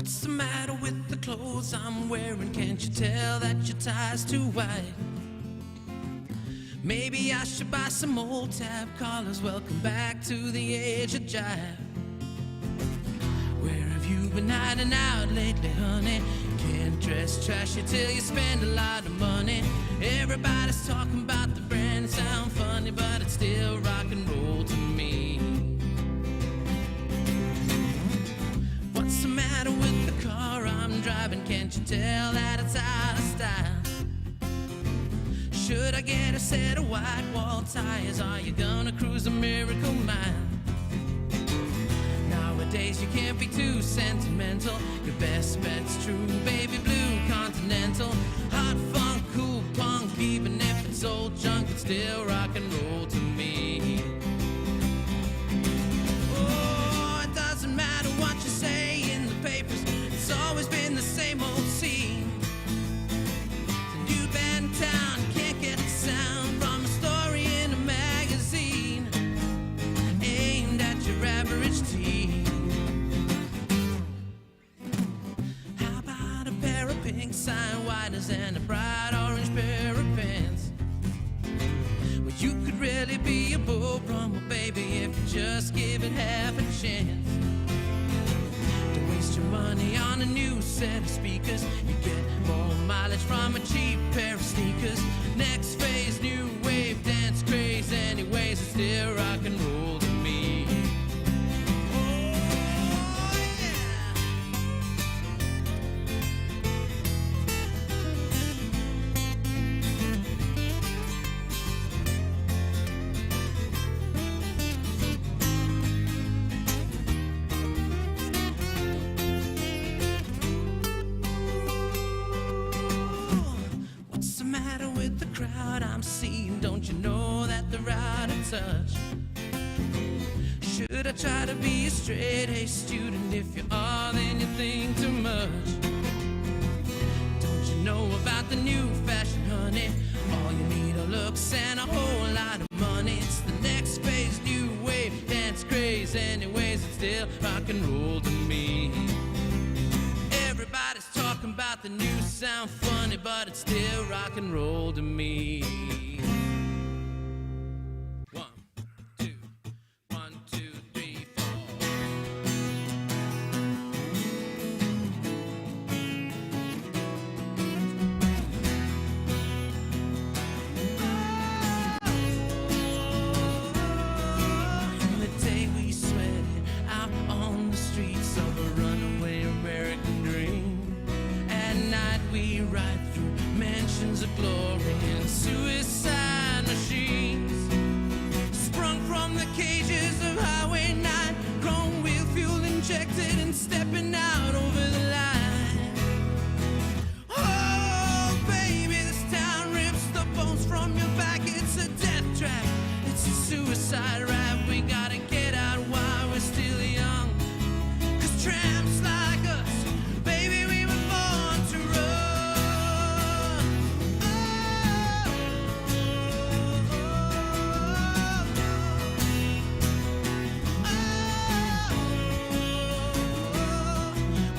What's the matter with the clothes I'm wearing? Can't you tell that your tie's too wide? Maybe I should buy some old tab collars. Welcome back to the age of jive. Where have you been hiding out lately, honey? Can't dress trashy till you spend a lot of money. Everybody's talking about the brand, it sound funny, but it's still rock and roll to me. What's the matter with the car I'm driving? Can't you tell that it's out of style? Should I get a set of white wall tires? Are you gonna cruise a miracle mile? Nowadays you can't be too sentimental. Your best bet's true baby blue continental. Hot funk, cool punk, even if it's old junk, it's still rock and roll to me. Oh, it doesn't matter what you say in the papers, it's always been the same old scene. New band town, can't get the sound from a story in a magazine aimed at your average teen. How about a pair of pink sign widers and a bright orange pair of pants? Well, you could really be a bull rumble, baby, if you just give it half a chance. Don't waste your money on a new set of speakers. You get more mileage from a cheap pair of sneakers. Next phase, new wave, dance craze. Anyways, it's still rock and roll to me. Oh, yeah. What's the matter with the crowd I'm seeing? Don't you know that they're out of touch? Should I try to be a straight-A student? If you are, then you think too much. Don't you know about the new fashion, honey? All you need are looks and a whole lot of money. It's the next phase, new wave, dance craze. Anyways, it's still rock and roll to me. Everybody's talking about the new sound funny, but it's still rock and roll to me. 1, 2, 1, 2, 3, 4. The day we sweated out on the streets of a runaway American dream. At night we ride through mansions of glory and suicide machines. Sprung from the cages of Highway 9, chrome wheel fuel injected and stepping out over the line. Oh baby, this town rips the bones from your back. It's a death trap, it's a suicide rap. We gotta get out while we're still young, 'cause tramps like us, baby, we were born to run.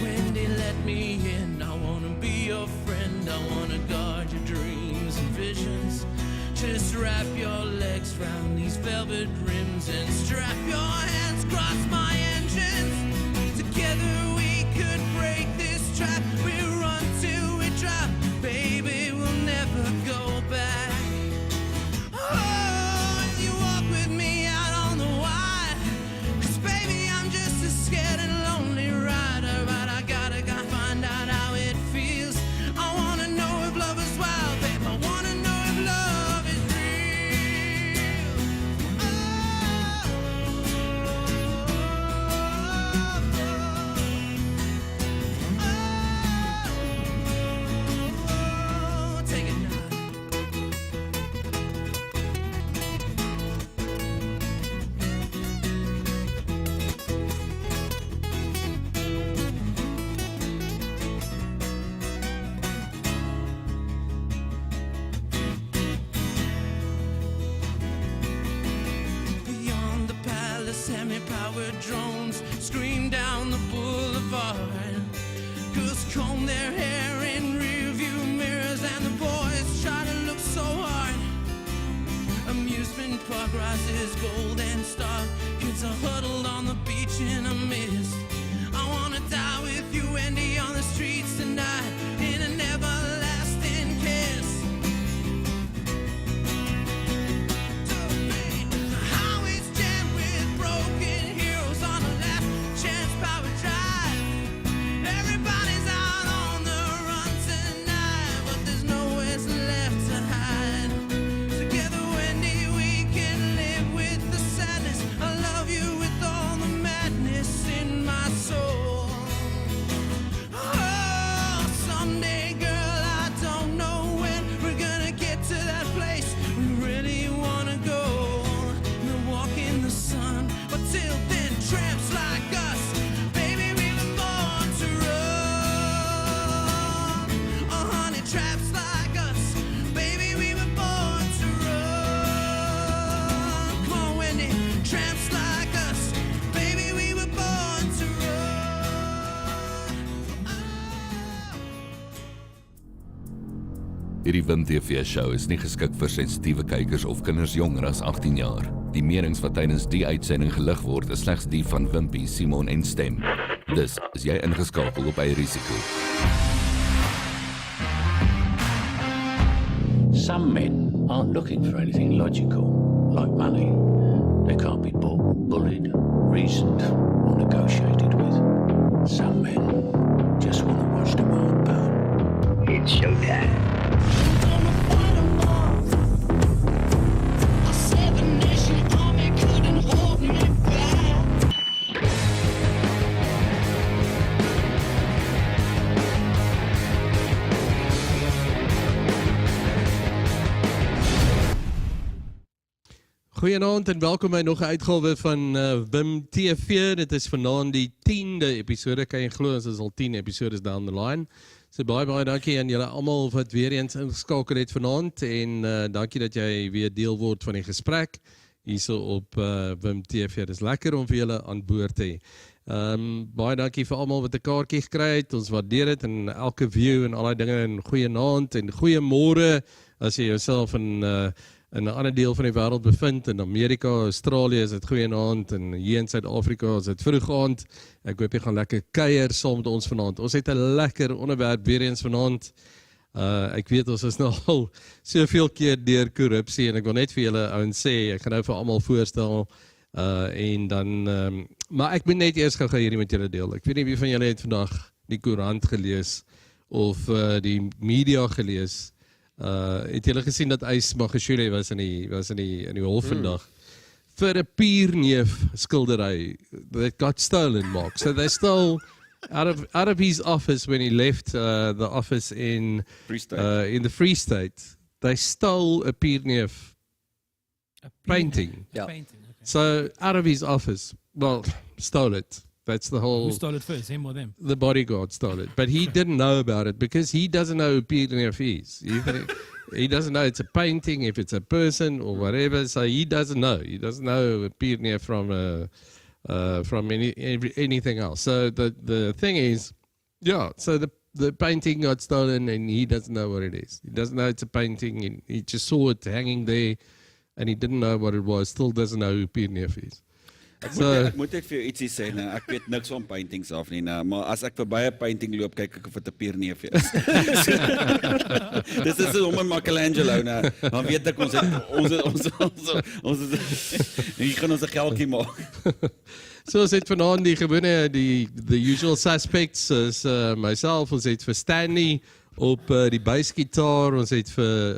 Wendy, let me in. I wanna be your friend. I wanna guard your dreams and visions. Just wrap your legs round these velvet rims and strap your hands across my engines. Together we could break this trap. We'll run till we drop. Baby, we'll never go back. Oh, if you walk with me out on the wide, 'cause baby, I'm just a scared and lonely rider. But I gotta find out how it feels. I wanna know if love is wild, babe. I wanna know if love is real. Oh. comb their hair in rearview mirrors, and the boys try to look so hard. Amusement park rises golden star. Kids are huddled on the beach in a mist. I wanna die with you, Andy, on the streets tonight in an everlasting kiss. The highway's jammed with broken heroes on a last chance power drive. Everybody's out on the run tonight, but there's nowhere left to hide. Together, Wendy, we can live with the sadness. I love you with all the madness in my soul. Oh, someday, girl, I don't know when we're gonna get to that place we really wanna go. We'll walk in the sun, but till then, tramps like us, baby, we were born to run. Oh, honey, traps like us, baby, we were born to run. Come on, Wendy, tramps like us, baby, we were born to run. Hierdie Wim TV show is nie geskik vir sensitiewe kykers of kinders jonger as 18 jaar. Die menings wat tydens die uitsending gelig word is slegs die van Wimpie, Simon en Stem. Dus is jy ingeskakel op eie risiko. Some men aren't looking for anything logical, like money. They can't be bought, bullied, reasoned, or negotiated with. Some men just want to watch the world burn. It's showtime. Goeienaand en welkom by nog 'n uitgawe van Wim TV. Dit is vanaand die 10de episode. Kan jy glo ons is al 10 episodes down the line. So baie dankie aan julle almal wat weer eens ingeskakel het vanaand en dankie dat jy weer deel word van die gesprek hierso op Wim TV. Dit is lekker om vir julle aan boord te hê. Baie dankie vir almal wat 'n kaartjie gekry het. Ons waardeer dit en elke view en al daai dinge en goeienaand en goeiemôre as jy jouself in 'n ander deel van die wêreld bevind, in Amerika, Australië is dit goeienaand en hier in Suid-Afrika is dit vroeg aand. Ek hoop jy gaan lekker kuier saam met ons vanaand. Ons het 'n lekker onderwerp weer eens vanaand. Ek weet ons is nou al soveel keer deur korrupsie en ek wil net vir julle ouens sê, ek gaan nou vir almal voorstel en dan maar ek moet net eers gou hierdie met julle deel. Ek weet nie wie van julle het vandag die koerant gelees of die media gelees. Het julle gesien dat Mkhuleko was in die hof vandag vir 'n pierneef skildery that got stolen, Mark. So they stole out of his office when he left the office in the Free State. They stole a pierneef painting. Yeah. Painting, okay. So out of his office, well, stole it. That's the whole. Who stole it first, him or them? The bodyguard stole it, but he didn't know about it because he doesn't know who PDF is. He doesn't know it's a painting, if it's a person or whatever. So he doesn't know. He doesn't know a PDF from anything else. So the thing is, yeah. So the painting got stolen, and he doesn't know what it is. He doesn't know it's a painting. And he just saw it hanging there, and he didn't know what it was. Still doesn't know who PDF is. Ek moet vir jou ietsie sê, nou, ek weet niks van paintings af nie, nou, maar as ek verby 'n painting loop, kyk ek of dit 'n pierneef is. Dis is om 'n Michelangelo, nou, dan weet ek ons hier gaan ons 'n geldjie maak. So ons het vanaand die gewone, the usual suspects is myself, ons het vir Stanley op die basgitaar, ons het vir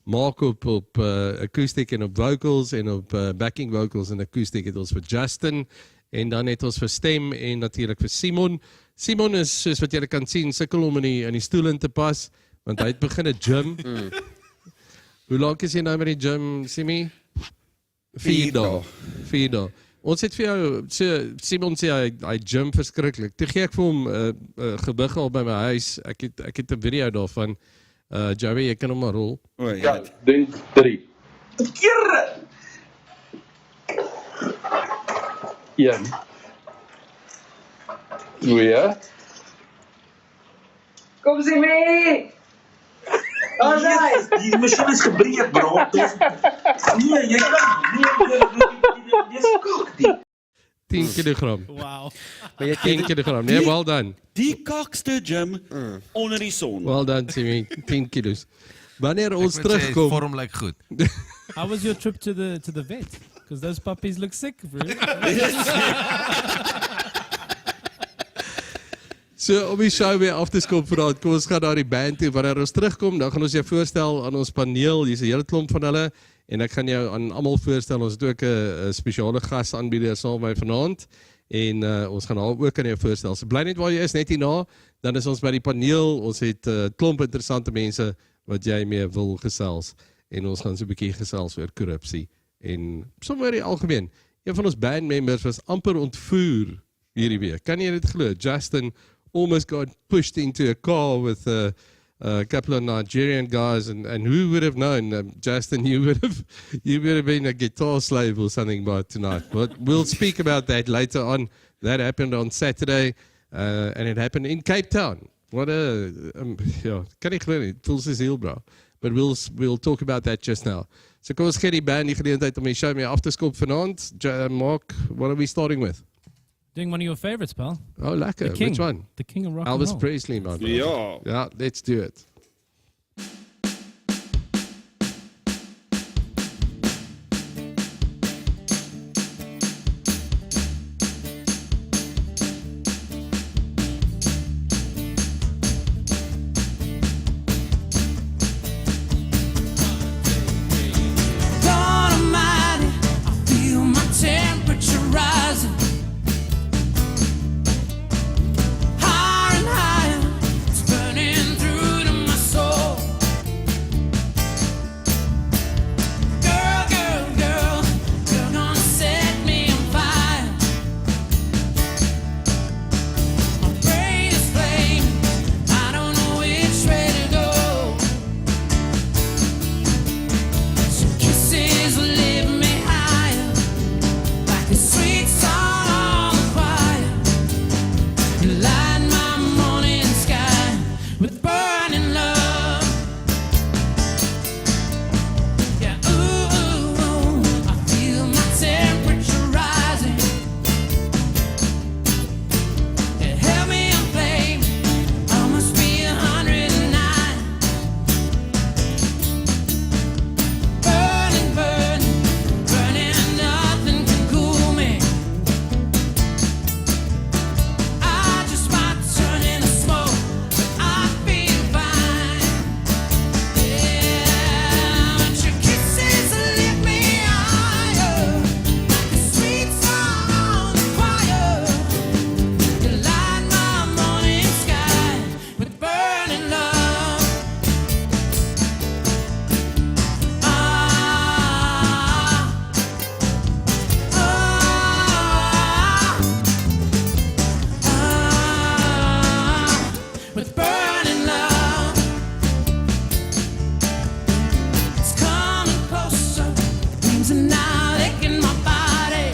Mark op akoestiek en op vocals en op backing vocals en akoestiek het ons vir Justin en dan het ons vir stem en natuurlik vir Simon. Simon is, soos wat julle kan sien, sukkel om in die stoel in te pas, want hy het begin 'n gym. Hoe lank is jy nou met die gym, Simi? 4 dae. Ons het vir jou, Simon sê hy gym verskriklik. Toe gee ek vir hom gewig al by my huis. Ek het 'n video daarvan. Joey, jy kan hom maar rol. Ja, 3. Kere! 1. 2. Kom sien mee. Die masjien is gebreek, bro. Nee, jy kan dis kook die. 10 kilogram. Wow. 10 kilogram. Nee, well done. Die kakste Jim onder die son. Well done, Timmy. 10 kilos. Wanneer ons Ek moet sê, terugkom, vorm lyk goed. How was your trip to the vet? Because those puppies look sick, bro. so om die show weer af te skop vanaand, kom ons gaan na die band toe. Wanneer ons terugkom, dan gaan ons jou voorstel aan ons paneel. Hier's 'n hele klomp van hulle en ek gaan jou aan almal voorstel. Ons het ook 'n spesiale gas aanbieder saam met my vanaand en ons gaan haar ook aan jou voorstel. So bly net waar jy is, net hierna, dan is ons by die paneel. Ons het 'n klomp interessante mense wat jy mee wil gesels en ons gaan so 'n bietjie gesels oor korrupsie en sommer die algemeen. Een van ons bandmembers was amper ontvoer hierdie week. Kan jy dit glo? Justin almost got pushed into a car with a couple of Nigerian guys, and who would have known, Justin, you would have been a guitar slave or something by tonight. But we'll speak about that later on. That happened on Saturday, and it happened in Cape Town. What a kan ek glo nie, het voel soos heel bra. But we'll talk about that just now. So kom ons gee die band die geleentheid om die show mee af te skop vanaand. Mark, what are we starting with? Doing one of your favorites, pal. Oh, lekker. The king. Which one? The king of rock and Elvis roll. Presley, man. Ja. Yeah, let's do it. God Almighty, I feel my temperature rising. Higher and higher, it's burning through to my soul. Girl, girl, girl, you're gonna set me on fire. My brain is flaming, I don't know which way to go. Some kisses will lift me higher, like a sweet song on the choir. You light my morning sky with burning love. Yeah, ooh, ooh, ooh, I feel my temperature rising. It held me in flame, I must be 109. Burning, burning, burning, nothing can cool me. I just might turn into smoke, but I feel fine. Yeah, but your kisses lift me higher, like a sweet song on the choir. You light my morning sky with burning love. With burning love, it's coming closer. Dreams are now licking my body.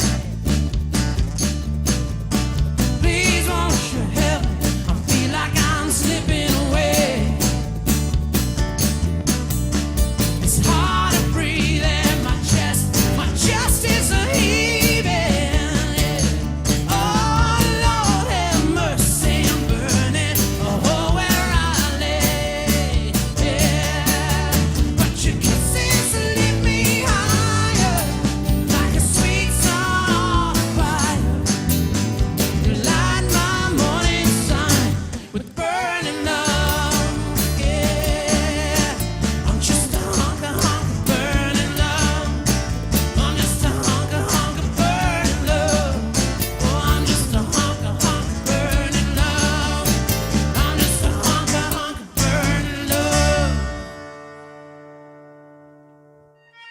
Please won't you help me? I feel like I'm slipping away. It's hard to breathe in my chest is a heaving. Yeah. Oh Lord, have mercy, I'm burning. Oh, where I lay. Yeah, but your kisses lift me higher, like a sweet song on fire. You light my morning sun with burning love. Yeah, I'm just a hunk of burning love. I'm just a hunk of burning love. Oh, I'm just a hunk of burning love. I'm just a hunk of burning love.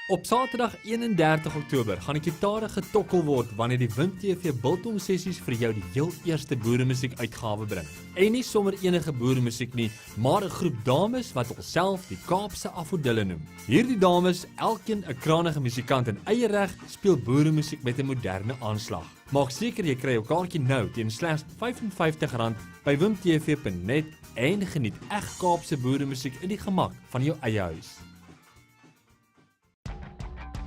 Op Saterdag 31 Oktober gaan die gitare getokkel word wanneer die WimTv biltong sessies vir jou die heel eerste boeremusiek uitgawe bring. En nie sommer enige boeremusiek nie, maar 'n groep dames wat hulself die Kaapse Afodille noem. Hierdie dames, elkeen 'n krangige musikant in eie reg, speel boeremusiek met 'n moderne aanslag. Maak seker jy kry jou kaartjie nou teen slegs R55 by wimtv.net en geniet eg Kaapse boeremusiek in die gemak van jou eie huis.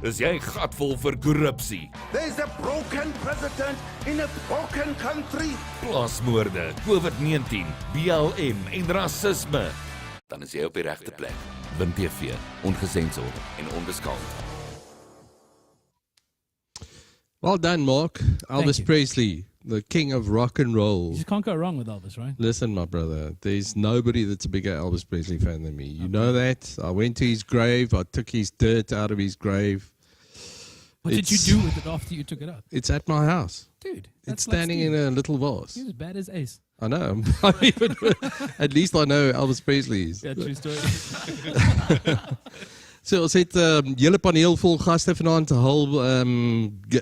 Is jy gatvol vir korrupsie, There's a broken president in a broken country. plaasmoorde, COVID-19, BLM en rasisme? Dan is jy op die regte plek. Wim TV, ongesensord en onbeskaamd. Well done, Mark. Elvis you. Presley, the king of rock and roll. You just can't go wrong with Elvis, right? Listen, my brother, there's nobody that's a bigger Elvis Presley fan than me. You know that. I went to his grave. I took his dirt out of his grave. What did you do with it after you took it out? It's at my house. Dude, It's standing in a little vase. He was bad as Ace. I know. At least I know Elvis Presley is. Yeah, true story. So ons het hele paneel vol gaste vanaand,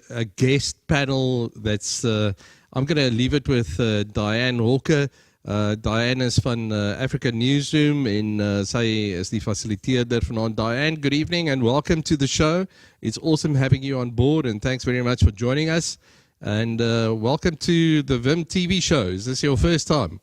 a guest panel that's I'm going to leave it with Dianne Hawker. Dianne is van Africa Newzroom en sy is die fasiliteerder vanaand. Dianne, good evening and welcome to the show. It's awesome having you on board and thanks very much for joining us. And welcome to the Wim TV show. Is this your first time?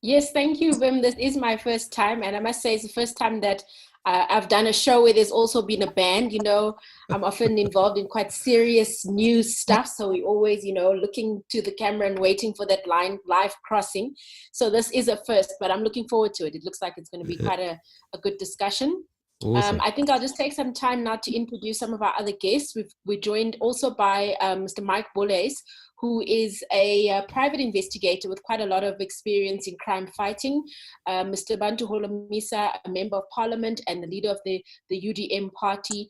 Yes, thank you, Wim. This is my first time, and I must say it's the first time that I've done a show where there's also been a band. You know, I'm often involved in quite serious news stuff, so we always, you know, looking to the camera and waiting for that live crossing. So this is a first, but I'm looking forward to it. It looks like it's going to be quite a good discussion. Awesome. I think I'll just take some time now to introduce some of our other guests. We're joined also by Mr. Mike Bolhuis, who is a private investigator with quite a lot of experience in crime fighting. Mr. Bantu Holomisa, a member of parliament and the leader of the UDM party,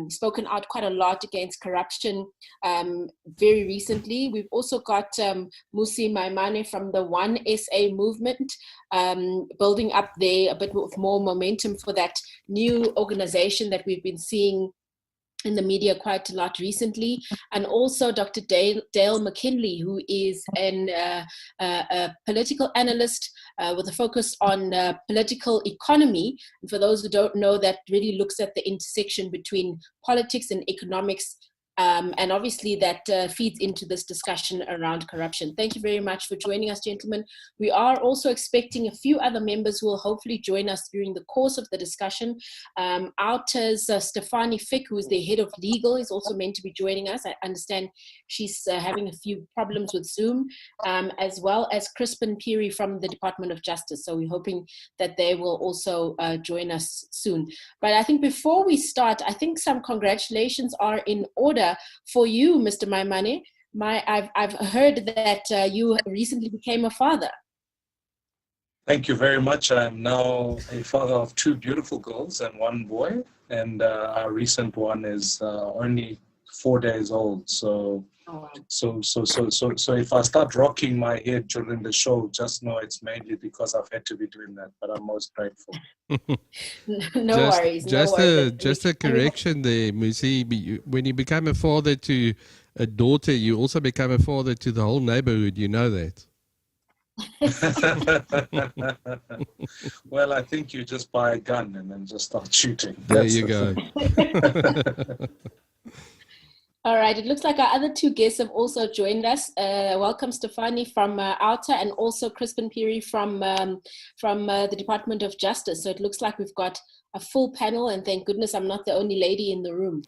spoken out quite a lot against corruption very recently. We've also got Musi Maimane from the One SA movement, building up there a bit of more momentum for that new organization that we've been seeing in the media quite a lot recently, and also Dr. Dale McKinley, who is a political analyst with a focus on political economy. And for those who don't know, that really looks at the intersection between politics and economics, and obviously that feeds into this discussion around corruption. Thank you very much for joining us, gentlemen. We are also expecting a few other members who will hopefully join us during the course of the discussion. OUTA's Stefanie Fick, who is the head of legal, is also meant to be joining us. I understand she's having a few problems with Zoom, as well as Crispin Peary from the Department of Justice. So we're hoping that they will also join us soon. But I think before we start, I think some congratulations are in order for you, Mr. Maimane. I've heard that you recently became a father. Thank you very much. I'm now a father of 2 beautiful girls and 1 boy, and our recent one is only 4 days old. So if I start rocking my head during the show, just know it's mainly because I've had to be doing that. But I'm most grateful. No worries. Just a correction there, Musi. When you become a father to a daughter, you also become a father to the whole neighborhood. You know that. Well, I think you just buy a gun and then just start shooting. There you go. All right, it looks like our other 2 guests have also joined us. Welcome, Stefanie from OUTA, and also Crispin Peary from the Department of Justice. So it looks like we've got a full panel, and thank goodness I'm not the only lady in the room.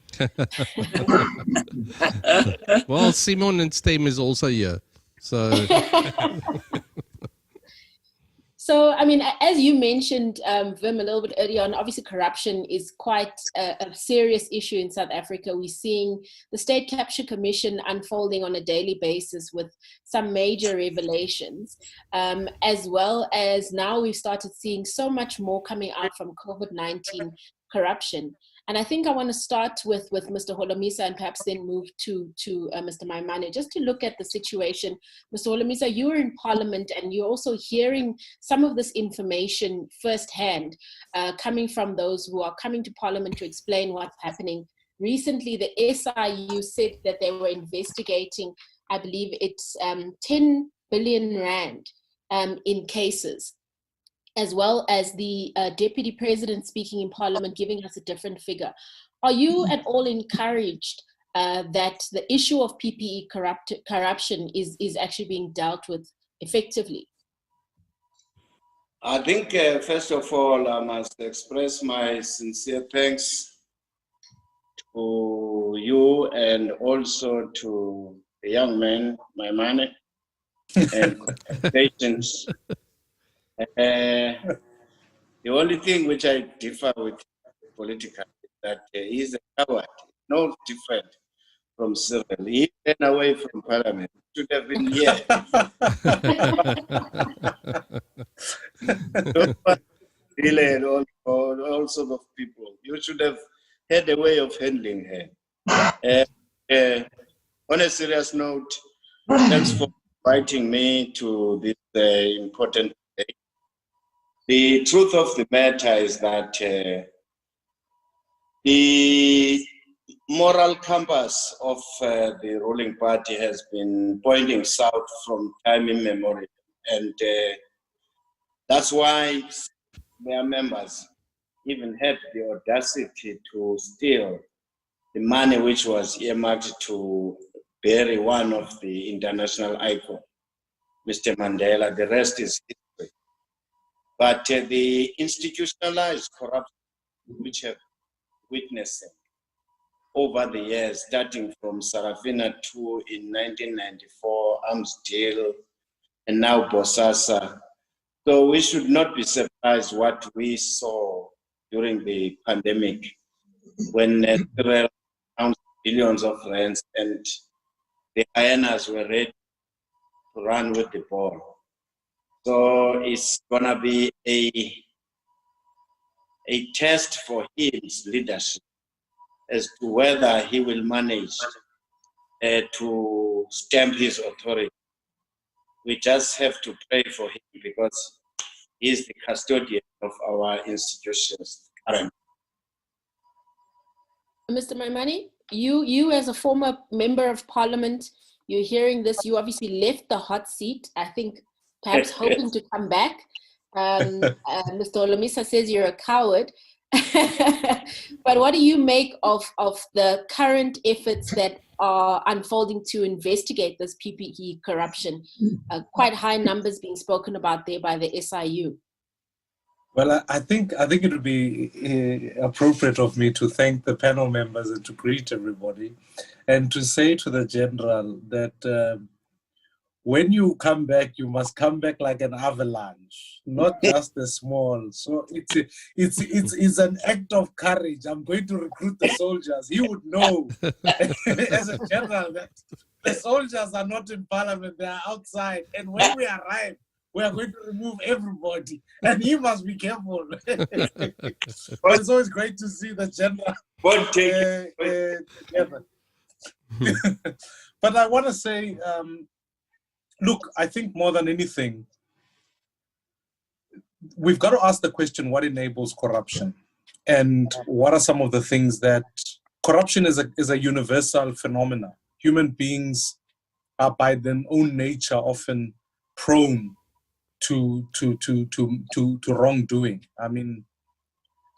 Well, Simon and Stem is also here. So So, I mean, as you mentioned, Wim, a little bit earlier on, obviously corruption is quite a serious issue in South Africa. We're seeing the State Capture Commission unfolding on a daily basis with some major revelations, as well as now we've started seeing so much more coming out from COVID-19 corruption. And I think I want to start with Mr. Holomisa and perhaps then move to Mr. Maimane, just to look at the situation. Mr. Holomisa, you were in Parliament and you're also hearing some of this information firsthand, coming from those who are coming to Parliament to explain what's happening. Recently, the SIU said that they were investigating, I believe it's 10 billion rand in cases, as well as the Deputy President speaking in Parliament, giving us a different figure. Are you at all encouraged that the issue of PPE corruption is actually being dealt with effectively? I think, first of all, I must express my sincere thanks to you and also to the young man, my money, and congratulations. The only thing which I differ with political is that he is a coward, no different from Cyril. He ran away from parliament. Should have been here. Really, and all sorts of people. You should have had a way of handling her. On a serious note, thanks for inviting me to this important day. The truth of the matter is that the moral compass of the ruling party has been pointing south from time immemorial. And that's why their members even had the audacity to steal the money which was earmarked to bury one of the international icons, Mr. Mandela. The rest is history. But the institutionalized corruption which have witnessed over the years, starting from Sarafina II in 1994, arms deal, and now Bosasa. So we should not be surprised what we saw during the pandemic when Israel announced billions of rands and the hyenas were ready to run with the ball. So it's gonna be a test for his leadership as to whether he will manage to stamp his authority. We just have to pray for him because he is the custodian of our institutions currently. Mr. Maimane, you as a former member of parliament, you're hearing this, you obviously left the hot seat, I think perhaps hoping to come back. Mr. Holomisa says you're a coward. But what do you make of the current efforts that are unfolding to investigate this PPE corruption? Quite high numbers being spoken about there by the SIU. Well, I think it would be appropriate of me to thank the panel members and to greet everybody and to say to the General that when you come back, you must come back like an avalanche, not just a small. So it's an act of courage. I'm going to recruit the soldiers. He would know as a general that the soldiers are not in parliament, they are outside. And when we arrive, we are going to remove everybody. And he must be careful. But it's always great to see the general together. But I want to say, look, I think more than anything, we've got to ask the question, what enables corruption? And what are some of the things that... Corruption is a universal phenomenon. Human beings are by their own nature often prone to wrongdoing. I mean,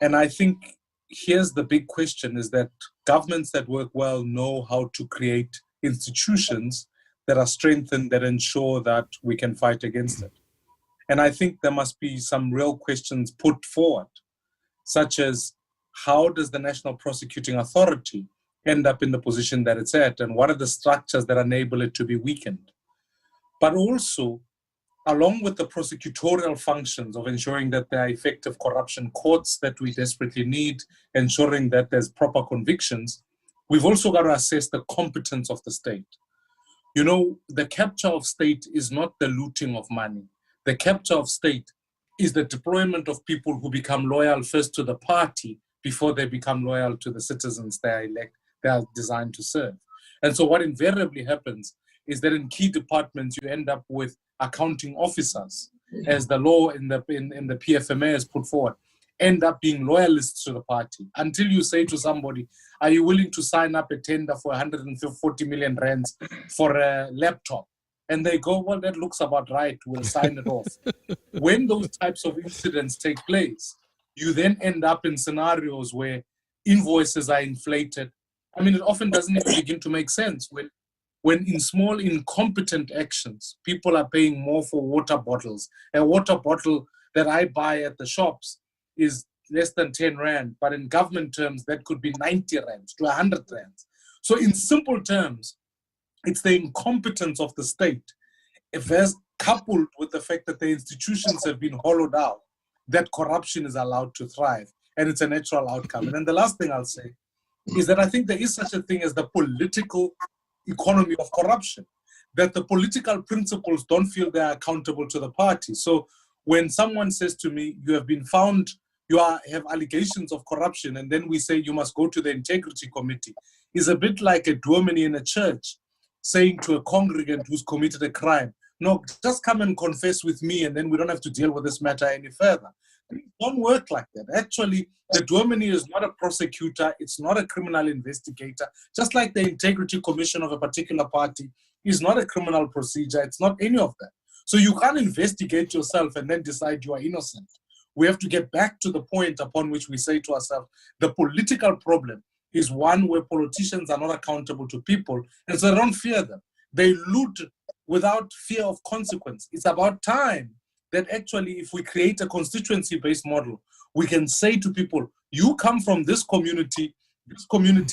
and I think here's the big question, is that governments that work well know how to create institutions that are strengthened, that ensure that we can fight against it. And I think there must be some real questions put forward, such as how does the National Prosecuting Authority end up in the position that it's at, and what are the structures that enable it to be weakened? But also, along with the prosecutorial functions of ensuring that there are effective corruption courts that we desperately need, ensuring that there's proper convictions, we've also got to assess the competence of the state. You know, the capture of state is not the looting of money. The capture of state is the deployment of people who become loyal first to the party before they become loyal to the citizens they are designed to serve. And so what invariably happens is that in key departments, you end up with accounting officers, as the law in the PFMA has put forward, end up being loyalists to the party. Until you say to somebody, are you willing to sign up a tender for 140 million rands for a laptop? And they go, well, that looks about right, we'll sign it off. When those types of incidents take place, you then end up in scenarios where invoices are inflated. I mean, it often doesn't even begin to make sense when in small incompetent actions, people are paying more for water bottles. A water bottle that I buy at the shops is less than 10 rand, but in government terms, that could be 90 rands to 100 rands. So in simple terms, it's the incompetence of the state, if as coupled with the fact that the institutions have been hollowed out, that corruption is allowed to thrive, and it's a natural outcome. And then the last thing I'll say is that I think there is such a thing as the political economy of corruption, that the political principles don't feel they're accountable to the party. So when someone says to me, you have been found, have allegations of corruption, and then we say you must go to the integrity committee, is a bit like a dominie in a church saying to a congregant who's committed a crime, no, just come and confess with me, and then we don't have to deal with this matter any further. It don't work like that. Actually, the dominie is not a prosecutor, it's not a criminal investigator, just like the integrity commission of a particular party is not a criminal procedure, it's not any of that. So you can't investigate yourself and then decide you are innocent. We have to get back to the point upon which we say to ourselves, the political problem is one where politicians are not accountable to people, and so they don't fear them. They loot without fear of consequence. It's about time that actually, if we create a constituency-based model, we can say to people, you come from this community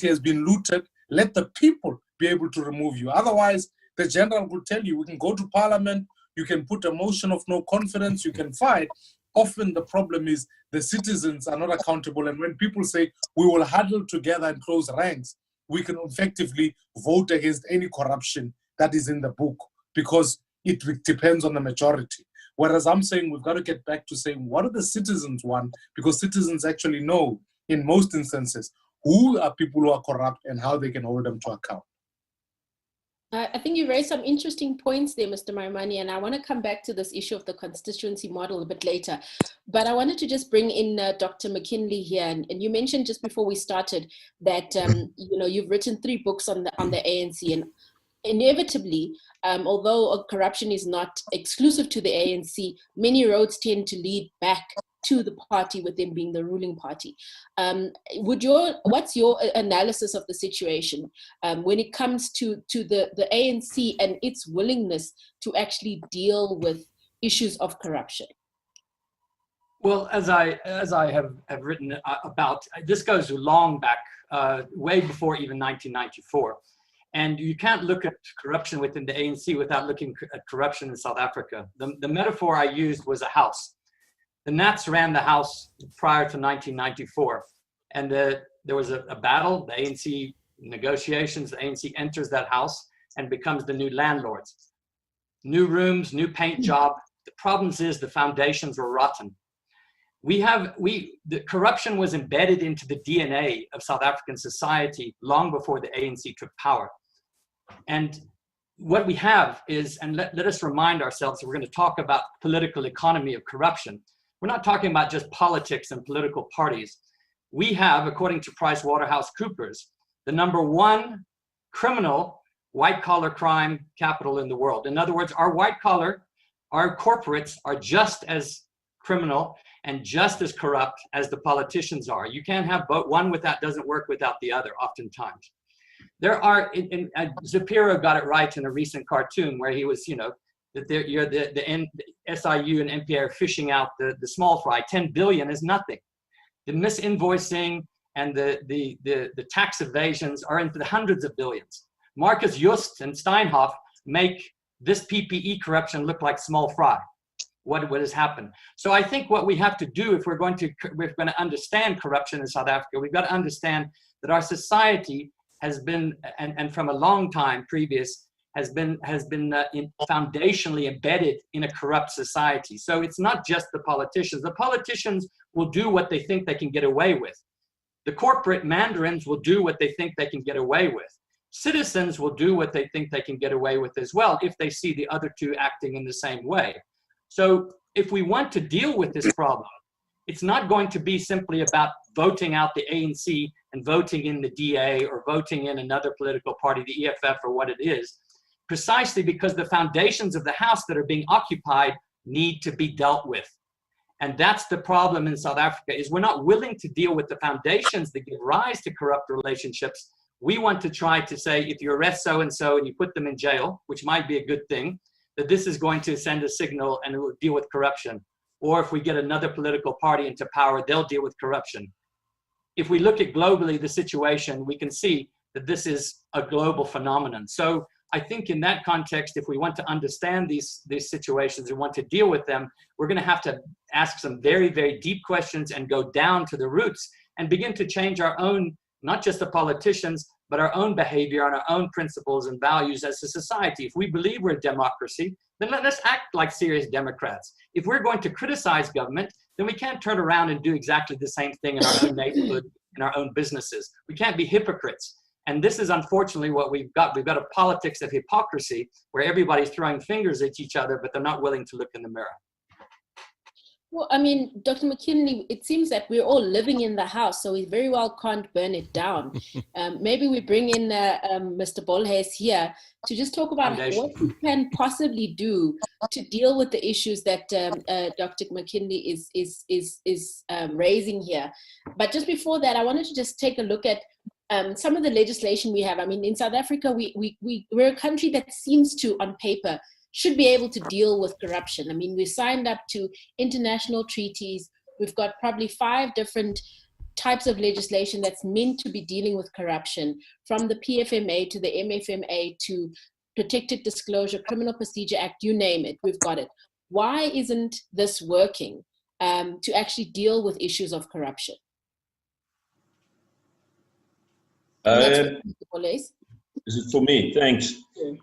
has been looted, let the people be able to remove you. Otherwise, the general will tell you, we can go to parliament, you can put a motion of no confidence, you can fight. Often the problem is the citizens are not accountable, and when people say, we will huddle together and close ranks, we can effectively vote against any corruption that is in the book, because it depends on the majority. Whereas I'm saying we've got to get back to saying, what do the citizens want? Because citizens actually know, in most instances, who are people who are corrupt and how they can hold them to account. I think you raised some interesting points there, Mr. Maimani, and I want to come back to this issue of the constituency model a bit later. But I wanted to just bring in Dr. McKinley here, and you mentioned just before we started that you've written 3 books on the ANC, and inevitably, although corruption is not exclusive to the ANC, many roads tend to lead back to the party, with them being the ruling party. What's your analysis of the situation when it comes to the ANC and its willingness to actually deal with issues of corruption? Well, as I have written about, this goes long back, way before even 1994. And you can't look at corruption within the ANC without looking at corruption in South Africa. The metaphor I used was a house. The Nats ran the house prior to 1994. And there was a battle, the ANC negotiations, the ANC enters that house and becomes the new landlords. New rooms, new paint job. The problem is the foundations were rotten. The corruption was embedded into the DNA of South African society long before the ANC took power. And what we have is, and let us remind ourselves, we're going to talk about political economy of corruption. We're not talking about just politics and political parties. We have, according to PricewaterhouseCoopers, the #1 criminal white-collar crime capital in the world. In other words, our white-collar, our corporates are just as criminal and just as corrupt as the politicians are. You can't have both. One doesn't work without the other, oftentimes. There are, Zapiro got it right in a recent cartoon where he was, that the SIU and NPA are fishing out the small fry. 10 billion is nothing. The misinvoicing and the tax evasions are into the hundreds of billions. Marcus Just and Steinhoff make this PPE corruption look like small fry. What has happened? So I think what we have to do, if we're going to understand corruption in South Africa, we've got to understand that our society has been, and from a long time previous, has been foundationally embedded in a corrupt society. So it's not just the politicians. The politicians will do what they think they can get away with. The corporate mandarins will do what they think they can get away with. Citizens will do what they think they can get away with as well if they see the other two acting in the same way. So if we want to deal with this problem, it's not going to be simply about voting out the ANC and voting in the DA or voting in another political party, the EFF or what it is, precisely because the foundations of the house that are being occupied need to be dealt with. And that's the problem in South Africa, is we're not willing to deal with the foundations that give rise to corrupt relationships. We want to try to say, if you arrest so-and-so and you put them in jail, which might be a good thing, that this is going to send a signal and it will deal with corruption. or if we get another political party into power, they'll deal with corruption. If we look at globally the situation, we can see that this is a global phenomenon. So I think in that context, if we want to understand these situations and want to deal with them, we're going to have to ask some very, very deep questions and go down to the roots and begin to change our own, not just the politicians, but our own behavior and our own principles and values as a society. If we believe we're a democracy, then let's act like serious democrats. If we're going to criticize government, then we can't turn around and do exactly the same thing in our own neighborhood, in our own businesses. We can't be hypocrites. And this is unfortunately what we've got. We've got a politics of hypocrisy where everybody's throwing fingers at each other, but they're not willing to look in the mirror. Well, I mean, Dr. McKinley, it seems that we're all living in the house, so we very well can't burn it down. Maybe we bring in Mr. Bolhuis here to just talk about what we can possibly do to deal with the issues that Dr. McKinley is raising here. But just before that, I wanted to just take a look at some of the legislation we have. I mean, in South Africa, we're a country that seems to, on paper, should be able to deal with corruption. I mean, we signed up to international treaties. We've got probably 5 different types of legislation that's meant to be dealing with corruption, from the PFMA to the MFMA to Protected Disclosure, Criminal Procedure Act, you name it, we've got it. Why isn't this working to actually deal with issues of corruption? Is it for me? Thanks. Yeah.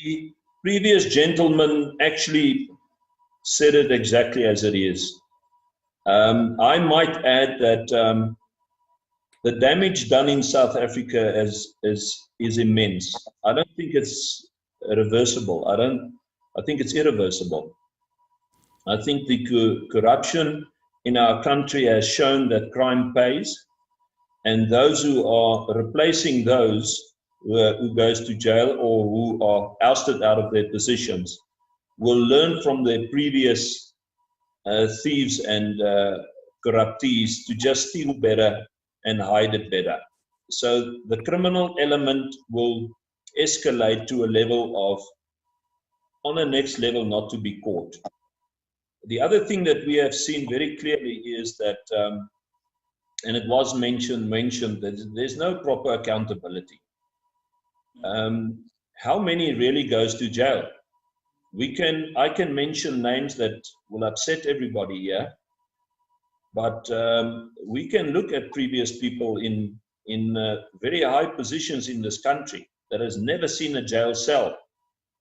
The previous gentleman actually said it exactly as it is. I might add that the damage done in South Africa is immense. I don't think it's reversible. I think it's irreversible. I think the corruption in our country has shown that crime pays, and those who are replacing those who goes to jail or who are ousted out of their positions will learn from their previous thieves and corruptees to just steal better and hide it better. So the criminal element will escalate to a level of, on a next level, not to be caught. The other thing that we have seen very clearly is that, and it was mentioned that there's no proper accountability. How many really goes to jail? I can mention names that will upset everybody here, but we can look at previous people in very high positions in this country that has never seen a jail cell.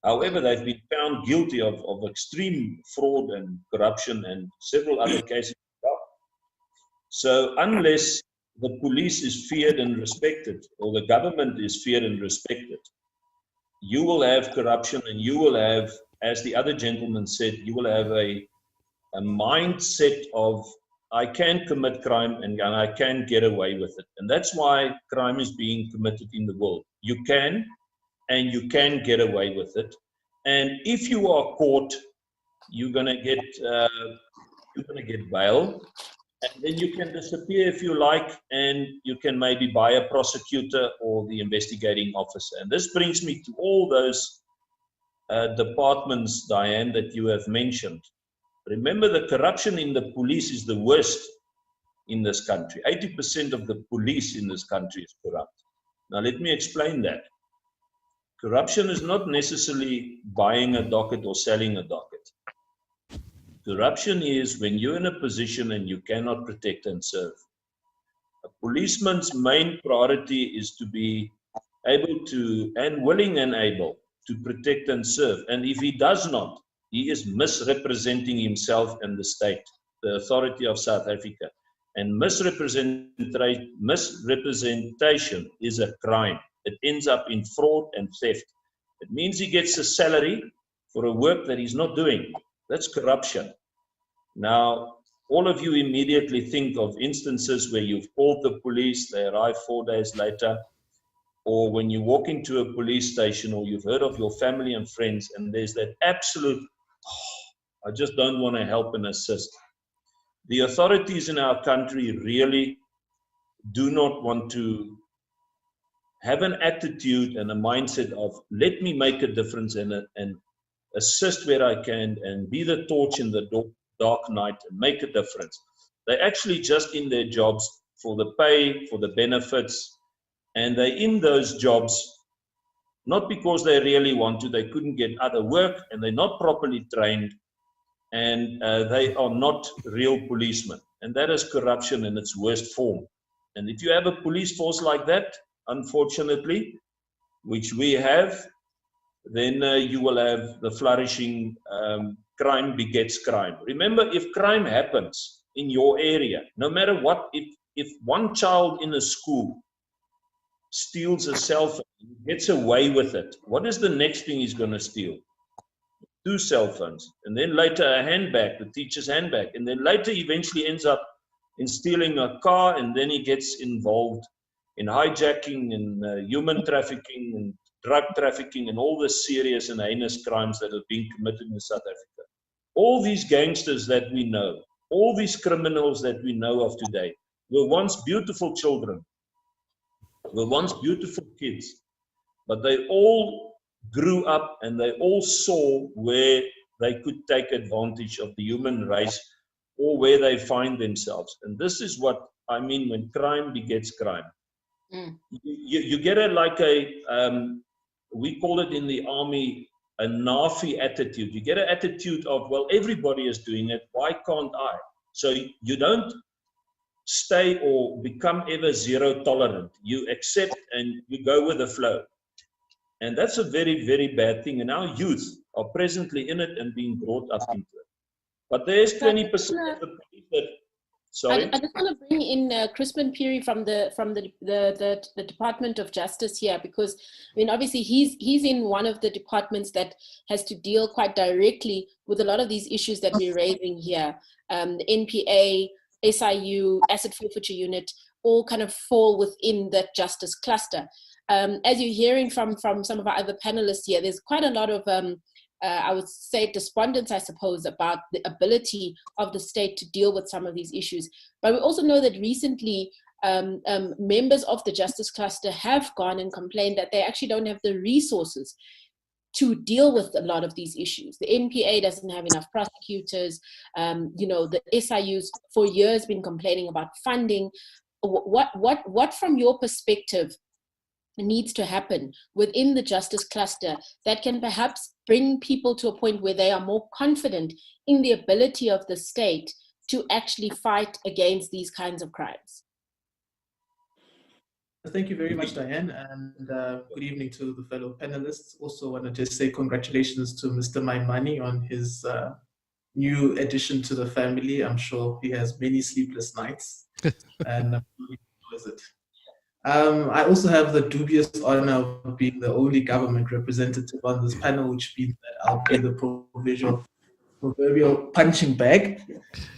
However, they've been found guilty of extreme fraud and corruption and several other cases. So unless the police is feared and respected, or the government is feared and respected, you will have corruption, and you will have, as the other gentleman said, you will have a mindset of, I can commit crime and I can get away with it. And that's why crime is being committed in the world. You can, and you can get away with it. And if you are caught, you're gonna get bail. And then you can disappear if you like, and you can maybe buy a prosecutor or the investigating officer. And this brings me to all those departments, Dianne, that you have mentioned. Remember, the corruption in the police is the worst in this country. 80% of the police in this country is corrupt. Now, let me explain that. Corruption is not necessarily buying a docket or selling a docket. Corruption is when you're in a position and you cannot protect and serve. A policeman's main priority is to be able to, and willing and able, to protect and serve. And if he does not, he is misrepresenting himself and the state, the authority of South Africa. And misrepresentation is a crime. It ends up in fraud and theft. It means he gets a salary for a work that he's not doing. That's corruption. Now, all of you immediately think of instances where you've called the police, they arrive 4 days later, or when you walk into a police station, or you've heard of your family and friends, and there's that absolute, I just don't want to help and assist. The authorities in our country really do not want to have an attitude and a mindset of, let me make a difference and assist where I can and be the torch in the dark night and make a difference. They're actually just in their jobs for the pay, for the benefits, and they're in those jobs not because they really want to, they couldn't get other work, and they're not properly trained, and they are not real policemen. And that is corruption in its worst form. And if you have a police force like that, unfortunately, which we have, then you will have the flourishing crime begets crime. Remember, if crime happens in your area, no matter what, if one child in a school steals a cell phone, gets away with it, what is the next thing he's going to steal? 2 cell phones, and then later a handbag, the teacher's handbag, and then later eventually ends up in stealing a car, and then he gets involved in hijacking and human trafficking and drug trafficking and all the serious and heinous crimes that are being committed in South Africa. All these gangsters that we know, all these criminals that we know of today, were once beautiful children, were once beautiful kids, but they all grew up and they all saw where they could take advantage of the human race or where they find themselves. And this is what I mean when crime begets crime. You get it like we call it in the army, a nafi attitude. You get an attitude of, well, everybody is doing it, why can't I? So you don't stay or become ever zero tolerant. You accept and you go with the flow. And that's a very, very bad thing. And our youth are presently in it and being brought up into it. But there's 20% of the police that... Sorry? I just want to bring in Crispin Peary from the Department of Justice here, because I mean, obviously he's in one of the departments that has to deal quite directly with a lot of these issues that we're raising here. The NPA, SIU, Asset Forfeiture Unit, all kind of fall within that justice cluster. As you're hearing from some of our other panelists here, there's quite a lot of I would say despondence, I suppose, about the ability of the state to deal with some of these issues. But we also know that recently members of the justice cluster have gone and complained that they actually don't have the resources to deal with a lot of these issues. The NPA doesn't have enough prosecutors. You know, the SIU's for years been complaining about funding. What from your perspective needs to happen within the justice cluster that can perhaps bring people to a point where they are more confident in the ability of the state to actually fight against these kinds of crimes? Thank you very much, Diane, and good evening to the fellow panelists. Also want to just say congratulations to Mr. Maimani on his new addition to the family. I'm sure he has many sleepless nights and he enjoys it. I also have the dubious honor of being the only government representative on this panel, which means that I'll be the proverbial punching bag.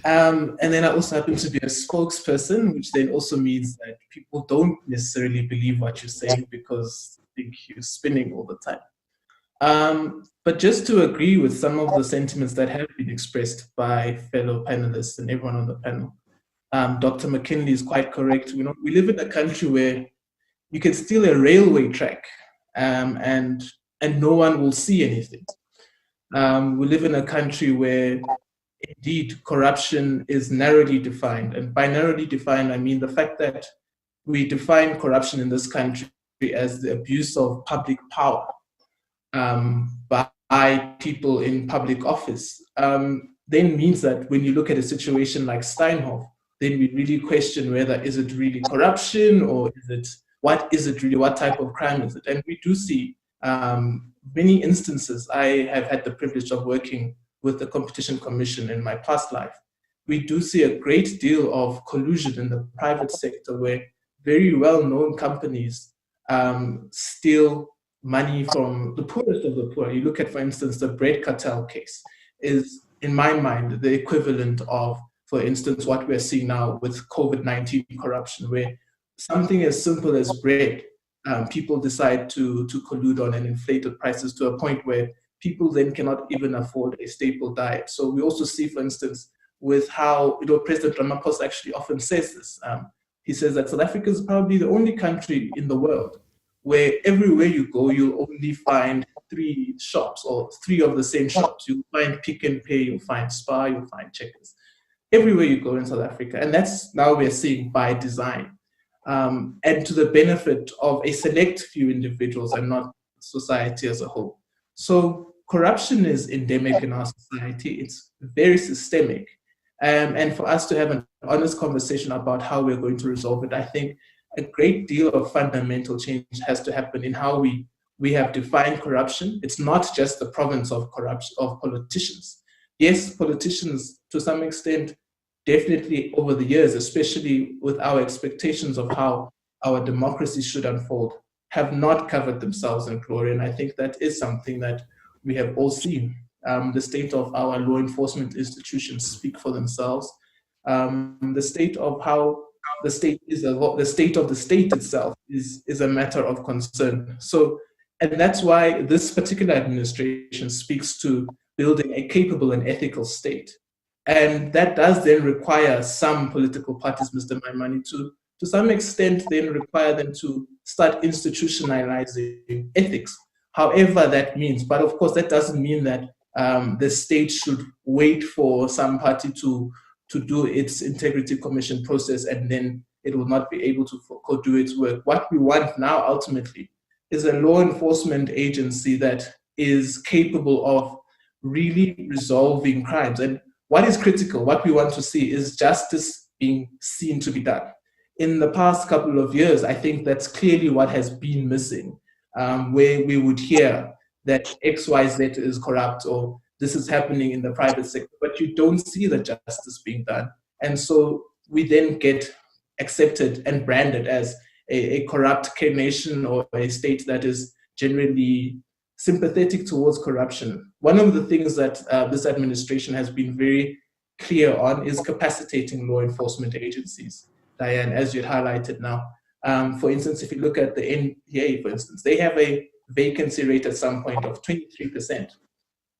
And then I also happen to be a spokesperson, which then also means that people don't necessarily believe what you're saying because they think you're spinning all the time. But just to agree with some of the sentiments that have been expressed by fellow panelists and everyone on the panel, Dr. McKinley is quite correct. You know, we live in a country where you can steal a railway track and no one will see anything. We live in a country where indeed corruption is narrowly defined. And by narrowly defined, I mean the fact that we define corruption in this country as the abuse of public power by people in public office. Then means that when you look at a situation like Steinhoff, then we really question whether is it really corruption or what is it really, what type of crime is it? And we do see many instances. I have had the privilege of working with the Competition Commission in my past life. We do see a great deal of collusion in the private sector where very well-known companies steal money from the poorest of the poor. You look at, for instance, the bread cartel case is, in my mind, the equivalent of, for instance, what we're seeing now with COVID-19 corruption, where something as simple as bread, people decide to collude on and inflate the prices to a point where people then cannot even afford a staple diet. So we also see, for instance, with how, you know, President Ramaphosa actually often says this. He says that South Africa is probably the only country in the world where everywhere you go, you'll only find 3 shops or 3 of the same shops. You'll find Pick and Pay, you'll find Spar, you'll find Checkers. Everywhere you go in South Africa. And that's now we're seeing by design. And to the benefit of a select few individuals and not society as a whole. So corruption is endemic in our society. It's very systemic. And for us to have an honest conversation about how we're going to resolve it, I think a great deal of fundamental change has to happen in how we have defined corruption. It's not just the province of corruption of politicians. Yes, politicians to some extent, definitely over the years, especially with our expectations of how our democracy should unfold, have not covered themselves in glory. And I think that is something that we have all seen. The state of our law enforcement institutions speak for themselves. The state of how the state is, the state of the state itself is a matter of concern. So, and that's why this particular administration speaks to building a capable and ethical state. And that does then require some political parties, Mr. Maimane, to some extent then require them to start institutionalizing ethics, however that means. But of course, that doesn't mean that the state should wait for some party to do its integrity commission process and then it will not be able to do its work. What we want now ultimately is a law enforcement agency that is capable of really resolving crimes. And what is critical, what we want to see is justice being seen to be done. In the past couple of years, I think that's clearly what has been missing, where we would hear that XYZ is corrupt or this is happening in the private sector, but you don't see the justice being done. And so we then get accepted and branded as a corrupt nation or a state that is generally sympathetic towards corruption. One of the things that this administration has been very clear on is capacitating law enforcement agencies. Dianne, as you highlighted now. For instance, if you look at the NPA, for instance, they have a vacancy rate at some point of 23%.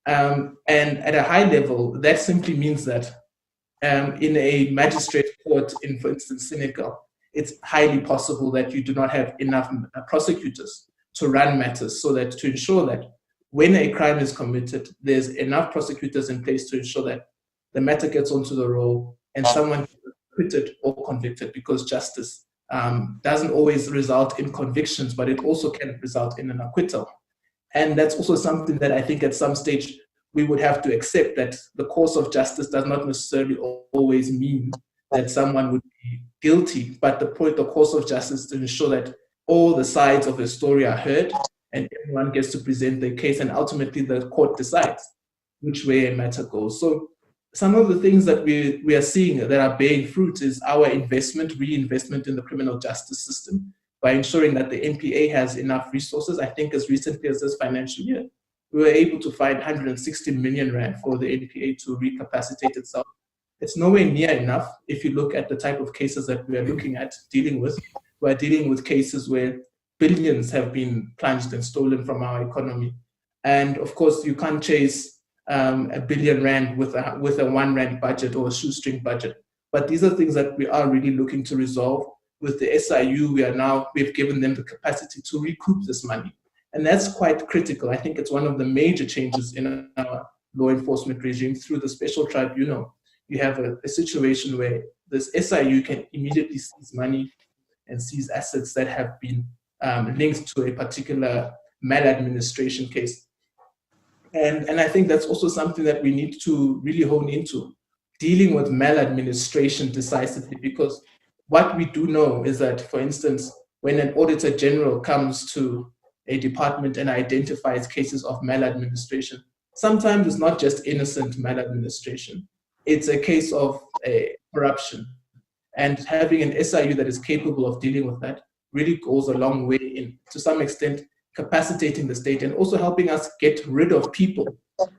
And at a high level, that simply means that in a magistrate court in, for instance, Senegal, it's highly possible that you do not have enough prosecutors to run matters so that to ensure that when a crime is committed, there's enough prosecutors in place to ensure that the matter gets onto the roll and someone is acquitted or convicted, because justice doesn't always result in convictions, but it also can result in an acquittal. And that's also something that I think at some stage we would have to accept, that the course of justice does not necessarily always mean that someone would be guilty, but the course of justice to ensure that all the sides of the story are heard and everyone gets to present their case, and ultimately the court decides which way a matter goes. So some of the things that we are seeing that are bearing fruit is our reinvestment in the criminal justice system by ensuring that the NPA has enough resources. I think as recently as this financial year, we were able to find 160 million rand for the NPA to recapacitate itself. It's nowhere near enough if you look at the type of cases that we are looking at dealing with. We're dealing with cases where billions have been plunged and stolen from our economy. And of course, you can't chase a billion rand with a 1 rand budget or a shoestring budget. But these are things that we are really looking to resolve. With the SIU, we've given them the capacity to recoup this money. And that's quite critical. I think it's one of the major changes in our law enforcement regime. Through the special tribunal, you have a situation where this SIU can immediately seize money and seize assets that have been linked to a particular maladministration case. And I think that's also something that we need to really hone into, dealing with maladministration decisively, because what we do know is that, for instance, when an auditor general comes to a department and identifies cases of maladministration, sometimes it's not just innocent maladministration. It's a case of corruption. And having an SIU that is capable of dealing with that really goes a long way in, to some extent, capacitating the state and also helping us get rid of people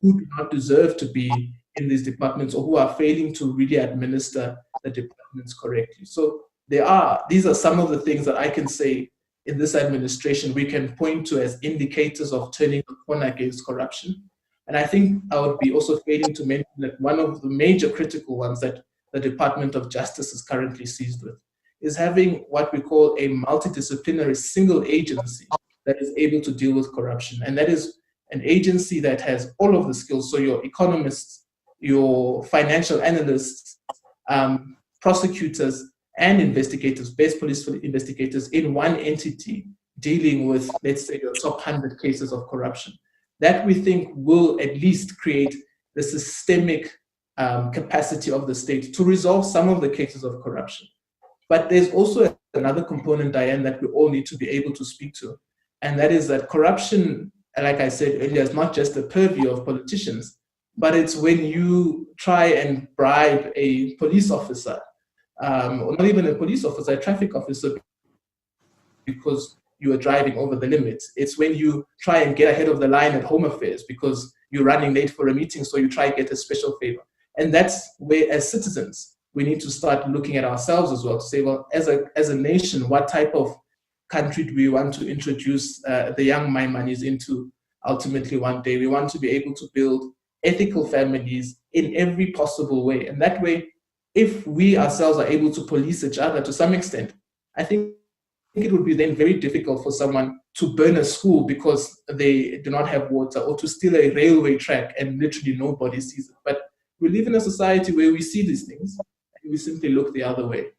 who do not deserve to be in these departments or who are failing to really administer the departments correctly. So these are some of the things that I can say in this administration we can point to as indicators of turning the corner against corruption. And I think I would be also failing to mention that one of the major critical ones that the Department of Justice is currently seized with is having what we call a multidisciplinary single agency that is able to deal with corruption. And that is an agency that has all of the skills. So your economists, your financial analysts, prosecutors, and investigators, best police investigators in one entity dealing with, let's say, your top 100 cases of corruption. That we think will at least create the systemic capacity of the state to resolve some of the cases of corruption. But there's also another component, Dianne, that we all need to be able to speak to. And that is that corruption, like I said earlier, is not just the purview of politicians, but it's when you try and bribe a police officer, or not even a police officer, a traffic officer, because you are driving over the limits. It's when you try and get ahead of the line at Home Affairs because you're running late for a meeting, so you try and get a special favor. And that's where, as citizens, we need to start looking at ourselves as well to say, well, as a nation, what type of country do we want to introduce the young Maimanis into ultimately one day? We want to be able to build ethical families in every possible way. And that way, if we ourselves are able to police each other to some extent, I think it would be then very difficult for someone to burn a school because they do not have water, or to steal a railway track and literally nobody sees it. But we live in a society where we see these things and we simply look the other way.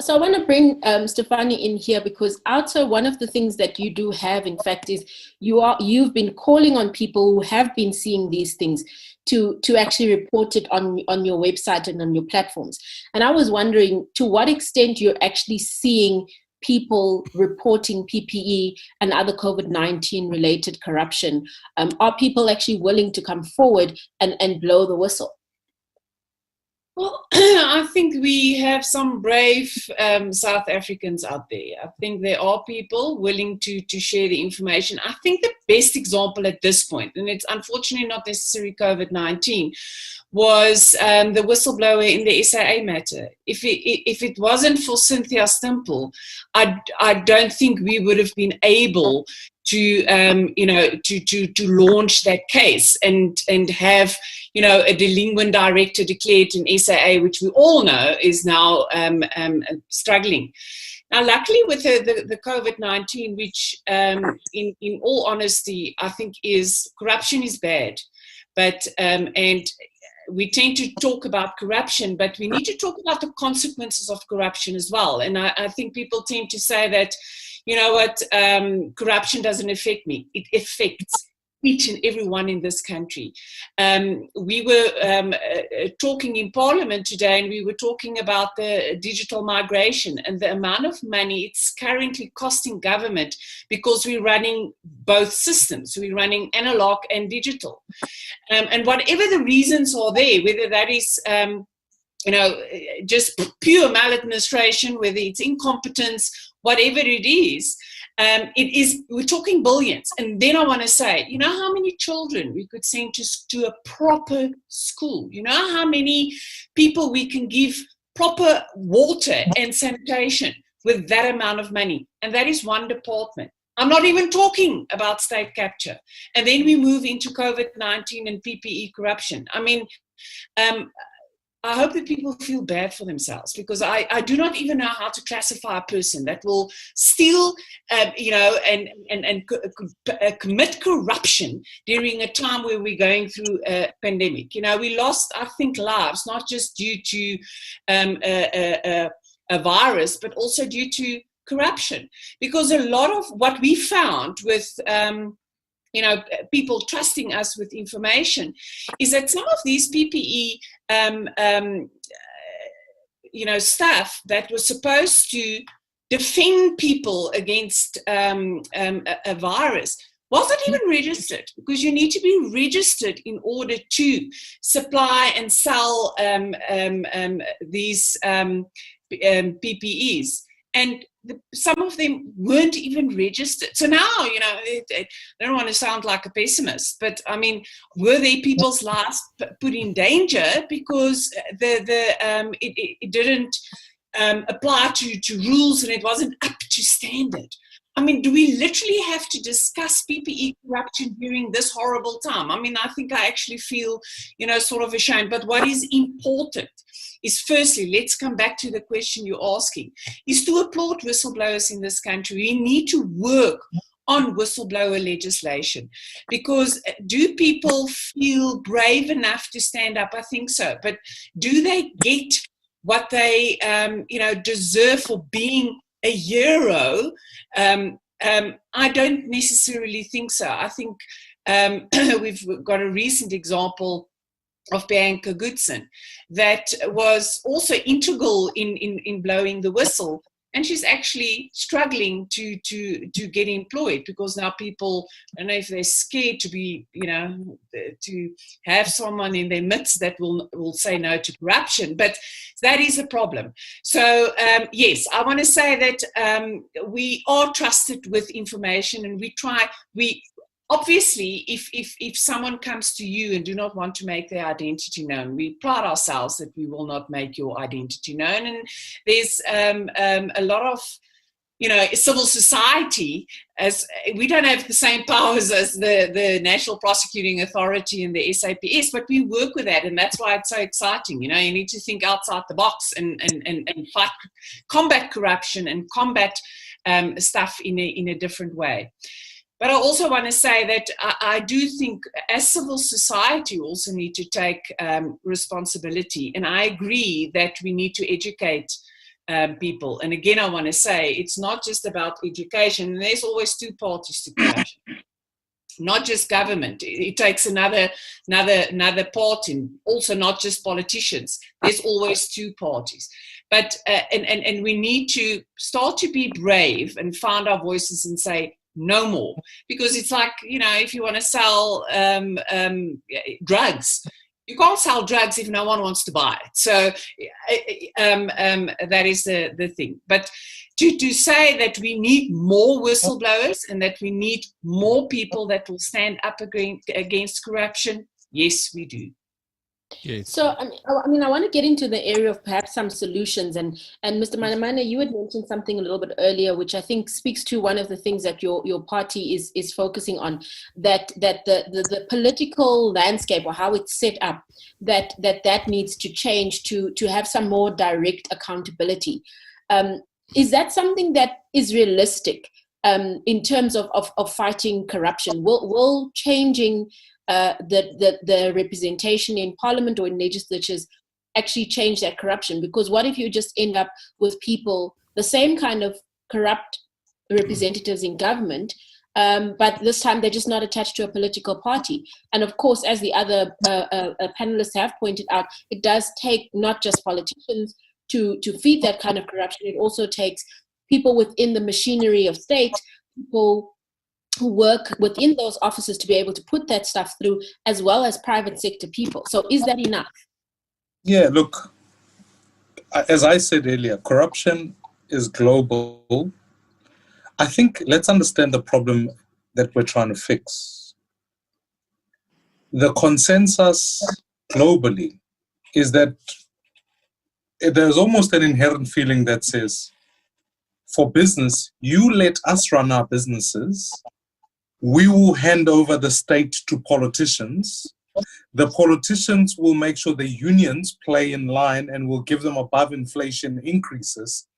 So I want to bring Stefanie in here, because OUTA, one of the things that you do have, in fact, is you've been calling on people who have been seeing these things to actually report it on your website and on your platforms. And I was wondering to what extent you're actually seeing people reporting PPE and other COVID-19 related corruption. Are people actually willing to come forward and blow the whistle? Well, I think we have some brave South Africans out there. I think there are people willing to share the information. I think the best example at this point, and it's unfortunately not necessarily COVID-19, was the whistleblower in the SAA matter. If it wasn't for Cynthia Stimple, I don't think we would have been able to launch that case and have a delinquent director declared in SAA, which we all know is now struggling. Now, luckily with the COVID-19, which in all honesty, I think corruption is bad, but and we tend to talk about corruption, but we need to talk about the consequences of corruption as well. And I think people tend to say that, you know what, corruption doesn't affect me. It affects each and every one in this country. We were talking in Parliament today, and we were talking about the digital migration and the amount of money it's currently costing government, because we're running both systems. We're running analog and digital. And whatever the reasons are there, whether that is just pure maladministration, whether it's incompetence, whatever it is, we're talking billions. And then I want to say, you know how many children we could send to a proper school? You know how many people we can give proper water and sanitation with that amount of money? And that is one department. I'm not even talking about state capture. And then we move into COVID-19 and PPE corruption. I mean, I hope that people feel bad for themselves, because I do not even know how to classify a person that will steal, and commit corruption during a time where we're going through a pandemic. We lost, I think, lives, not just due to a virus, but also due to corruption. Because a lot of what we found with people trusting us with information is that some of these PPE stuff that was supposed to defend people against a virus wasn't even registered, because you need to be registered in order to supply and sell these PPEs. And some of them weren't even registered. So now, I don't want to sound like a pessimist, but I mean, were there people's lives put in danger because it didn't apply to rules and it wasn't up to standard? I mean, do we literally have to discuss PPE corruption during this horrible time? I mean, I think I actually feel, sort of ashamed. But what is important is, firstly, let's come back to the question you're asking, is to applaud whistleblowers in this country. We need to work on whistleblower legislation. Because do people feel brave enough to stand up? I think so. But do they get what they deserve for being a hero? I don't necessarily think so. I think we've got a recent example of Bianca Goodson that was also integral in blowing the whistle, and she's actually struggling to get employed, because now people, I don't know if they're scared to be, to have someone in their midst that will say no to corruption, but that is a problem. So yes, I want to say that we are trusted with information, and we obviously, if someone comes to you and do not want to make their identity known, we pride ourselves that we will not make your identity known. And there's a lot of, civil society, as we don't have the same powers as the National Prosecuting Authority and the SAPS, but we work with that, and that's why it's so exciting. You need to think outside the box and fight, combat corruption and combat stuff in a different way. But I also want to say that I do think as civil society also need to take responsibility. And I agree that we need to educate people. And again, I want to say it's not just about education. There's always two parties to corruption, not just government. It takes another part, and also not just politicians. There's always two parties. But and we need to start to be brave and find our voices and say, no more. Because it's like, if you want to sell drugs, you can't sell drugs if no one wants to buy it. So that is the thing. But to say that we need more whistleblowers and that we need more people that will stand up against corruption, yes, we do. Yes. So, I mean, I want to get into the area of perhaps some solutions. And Mr. Manamana, you had mentioned something a little bit earlier, which I think speaks to one of the things that your party is focusing on, that the political landscape, or how it's set up, that needs to change to have some more direct accountability. Is that something that is realistic in terms of fighting corruption? Will changing the representation in parliament or in legislatures actually change that corruption? Because what if you just end up with people, the same kind of corrupt representatives in government, but this time they're just not attached to a political party? And of course, as the other panelists have pointed out, it does take not just politicians to feed that kind of corruption. It also takes people within the machinery of state, people who work within those offices to be able to put that stuff through, as well as private sector people. So is that enough? Yeah, look, as I said earlier, corruption is global. I think let's understand the problem that we're trying to fix. The consensus globally is that there's almost an inherent feeling that says, for business, you let us run our businesses. We will hand over the state to politicians. The politicians will make sure the unions play in line and will give them above inflation increases.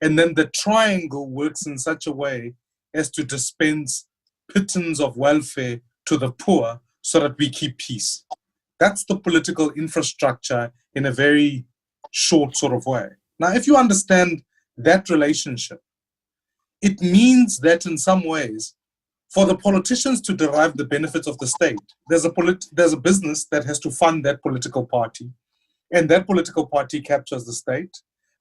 And then the triangle works in such a way as to dispense pittance of welfare to the poor so that we keep peace. That's the political infrastructure in a very short sort of way. Now, if you understand that relationship, it means that in some ways, for the politicians to derive the benefits of the state, there's a business that has to fund that political party, and that political party captures the state.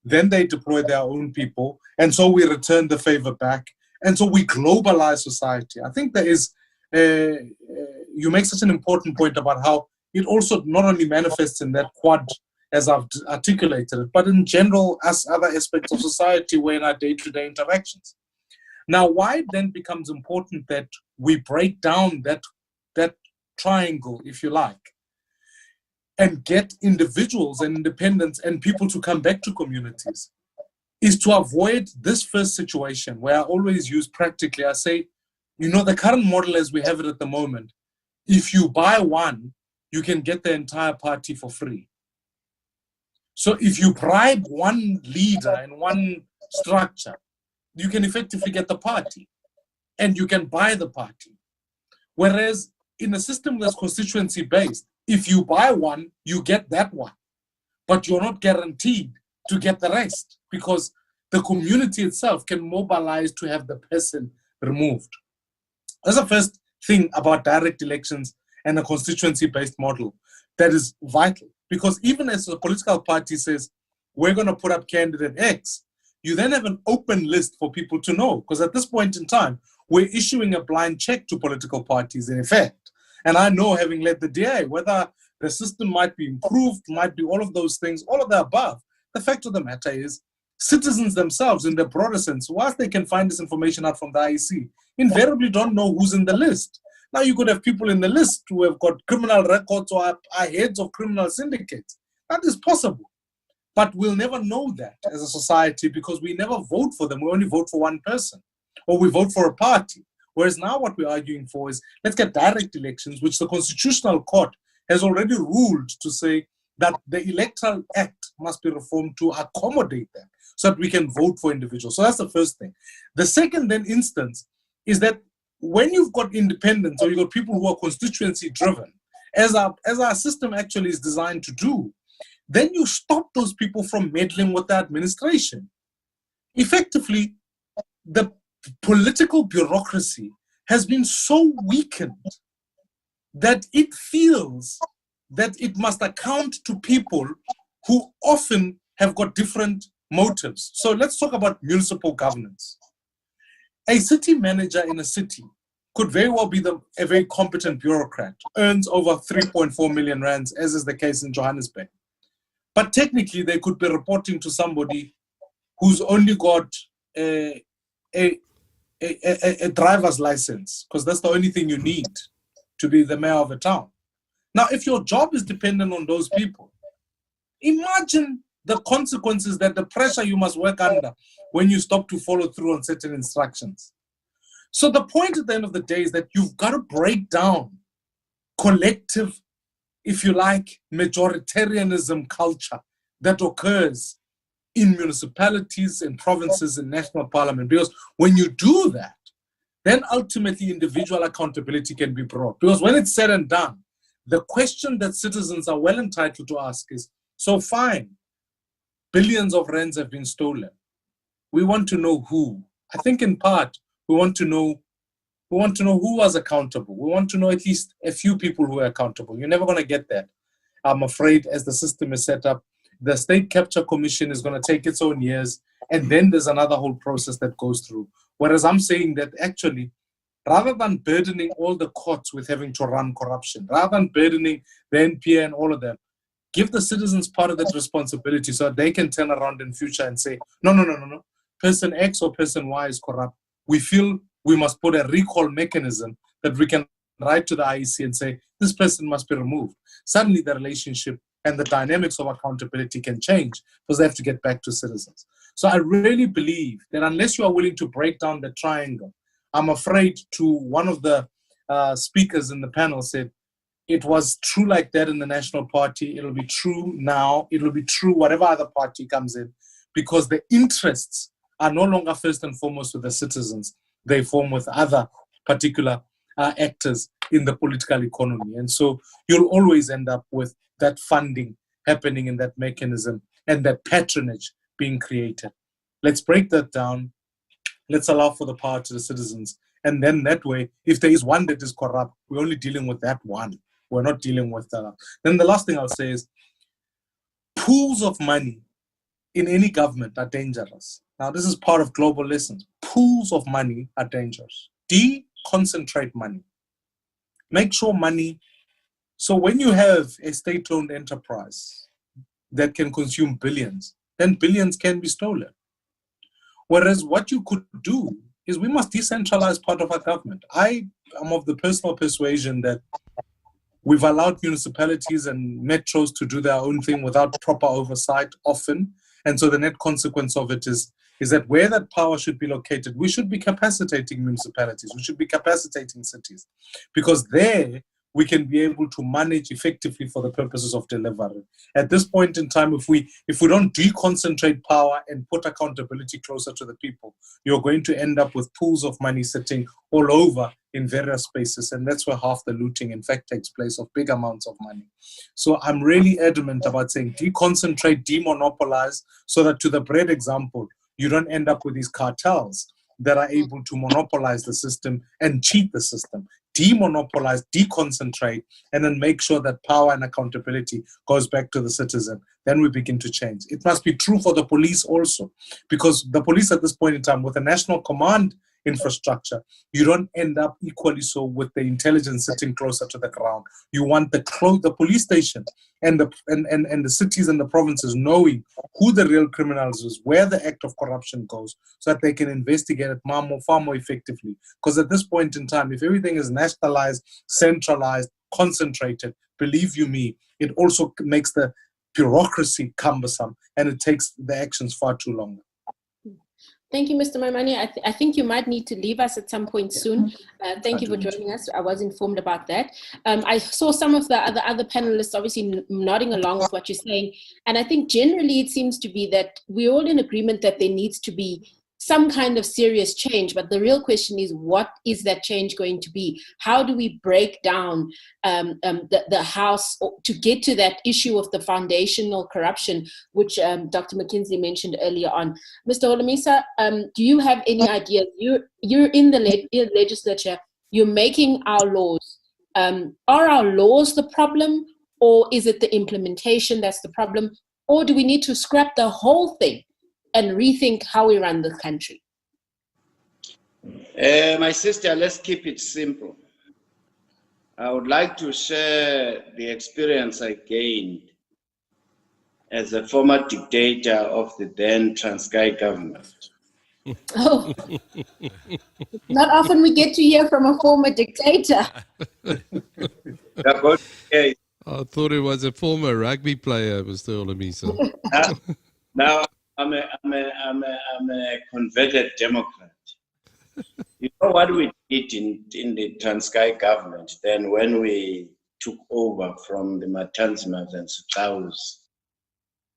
Then they deploy their own people, and so we return the favor back, and so we globalize society. I think there is, you make such an important point about how it also not only manifests in that quad, as I've articulated it, but in general as other aspects of society where in our day-to-day interactions. Now, why it then becomes important that we break down that triangle, if you like, and get individuals and independents and people to come back to communities, is to avoid this first situation where I always use practically, I say, the current model as we have it at the moment, if you buy one, you can get the entire party for free. So if you bribe one leader in one structure, you can effectively get the party. and you can buy the party. Whereas in a system that's constituency-based, if you buy one, you get that one. But you're not guaranteed to get the rest because the community itself can mobilize to have the person removed. That's the first thing about direct elections and a constituency-based model that is vital. Because even as a political party says, we're going to put up candidate X, you then have an open list for people to know. Because at this point in time, we're issuing a blind check to political parties in effect. And I know, having led the DA, whether the system might be improved, might be all of those things, all of the above, the fact of the matter is citizens themselves, in the broader sense, whilst they can find this information out from the IEC, invariably don't know who's in the list. Now you could have people in the list who have got criminal records or are heads of criminal syndicates. That is possible. But we'll never know that as a society because we never vote for them. We only vote for one person or we vote for a party. Whereas now what we're arguing for is let's get direct elections, which the Constitutional Court has already ruled to say that the Electoral Act must be reformed to accommodate that so that we can vote for individuals. So that's the first thing. The second then instance is that when you've got independents or you've got people who are constituency driven, as our system actually is designed to do, then you stop those people from meddling with the administration. Effectively, the political bureaucracy has been so weakened that it feels that it must account to people who often have got different motives. So let's talk about municipal governance. A city manager in a city could very well be a very competent bureaucrat, earns over 3.4 million rands, as is the case in Johannesburg. But technically, they could be reporting to somebody who's only got a driver's license, because that's the only thing you need to be the mayor of a town. Now, if your job is dependent on those people, imagine the consequences, that the pressure you must work under when you stop to follow through on certain instructions. So the point at the end of the day is that you've got to break down collective, if you like, majoritarianism culture that occurs in municipalities and provinces and national parliament. Because when you do that, then ultimately individual accountability can be brought. Because when it's said and done, the question that citizens are well entitled to ask is, so fine, billions of rands have been stolen. We want to know who. I think in part, we want to know who was accountable. We want to know at least a few people who are accountable. You're never going to get that. I'm afraid as the system is set up, the State Capture Commission is going to take its own years, and then there's another whole process that goes through. Whereas I'm saying that actually, rather than burdening all the courts with having to run corruption, rather than burdening the NPA and all of them, give the citizens part of that responsibility so that they can turn around in future and say, no, person X or person Y is corrupt. We feel we must put a recall mechanism that we can write to the IEC and say, this person must be removed. Suddenly the relationship and the dynamics of accountability can change because they have to get back to citizens. So I really believe that unless you are willing to break down the triangle, I'm afraid to one of the speakers in the panel said, it was true like that in the National Party, it'll be true now, it'll be true whatever other party comes in, because the interests are no longer first and foremost with the citizens, they form with other particular actors in the political economy. And so you'll always end up with that funding happening in that mechanism and that patronage being created. Let's break that down. Let's allow for the power to the citizens. And then that way, if there is one that is corrupt, we're only dealing with that one. We're not dealing with that. Then the last thing I'll say is pools of money in any government are dangerous. Now, this is part of global lessons. Pools of money are dangerous. Deconcentrate money. Make sure money. So when you have a state-owned enterprise that can consume billions, then billions can be stolen. Whereas what you could do is we must decentralize part of our government. I am of the personal persuasion that we've allowed municipalities and metros to do their own thing without proper oversight often. And so the net consequence of it is that where that power should be located, we should be capacitating municipalities, we should be capacitating cities. Because there we can be able to manage effectively for the purposes of delivery. At this point in time, if we don't deconcentrate power and put accountability closer to the people, you're going to end up with pools of money sitting all over in various spaces, and that's where half the looting in fact takes place, of big amounts of money. So I'm really adamant about saying deconcentrate, demonopolize, so that, to the bread example, you don't end up with these cartels that are able to monopolize the system and cheat the system. Demonopolize, deconcentrate, and then make sure that power and accountability goes back to the citizen. Then we begin to change. It must be true for the police also, because the police at this point in time, with a national command infrastructure, you don't end up equally so with the intelligence sitting closer to the ground. You want the police station and the cities and the provinces knowing who the real criminals is, where the act of corruption goes, so that they can investigate it far more effectively. Because at this point in time, if everything is nationalized, centralized, concentrated, believe you me, it also makes the bureaucracy cumbersome, and it takes the actions far too long. Thank you, Mr. Maimane. I think you might need to leave us at some point soon. Thank you for joining us. I was informed about that. I saw some of the other panelists obviously nodding along with what you're saying. And I think generally it seems to be that we're all in agreement that there needs to be some kind of serious change. But the real question is, what is that change going to be? How do we break down the house to get to that issue of the foundational corruption, which Dr. McKinley mentioned earlier on? Mr. Holomisa, do you have any idea? You're in the legislature, you're making our laws. Are our laws the problem, or is it the implementation that's the problem? Or do we need to scrap the whole thing and rethink how we run the country? My sister, let's keep it simple. I would like to share the experience I gained as a former dictator of the then Transkei government. Oh, not often we get to hear from a former dictator. I thought it was a former rugby player, Mr. Holomisa. Now I'm a converted Democrat. You know what we did in the Transkei government then when we took over from the Matanzimas and Sutaus?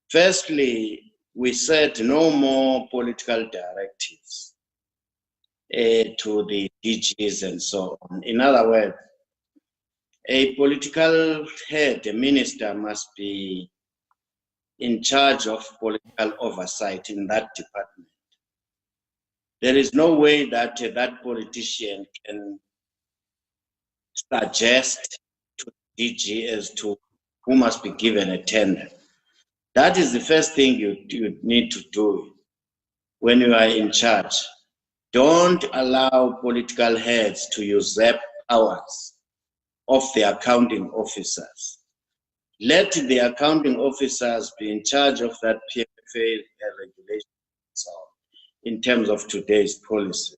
Firstly, we said no more political directives to the DGs and so on. In other words, a political head, a minister, must be in charge of political oversight in that department. There is no way that that politician can suggest to DG as to who must be given a tender. That is the first thing you need to do when you are in charge. Don't allow political heads to usurp powers of the accounting officers. Let the accounting officers be in charge of that PFA regulation so in terms of today's policy.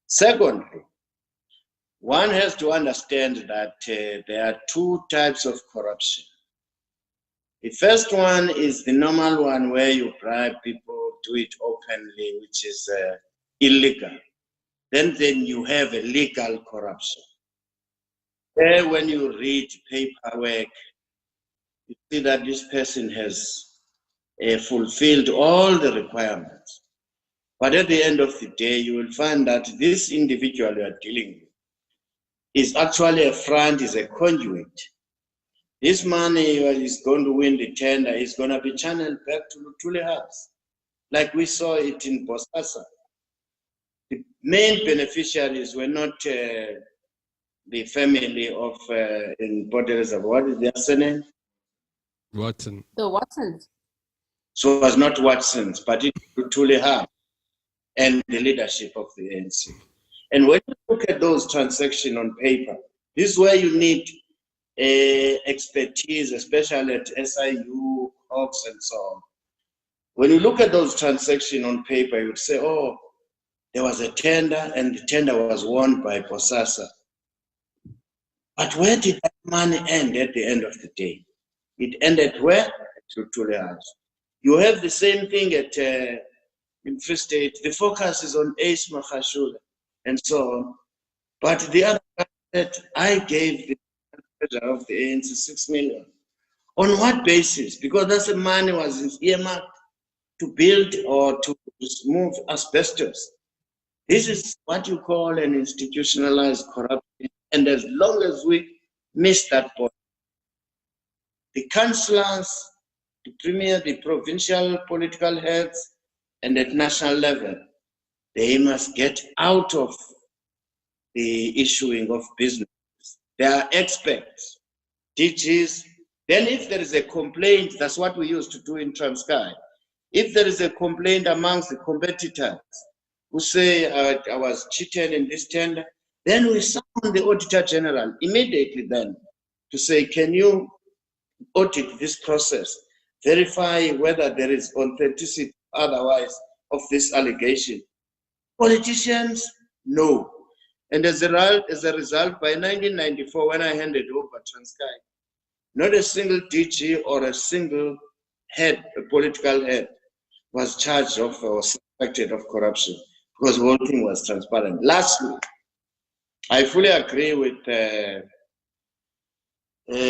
Secondly, one has to understand that there are two types of corruption. The first one is the normal one where you bribe people, do it openly, which is illegal. Then you have a legal corruption. There, when you read paperwork, you see that this person has fulfilled all the requirements. But at the end of the day, you will find that this individual you are dealing with is actually a front, is a conduit. This money is going to win the tender is going to be channeled back to Lutule House, like we saw it in Bosasa. The main beneficiaries were not the family of in Port Elizabeth. What is their surname? Watson. The Watsons. So it was not Watsons, but it was Lutule House and the leadership of the ANC. And when you look at those transactions on paper, this is where you need expertise, especially at SIU, Hawks, and so on. When you look at those transactions on paper, you would say, oh, there was a tender and the tender was won by Bosasa. But where did that money end at the end of the day? It ended where? At Lutule House. You have the same thing at in Free State. The focus is on Ace Makashula and so on. But the other that I gave the treasurer of the ANC 6 million. On what basis? Because that's the money was earmarked to build or to remove asbestos. This is what you call an institutionalized corruption. And as long as we miss that point, the councillors, the premier, the provincial political heads, and at national level, they must get out of the issuing of business. They are experts, DGs. Then if there is a complaint, that's what we used to do in Transkei. If there is a complaint amongst the competitors who say, I was cheated in this tender, then we summon the Auditor General immediately then to say, can you audit this process, verify whether there is authenticity otherwise of this allegation. Politicians, no. And as a result, by 1994, when I handed over Transkei, not a single DG or a single head, a political head, was charged of or suspected of corruption because the whole thing was transparent. Lastly, I fully agree with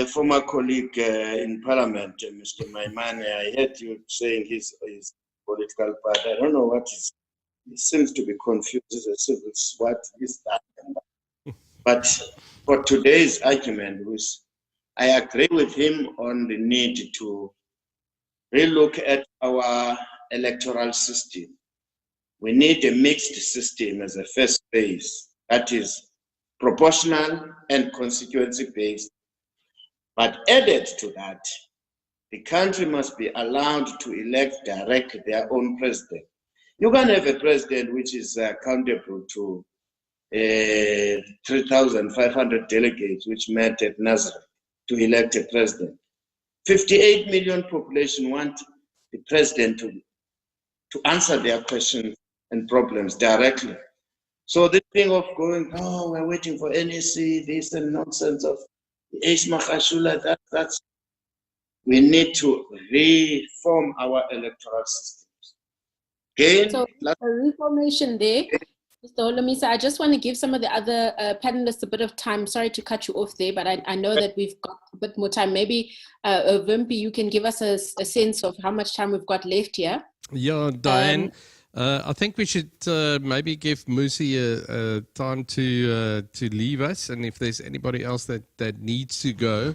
former colleague in Parliament, Mr. Maimane. I heard you saying his political party. I don't know what is. He seems to be confused as a civil. What is that? But for today's argument, I agree with him on the need to relook at our electoral system. We need a mixed system as a first phase, that is proportional and constituency based. But added to that, the country must be allowed to elect direct their own president. You can have a president which is accountable to 3,500 delegates which met at Nazareth to elect a president. 58 million population want the president to answer their questions and problems directly. So this thing of going, oh, we're waiting for NEC, this and nonsense of Ishmael, that's we need to reform our electoral systems. Again, so a reformation there, Mr. Holomisa, I just want to give some of the other panelists a bit of time. Sorry to cut you off there, but I know that we've got a bit more time. Maybe, Wimpi, you can give us a sense of how much time we've got left here. Yeah, Dianne, I think we should maybe give Musi a time to leave us, and if there's anybody else that needs to go.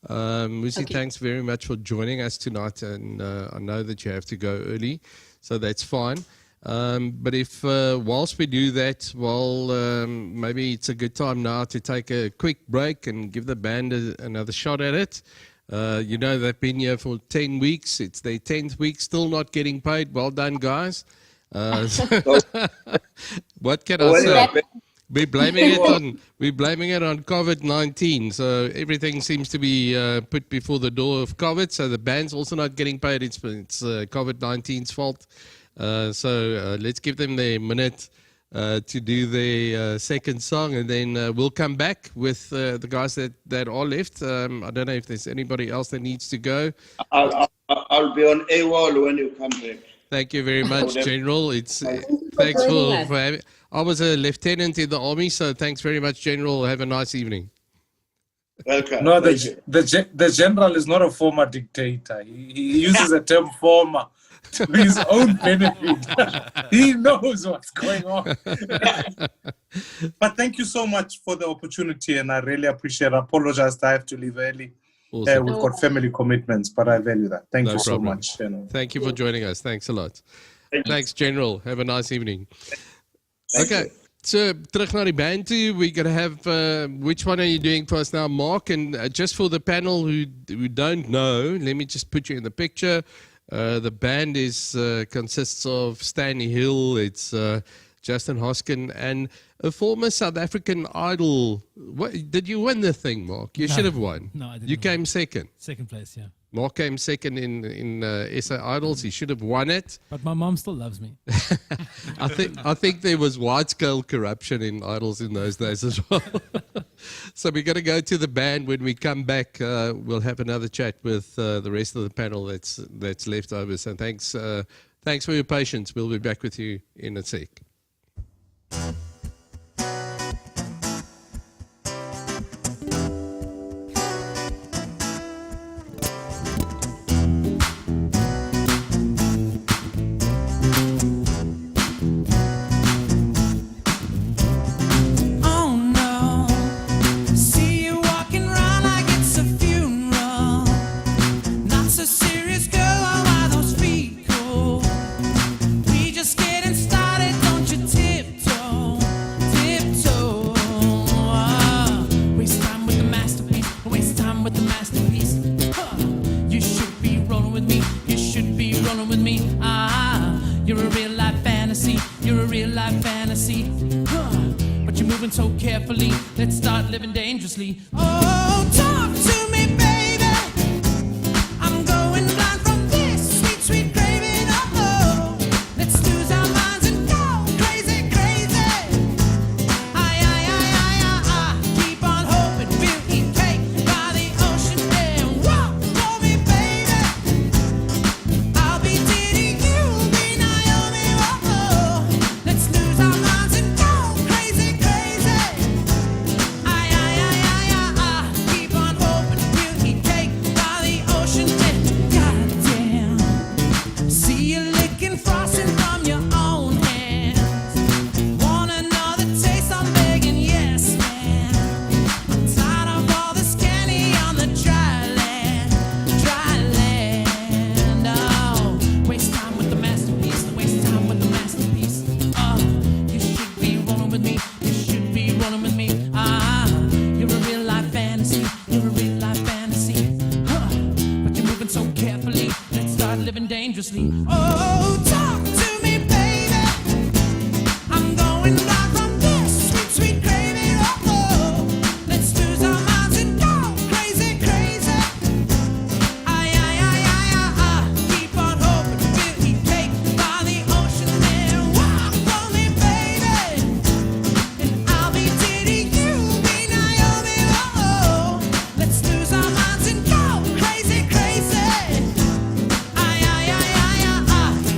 Musi, okay. Thanks very much for joining us tonight, and I know that you have to go early, so that's fine. But if whilst we do that, maybe it's a good time now to take a quick break and give the band another shot at it. You know, they've been here for 10 weeks. It's their 10th week, still not getting paid. Well done, guys. What can I say? We're blaming it on COVID-19. So everything seems to be put before the door of COVID. So the band's also not getting paid. It's COVID-19's fault. So let's give them their minute to do their second song, and then we'll come back with the guys that are left. I don't know if there's anybody else that needs to go. I'll be on AWOL when you come back. Thank you very much, General. Thanks for having. I was a lieutenant in the army, so thanks very much, General. Have a nice evening. Welcome. No, the general is not a former dictator. He uses the term former to his own benefit. He knows what's going on. But thank you so much for the opportunity, and I really appreciate it. I apologize that I have to leave early. Awesome. We've got family commitments, but I value that. Thank you so much. Thank you for joining us. Thanks a lot. Thanks, General. Have a nice evening. Okay, so terug naar die Bantu. We're going to have, which one are you doing for us now, Mark? And just for the panel who don't know, let me just put you in the picture. The band consists of Stanley Hill, it's Justin Hoskin, and a former South African idol. Did you win the thing, Mark? You should have won. No, I didn't. You came second. Second place, yeah. Mark came second in SA Idols. He should have won it. But my mom still loves me. I think there was wide-scale corruption in Idols in those days as well. So we're going to go to the band. When we come back, we'll have another chat with the rest of the panel that's left over. So thanks for your patience. We'll be back with you in a sec. with me. You're a real life fantasy. You're a real life fantasy. But you're moving so carefully. Let's start living dangerously. Oh, talk to me, baby. I'm going blind from this sweet, sweet craving. Oh, let's lose our minds and go crazy, crazy. Keep on hoping we'll eat cake by the ocean and walk for me, baby. I'll be Diddy, you'll be Naomi. Oh, let's lose our minds and go crazy, crazy. Keep on hoping we'll eat cake by the ocean and goddamn. See you licking frosting from your own hands. Want another taste? I'm begging, yes, man. I'm tired of all this candy on the dry land, dry land. Oh, waste time with the masterpiece, waste time with the masterpiece. Oh, you should be rolling with me, you should be rolling with me. You're a real life fantasy, you're a real life fantasy. But you're moving so carefully, let's start living dangerously. Oh, talk to me, baby. I'm going blind from this sweet, sweet craving. Oh, let's lose our minds and go crazy, crazy. Keep on hoping we'll eat cake by the ocean and walk for me, baby. And I'll be Diddy, you'll be Naomi. Oh, let's lose our minds and go crazy, crazy.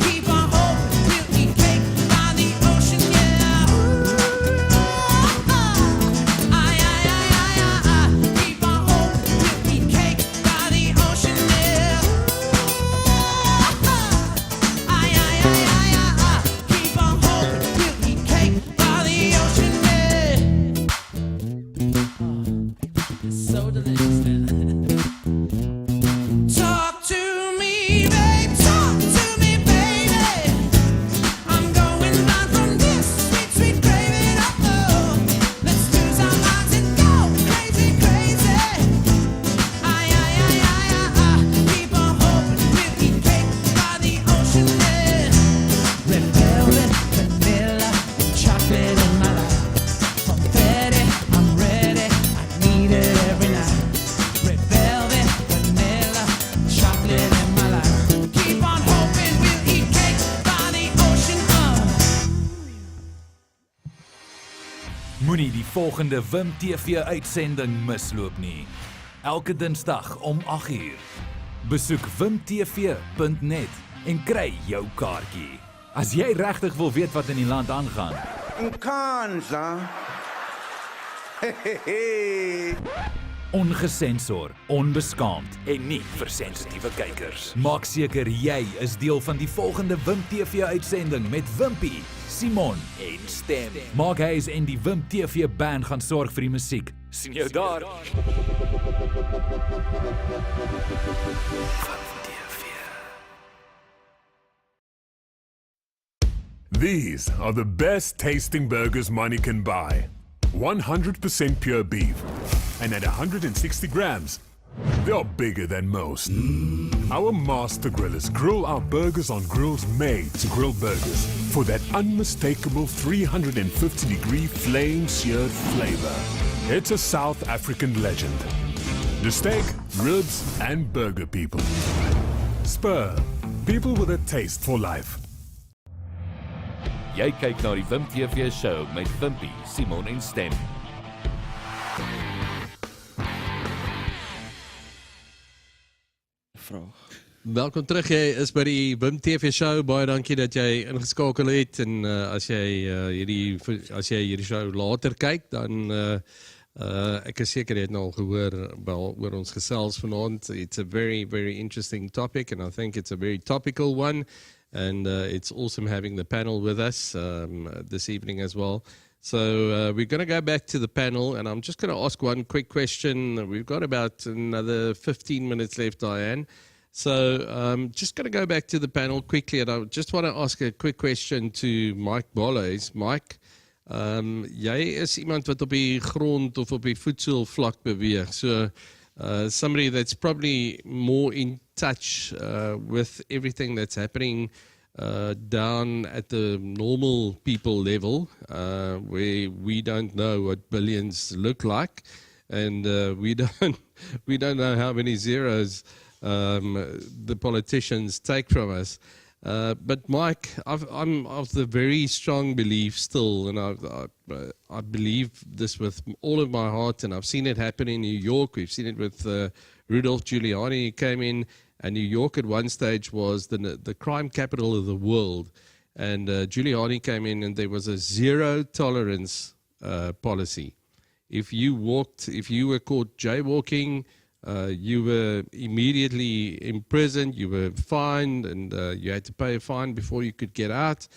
Keep on hoping we'll eat cake by the ocean, yeah. Keep on hoping we'll eat cake by the ocean, yeah. Keep on hoping we'll eat cake by the ocean, yeah. It's so delicious, man. Talk to me, babe. Talk to me, baby. I'm going blind from this sweet, sweet craving. Oh, let's lose our minds and go crazy, crazy. Keep on hoping we'll eat cake by the ocean, yeah. Red velvet, vanilla, chocolate in my life. Confetti, I'm ready. I need it every night. Red velvet, vanilla, chocolate in my life. Keep on hoping we'll eat cake by the ocean. Moenie die volgende Wim TV uitsending misloop nie. Elke Dinsdag om 8uur. Besoek wimtv.net en kry jou kaartjie. As jy regtig wil weet wat in die land aangaan, Nkanza. ongesensor, onbeskaamd en nie vir sensitiewe kykers. Maak seker jy is deel van die volgende Wim TV uitsending met Wimpie, Simon en Stem. Maak huis en die Wim TV band gaan sorg vir die musiek. Sien jou daar. These are the best tasting burgers money can buy. 100% pure beef. And at 160 grams, they are bigger than most. Our master grillers grill our burgers on grills made to grill burgers for that unmistakable 350-degree flame-seared flavor. It's a South African legend. The steak, ribs, and burger people. Spur, people with a taste for life. Jy kyk na die Wim TV show met Wimpie, Simon en Stem. Welkom terug, jy is by die Wim TV show. Baie dankie dat jy ingeskakel het en as jy hierdie show later kyk, dan ek is seker jy het nou al gehoor oor ons gesels vanaand. It's a very, very interesting topic and I think it's a very topical one. And it's awesome having the panel with us this evening as well. So we're going to go back to the panel, and I'm just going to ask one quick question. We've got about another 15 minutes left, Dianne. So just going to go back to the panel quickly, and I just want to ask a quick question to Mike Bolhuis. Mike, jy is iemand wat op die grond of op die voedselvlak beweeg. So somebody that's probably more in touch with everything that's happening down at the normal people level, where we don't know what billions look like, and we don't know how many zeros the politicians take from us. But Mike, I'm of the very strong belief still, and I believe this with all of my heart, and I've seen it happen in New York. We've seen it with Rudolph Giuliani, who came in, and New York at one stage was the crime capital of the world. And Giuliani came in, and there was a zero tolerance policy. If you were caught jaywalking, you were immediately imprisoned, you were fined, and you had to pay a fine before you could get out.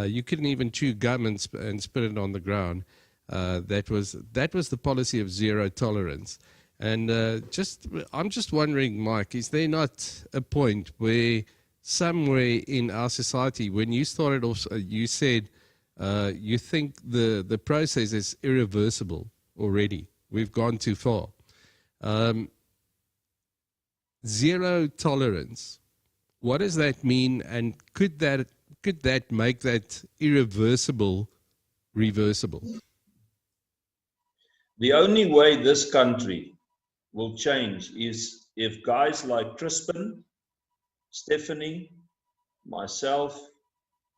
You couldn't even chew gum and spit it on the ground. That was the policy of zero tolerance. And I'm just wondering, Mike, is there not a point where somewhere in our society, when you started off, you said you think the process is irreversible already? We've gone too far. Zero tolerance. What does that mean? And could that make that irreversible reversible? The only way this country will change is if guys like Crispin, Stephanie, myself,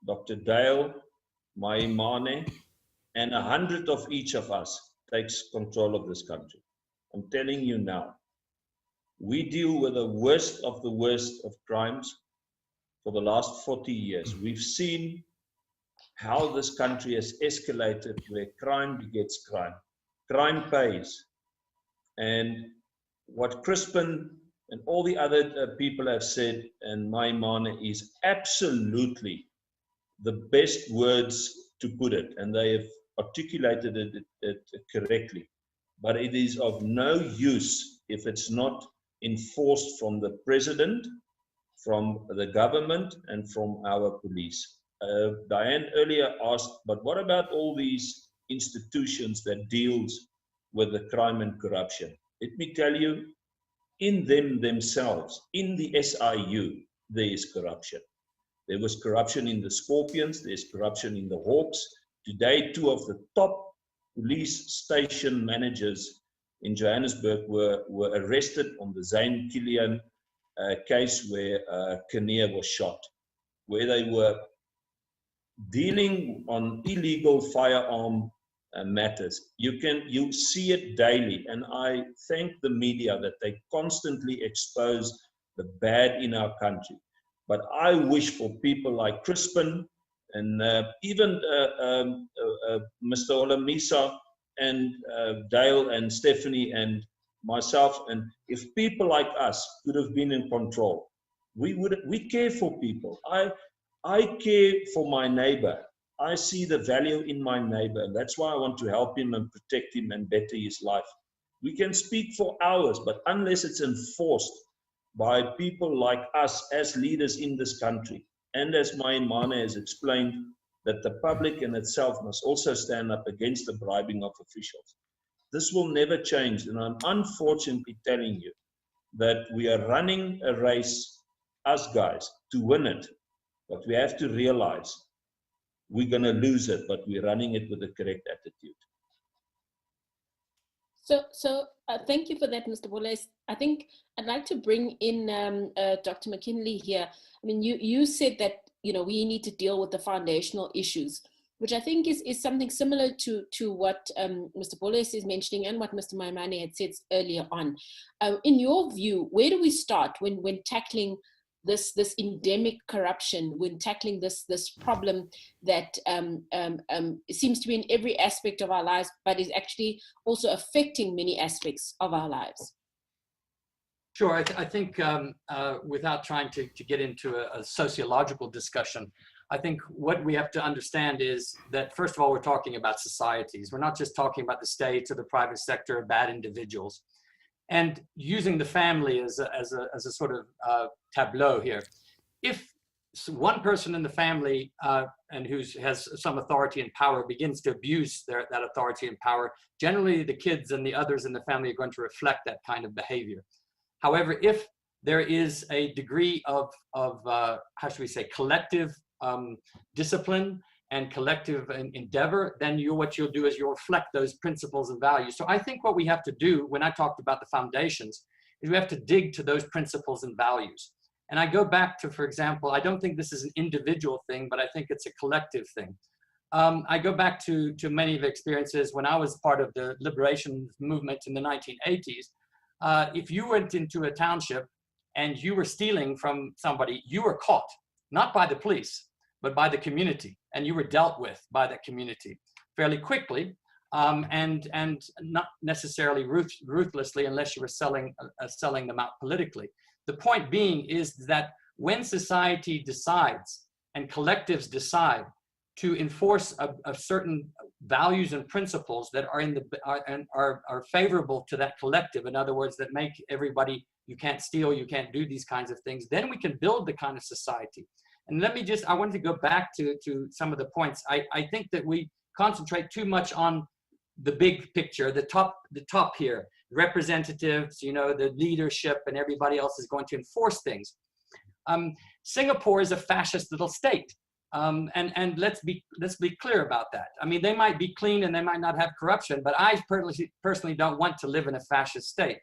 Dr. Dale, Maimane, and 100 of each of us takes control of this country. I'm telling you now, we deal with the worst of crimes for the last 40 years. We've seen how this country has escalated, where crime begets crime. Crime pays. And what Crispin and all the other people have said, and Maimane, is absolutely the best words to put it, and they have articulated it correctly. But it is of no use if it's not enforced from the president, from the government, and from our police. Dianne earlier asked, but what about all these institutions that deals with the crime and corruption? Let me tell you, in themselves, in the SIU, there is corruption. There was corruption in the Scorpions, there's corruption in the Hawks. Today, 2 of the top police station managers in Johannesburg were arrested on the Zayn Kilian case where Kinnear was shot, where they were dealing on illegal firearm matters. You see it daily, and I thank the media that they constantly expose the bad in our country. But I wish for people like Crispin and even Mr. Holomisa and Dale and Stephanie and myself, and if people like us could have been in control, we care for people. I care for my neighbor. I see the value in my neighbor, and that's why I want to help him and protect him and better his life. We can speak for hours, but unless it's enforced by people like us as leaders in this country, and as Maimane has explained, that the public in itself must also stand up against the bribing of officials. This will never change, and I'm unfortunately telling you that we are running a race, us guys, to win it, but we have to realize we're going to lose it, but we're running it with the correct attitude. So thank you for that, Mr. Bolhuis. I think I'd like to bring in Dr. McKinley here. I mean, you said that, you know, we need to deal with the foundational issues, which I think is something similar to what Mr. Bolhuis is mentioning and what Mr. Maimane had said earlier on. In your view, where do we start when tackling this endemic corruption, when tackling this problem that seems to be in every aspect of our lives, but is actually also affecting many aspects of our lives? Sure, I think without trying to get into a sociological discussion, I think what we have to understand is that, first of all, we're talking about societies. We're not just talking about the states or the private sector or bad individuals. And using the family as a sort of tableau here, if one person in the family and who has some authority and power begins to abuse that authority and power, generally the kids and the others in the family are going to reflect that kind of behavior. However, if there is a degree of how should we say, collective discipline and collective endeavor, then what you'll do is you'll reflect those principles and values. So I think what we have to do, when I talked about the foundations, is we have to dig to those principles and values. And I go back to, for example, I don't think this is an individual thing, but I think it's a collective thing. I go back to many of the experiences when I was part of the liberation movement in the 1980s. If you went into a township and you were stealing from somebody, you were caught, not by the police, but by the community, and you were dealt with by that community fairly quickly, and not necessarily ruthlessly unless you were selling them out politically. The point being is that when society decides and collectives decide to enforce a certain values and principles that are favorable to that collective, in other words, that make everybody, you can't steal, you can't do these kinds of things, then we can build the kind of society. And I wanted to go back to some of the points. I think that we concentrate too much on the big picture, the top here, representatives, the leadership, and everybody else is going to enforce things. Singapore is a fascist little state. And let's be clear about that. I mean, they might be clean and they might not have corruption, but I personally don't want to live in a fascist state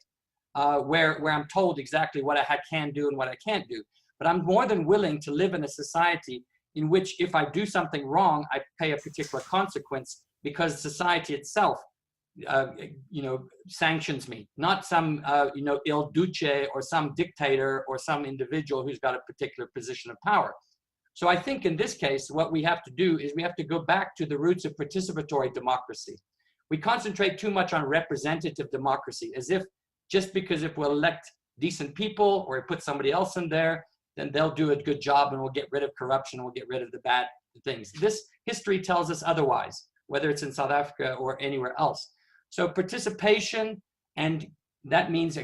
where I'm told exactly what I can do and what I can't do. But I'm more than willing to live in a society in which if I do something wrong, I pay a particular consequence because society itself, sanctions me, not some, Il Duce or some dictator or some individual who's got a particular position of power. So I think in this case, what we have to do is we have to go back to the roots of participatory democracy. We concentrate too much on representative democracy, as if just because if we'll elect decent people or put somebody else in there, then they'll do a good job and we'll get rid of corruption, we'll get rid of the bad things. This history tells us otherwise, whether it's in South Africa or anywhere else. So participation, and that means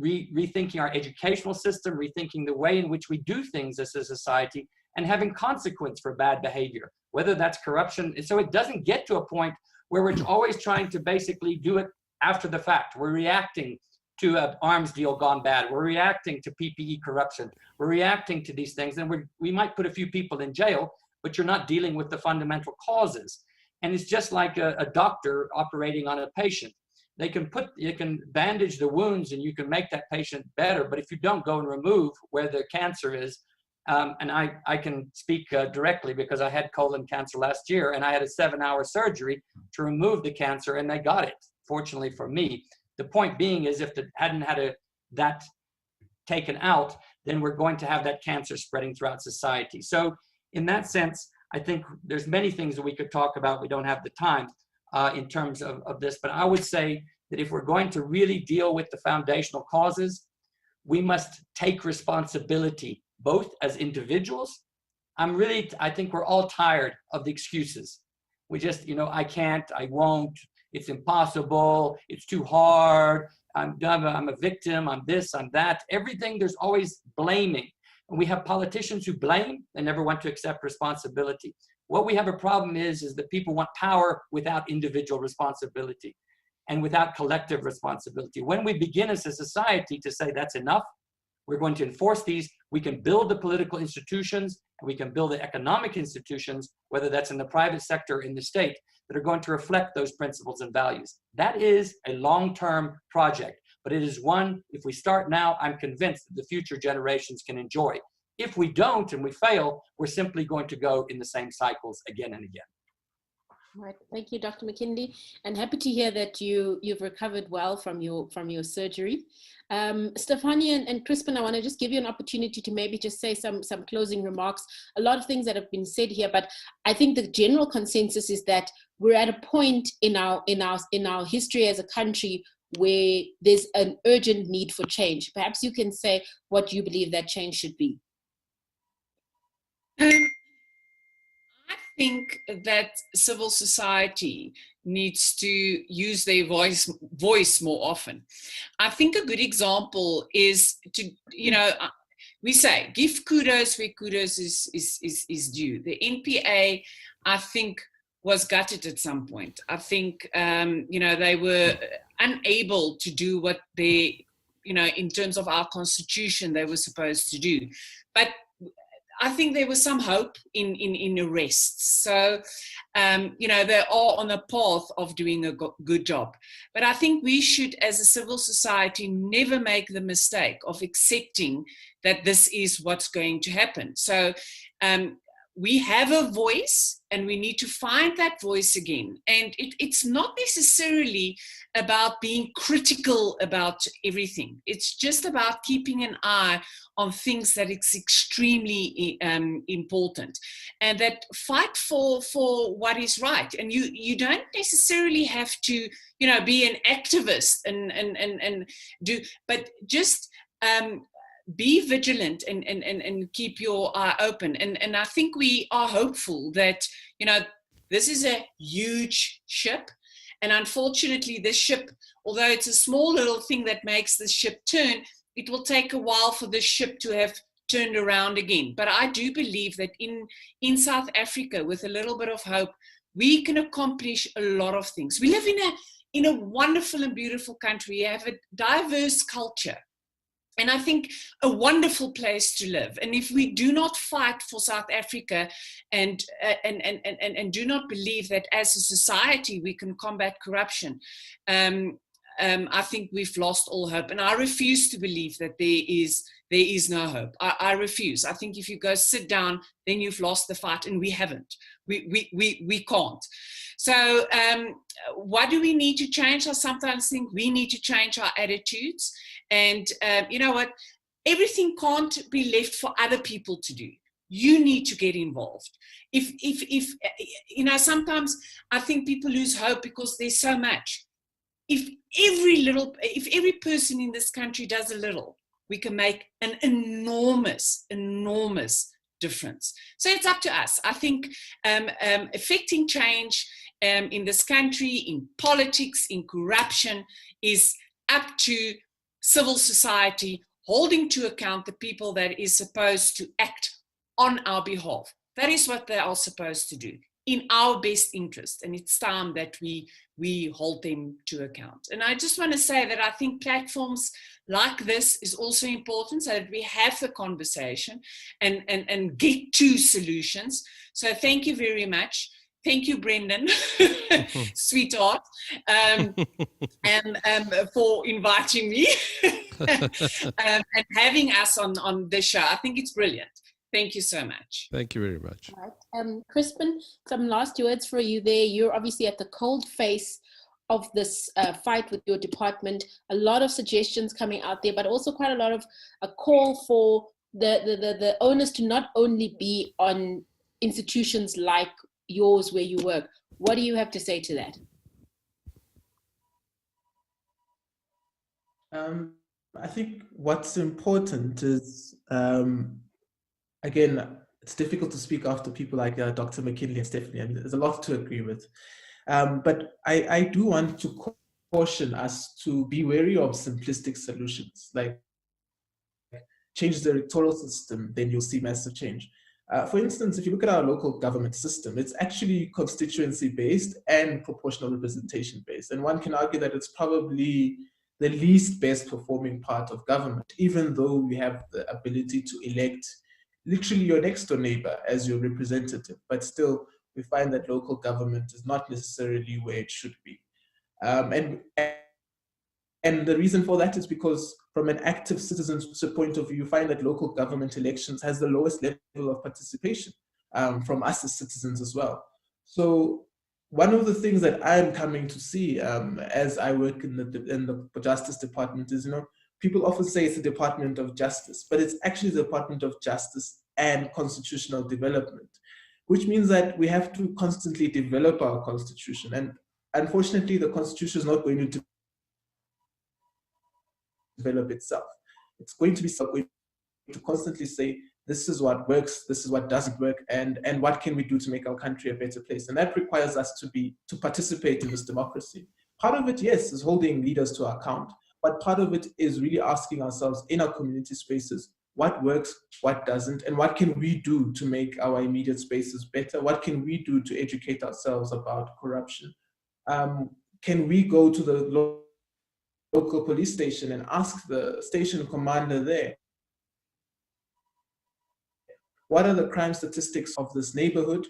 rethinking our educational system, rethinking the way in which we do things as a society, and having consequence for bad behavior, whether that's corruption. So it doesn't get to a point where we're always trying to basically do it after the fact. We're reacting to an arms deal gone bad. We're reacting to PPE corruption. We're reacting to these things, and we might put a few people in jail, but you're not dealing with the fundamental causes. And it's just like a doctor operating on a patient. You can bandage the wounds and you can make that patient better, but if you don't go and remove where the cancer is, and I can speak directly because I had colon cancer last year and I had a 7-hour surgery to remove the cancer and they got it, fortunately for me. The point being is if they hadn't had that taken out, then we're going to have that cancer spreading throughout society. So in that sense, I think there's many things that we could talk about. We don't have the time in terms of this, but I would say that if we're going to really deal with the foundational causes, we must take responsibility, both as individuals. I think we're all tired of the excuses. We just, I can't, I won't, it's impossible, it's too hard, I'm a victim, I'm this, I'm that. Everything, there's always blaming. And we have politicians who blame and never want to accept responsibility. What we have a problem is that people want power without individual responsibility and without collective responsibility. When we begin as a society to say that's enough, we're going to enforce these, we can build the political institutions and we can build the economic institutions, whether that's in the private sector or in the state, that are going to reflect those principles and values. That is a long-term project, but it is one, if we start now, I'm convinced that the future generations can enjoy. If we don't and we fail, we're simply going to go in the same cycles again and again. All right, thank you, Dr. McKinley, and happy to hear that you've recovered well from your surgery. Stefania and Crispin, I want to just give you an opportunity to maybe just say some closing remarks. A lot of things that have been said here, but I think the general consensus is that we're at a point in our history as a country where there's an urgent need for change. Perhaps you can say what you believe that change should be. I think that civil society needs to use their voice more often. I think a good example is to, we say, give kudos where kudos is due. The NPA, I think, was gutted at some point. I think, they were unable to do what they, in terms of our constitution, they were supposed to do. But I think there was some hope in arrests. So, they are on a path of doing a good job. But I think we should, as a civil society, never make the mistake of accepting that this is what's going to happen. So we have a voice, and we need to find that voice again. And it's not necessarily about being critical about everything. It's just about keeping an eye on things that is extremely important, and that fight for what is right. And you don't necessarily have to, be an activist and do, but just be vigilant and keep your eye open. And I think we are hopeful that, this is a huge ship. And unfortunately, this ship, although it's a small little thing that makes the ship turn, it will take a while for the ship to have turned around again. But I do believe that in South Africa, with a little bit of hope, we can accomplish a lot of things. We live in a wonderful and beautiful country. We have a diverse culture, and I think a wonderful place to live. And if we do not fight for South Africa and do not believe that as a society we can combat corruption, I think we've lost all hope. And I refuse to believe that there is no hope. I refuse. I think if you go sit down, then you've lost the fight, and we haven't. We can't. So what do we need to change? I sometimes think we need to change our attitudes. And you know what? Everything can't be left for other people to do. You need to get involved. If sometimes I think people lose hope because there's so much. If every person in this country does a little, we can make an enormous difference. So it's up to us. I think affecting change in this country, in politics, in corruption, is up to civil society holding to account the people that is supposed to act on our behalf. That is what they are supposed to do, in our best interest. And it's time that we hold them to account. And I just want to say that I think platforms like this is also important, so that we have the conversation and get to solutions. So thank you very much. Thank you, Brendan, sweetheart, and for inviting me and having us on this show. I think it's brilliant. Thank you so much. Thank you very much. Right. Crispin, some last words for you there. You're obviously at the cold face of this fight with your department. A lot of suggestions coming out there, but also quite a lot of a call for the onus to not only be on institutions like yours where you work. What do you have to say to that? I think what's important is, again, it's difficult to speak after people like Dr. McKinley and Stephanie. I mean, there's a lot to agree with. But I do want to caution us to be wary of simplistic solutions, like change the electoral system, then you'll see massive change. For instance, if you look at our local government system, it's actually constituency-based and proportional representation-based. And one can argue that it's probably the least best performing part of government, even though we have the ability to elect literally your next door neighbor as your representative. But still, we find that local government is not necessarily where it should be. And the reason for that is because from an active citizen's point of view, you find that local government elections has the lowest level of participation from us as citizens as well. So one of the things that I'm coming to see as I work in the Justice Department is, people often say it's the Department of Justice, but it's actually the Department of Justice and Constitutional Development, which means that we have to constantly develop our constitution. And unfortunately, the constitution is not going to develop itself. It's going to be to constantly say, this is what works, this is what doesn't work, and what can we do to make our country a better place? And that requires us to participate in this democracy. Part of it, yes, is holding leaders to account, but part of it is really asking ourselves in our community spaces, what works, what doesn't, and what can we do to make our immediate spaces better? What can we do to educate ourselves about corruption? Can we go to the local police station and ask the station commander there, what are the crime statistics of this neighborhood?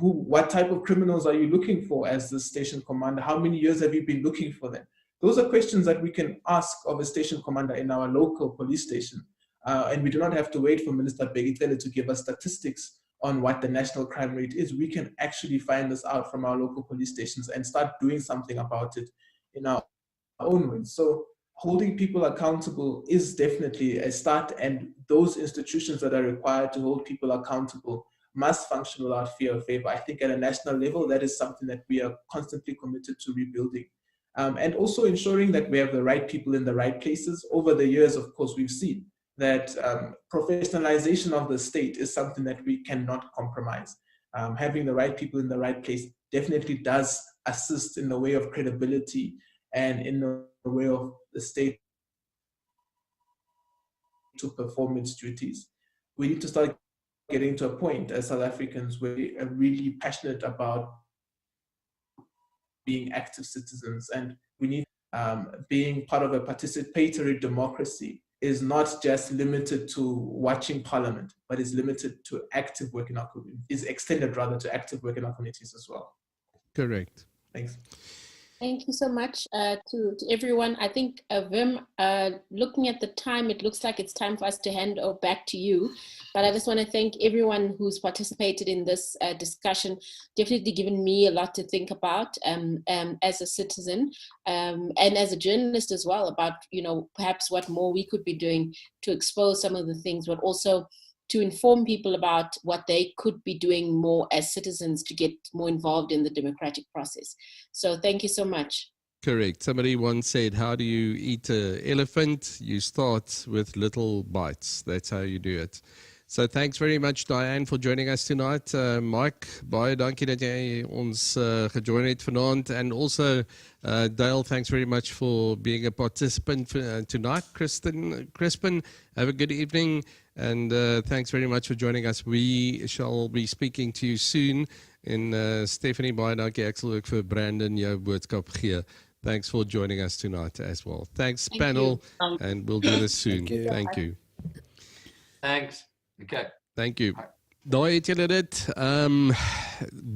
What type of criminals are you looking for as the station commander? How many years have you been looking for them? Those are questions that we can ask of a station commander in our local police station. And we do not have to wait for Minister Begitele to give us statistics on what the national crime rate is. We can actually find this out from our local police stations and start doing something about it in our own way. So holding people accountable is definitely a start, and those institutions that are required to hold people accountable must function without fear or favor. I think at a national level, that is something that we are constantly committed to rebuilding. And also ensuring that we have the right people in the right places. Over the years, of course, we've seen that professionalization of the state is something that we cannot compromise. Having the right people in the right place definitely does assist in the way of credibility and in the way of the state to perform its duties. We need to start getting to a point as South Africans where we are really passionate about being active citizens, and we need being part of a participatory democracy is not just limited to watching parliament, but is limited to active work in our community, is extended rather to active work in our communities as well. Correct. Thanks. Thank you so much to everyone. I think, Wim, looking at the time, it looks like it's time for us to hand over back to you. But I just want to thank everyone who's participated in this discussion. Definitely given me a lot to think about as a citizen and as a journalist as well, about, you know, perhaps what more we could be doing to expose some of the things, but also to inform people about what they could be doing more as citizens to get more involved in the democratic process. So thank you so much. Correct. Somebody once said, how do you eat an elephant? You start with little bites. That's how you do it. So thanks very much, Dianne, for joining us tonight. Mike, baie dankie dat jy ons gejoin het vanaand. And also, Dale, thanks very much for being a participant tonight. Crispin, have a good evening. And thanks very much for joining us. We shall be speaking to you soon. And Stephanie, baie dankie. Ek sal ook vir Brandon jou boodskap gee. Thanks for joining us tonight as well. Thanks, panel. And we'll do this soon. Thank you. Thanks. Okay. Thank you. Daai het julle dit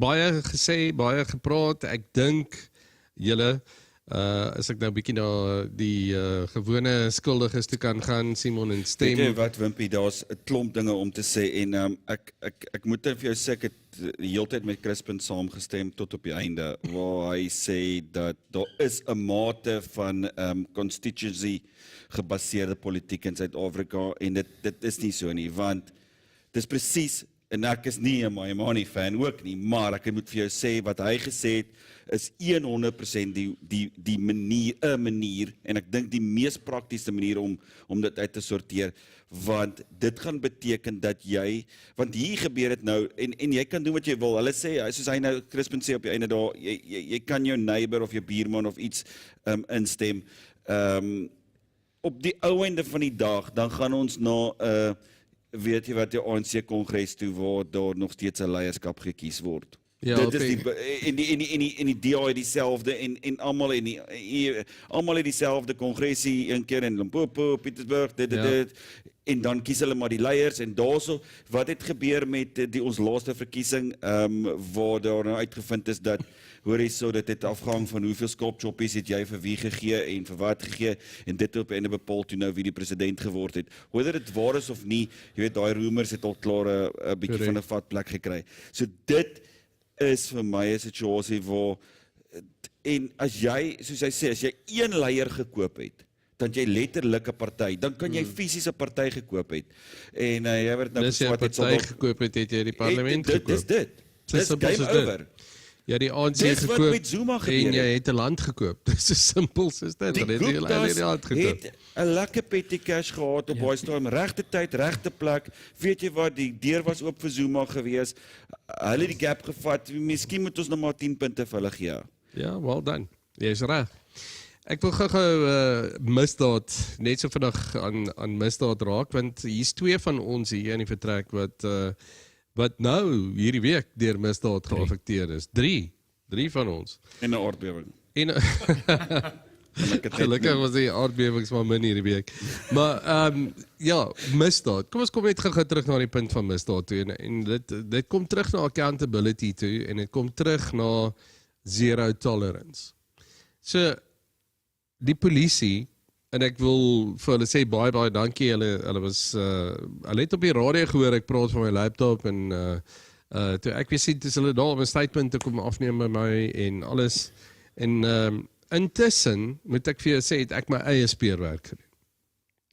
baie gesê, baie gepraat. Ek dink julle as ek nou 'n bietjie na die gewone skuldiges toe kan gaan, Simon en Stem. Weet jy wat, Wimpie, daar's 'n klomp dinge om te sê en ek moet vir jou sê ek het die hele tyd met Crispin saamgestem tot op die einde waar hy sê dat daar is 'n mate van constituency gebaseerde politiek in Suid-Afrika en dit is nie so nie, want dit is presies, en ek is nie 'n Maimane fan ook nie, maar ek moet vir jou sê wat hy gesê het is 100% die manier en ek dink die mees praktiese manier om dit uit te sorteer, want dit gaan beteken dat jy, want hier gebeur dit nou en jy kan doen wat jy wil. Hulle sê, soos hy nou Crispin sê op die einde daar, jy kan jou neighbor of jou buurman of iets instem. Op die ou einde van die dag, dan gaan ons na weet jy wat, die ANC kongres toe waar daar nog steeds 'n leierskap gekies word. Ja, dit is die DA het dieselfde en almal het dieselfde kongresie een keer in Limpopo, Pietersburg, dit en dan kies hulle maar die leiers en daarso wat het gebeur met ons laaste verkiesing waar daar nou uitgevind is dat hoor jy so, dit het afgehang van hoeveel skulpchoppies het jy vir wie gegee en vir wat gegee en dit op einde bepaal toe nou wie die president geword het. Whether dit waar is of nie, jy weet daai rumors het al klaar 'n bietjie van 'n vat plek gekry. So dit is vir my 'n situasie waar en as jy, soos hy sê, as jy een leier gekoop het, dan jy letterlik 'n party, dan kan jy fisies 'n party gekoop het. En jy word nou geswat het sal gekoop het jy die parlement gekoop. Dis game over. Ja, die ANC het gekoop en jy het 'n land gekoop. Dis so simpel soos dit. Die Guptas het 'n lekker petty cash gehad op daai stadium, regte tyd, regte plek. Weet jy wat, die deur was oop vir Zuma gewees. Hulle het die gap gevat. Miskien moet ons nog maar 10 punte vir hulle gee. Ja, well done. Jy's reg. Ek wil gou misdaad, net so vinnig aan misdaad raak, want hier's 2 van ons hier in die vertrek wat nou hierdie week deur misdaad geaffekteer is. 3 van ons. En 'n aardbewing. Gelukkig was die aardbewings maar min hierdie week. Maar ja, misdaad. Kom ons kom net gou terug na die punt van misdaad toe en dit kom terug na accountability toe en dit kom terug na zero tolerance. So die polisie, en ek wil vir hulle sê baie dankie, hulle het op die radio gehoor, ek praat van my laptop en toe ek weer sien, dis hulle daar om 'n statement te kom afneem by my en alles, en intussen, moet ek vir jou sê, het ek my eie speurwerk gedoen.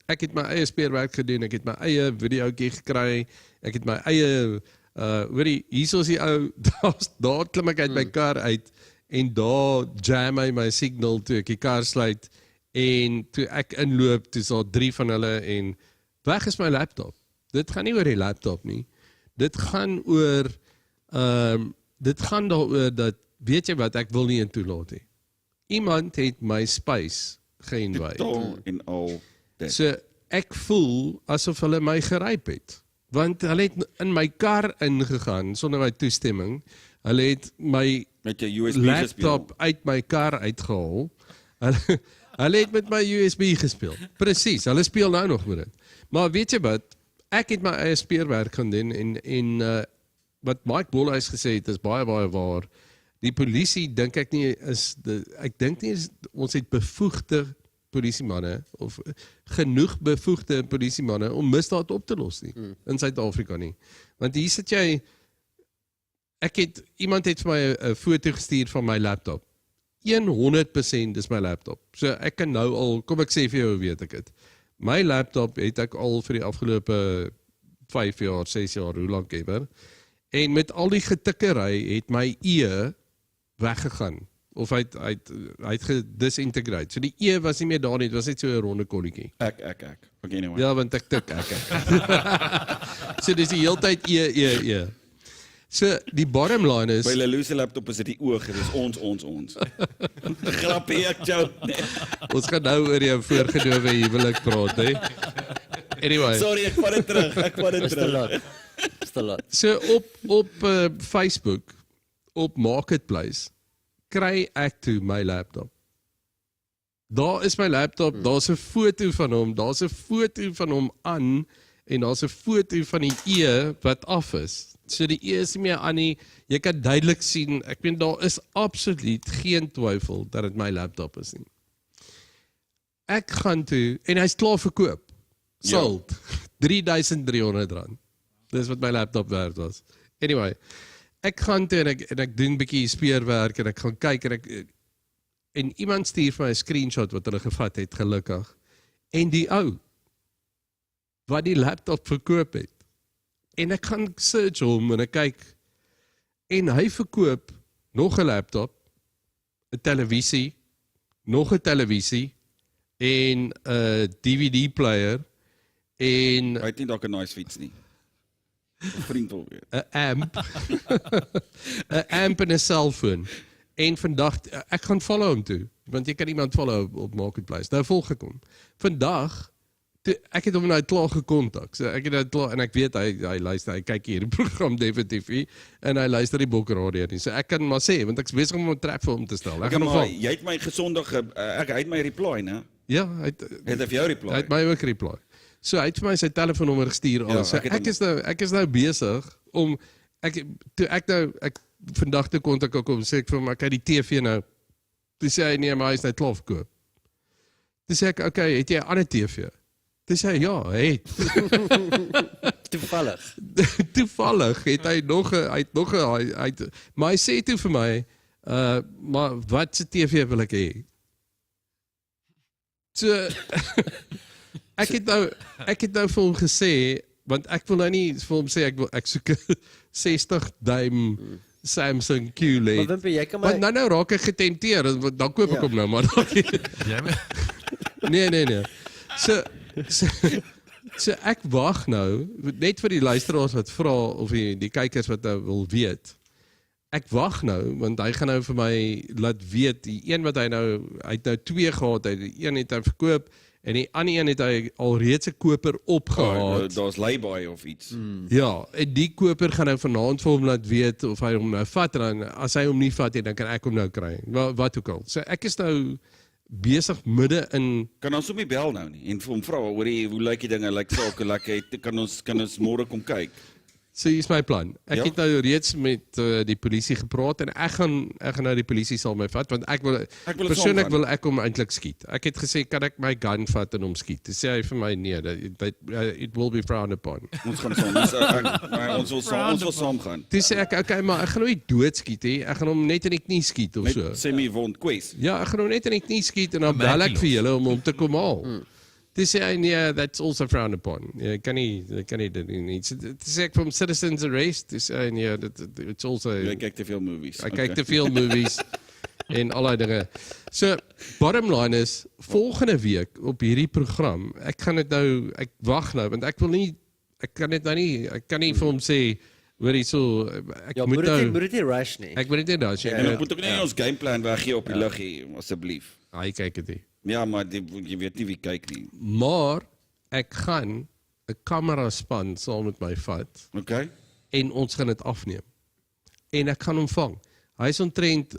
Ek het my eie speurwerk gedoen, ek het my eie videootjie gekry, ek het my eie, hoorie, hier is die ou, daar klim ek uit my kar uit, en daar jam hy my signal toe ek die kar sluit, en toe ek inloop, toe is daar 3 van hulle, en weg is my laptop. Dit gaan nie oor die laptop nie. Dit gaan oor, dit gaan daaroor dat, weet jy wat, ek wil nie in toelaat nie. Iemand het my space geïnvade. En al dit. So, ek voel asof hulle my geryp het. Want hulle het in my kar ingegaan, sonder my toestemming. Hulle het my laptop uit my kar uitgehaal. Hulle het met my USB gespeel. Presies, hulle speel nou nog met dit. Maar weet jy wat, ek het my eie speurwerk gaan doen en wat Mike Bolhuis gesê het, is baie waar. Die polisie dink ek nie ek dink nie ons het bevoegde polisiemanne of genoeg bevoegde polisiemanne om misdaad op te los nie in Suid-Afrika nie. Want hier sit jy, iemand het vir my 'n foto gestuur van my laptop. 100% is my laptop. So ek kan nou al, kom ek sê vir jou, weet ek het. My laptop het ek al vir die afgelope 5 jaar, 6 jaar, hoe lang ever. En met al die getikkery het my weggegaan. Of hy het gedisintegrate. So die was nie meer daar nie, het was net so 'n ronde kolletjie. Ek. Okay, anyway. Ja, want ek tik, ek. So dis die hele tyd E. So die bottom line is... By Le-Lue se laptop is dit die oog, dit is ons. Grappie, ek jou. Ons gaan nou oor jou voorgenowe huwelik praat, hè. Anyway. Sorry, ek vat dit terug. Is te laat. So op Facebook, op Marketplace, kry ek toe my laptop. Daar is my laptop, daar's 'n foto van hom, daar's 'n foto van hom aan, en daar's 'n foto van die wat af is. So die is nie meer aan nie, jy kan duidelik sien, ek meen daar is absoluut geen twyfel dat dit my laptop is nie. Ek gaan toe, en hy's klaar verkoop, sold, R3,300. Dis wat my laptop werd was. Anyway, ek gaan toe en ek doen 'n bietjie speurwerk en ek gaan kyk en iemand stuur vir my 'n screenshot wat hulle gevat het, gelukkig. En die ou wat die laptop verkoop het. En ek gaan search hom en ek kyk en hy verkoop nog 'n laptop, 'n televisie, nog 'n televisie en 'n DVD player en hy het nie dalk 'n nice fiets nie. 'n Vriend wil weet. 'n amp. 'n amp en 'n selfoon. En vandag ek gaan follow hom toe, want jy kan iemand follow op Marketplace. Nou volg ek hom. Vandag ek het hom nou klaar gekontak. So ek het nou klaar en ek weet hy luister, hy kyk hier die program WimTv en hy luister die Bokradio nie. So ek kan maar sê want ek's besig om 'n trap vir hom te stel. Ek gaan hom jy het my gesondig hy het my reply, né? Ja, hy het vir jou reply. Hy het my ook reply. So hy het vir my sy telefoonnommer gestuur al. So ek is nou besig om ek vandag te kontak ook om sê ek vir hom ek het die TV nou. Toe sê hy nee, maar hy is net klaar verkoop. Toe sê ek okay, het jy 'n ander TV? Toe sê hy ja, het. Toevallig het hy nog maar hy sê toe vir my maar wat se TV wil ek hê? So ek het nou vir hom gesê, want ek wil nou nie vir hom sê ek soek 60 duim Samsung QLED. Maar Wimpie, jy kan my... Want nou raak ek getempteer, dan koop ek hom nou maar. Nee. So ek wag nou, net vir die luisteraars wat vra, of die kykers wat nou wil weet, ek wag nou, want hy gaan nou vir my laat weet, die een wat hy het nou 2 gehad, die een het hy verkoop, en die ander een het hy alreeds 'n koper opgehaat. Daar's lay-by of iets. Ja, en die koper gaan nou vanaand vir hom laat weet of hy hom nou vat, en dan, as hy hom nie vat nie, dan kan ek hom nou kry, wat ook al. So ek is nou besig midde in... Kan ons hom nie bel nou nie, en vir hom vra, hoe lyk die dinge, lyk sake, kan ons môre kom kyk? So hier's my plan. Ek het nou reeds met die polisie gepraat en ek gaan nou die polisie sal my vat want ek persoonlik wil ek hom eintlik skiet. Ek het gesê kan ek my gun vat en hom skiet. Dis sê hy vir my nee, it will be frowned upon. Ons gaan ons wil saam gaan. Dis sê ek okay, maar ek gaan hom nie doodskiet hè. Ek gaan hom net in die knie skiet of so. Met semi-wond kwes. Ja, ek gaan hom net in die knie skiet en dan bel ek vir julle om hom te kom haal. Dis sê nee, that's also frowned upon. Jy kan nie dit nie. Dis sê ek from citizens arrest. Dis sê nee, it's also. Jy kyk te veel movies. Ek kyk te veel movies en al die dinge. So, bottom line is volgende week op hierdie program, ek wag nou want ek kan nie vir hom sê hoor hierso ek moet dit nie rush nie. Ek moet dit nie rush nie. Ek moet ook nie ons gameplan weggee op die lug hier asseblief. Hy kyk dit nie. Ja, maar jy weet nie wie kyk nie. Maar ek gaan 'n kameraspan saam met my vat. Okay. En ons gaan dit afneem. En ek gaan hom vang. Hy's omtrent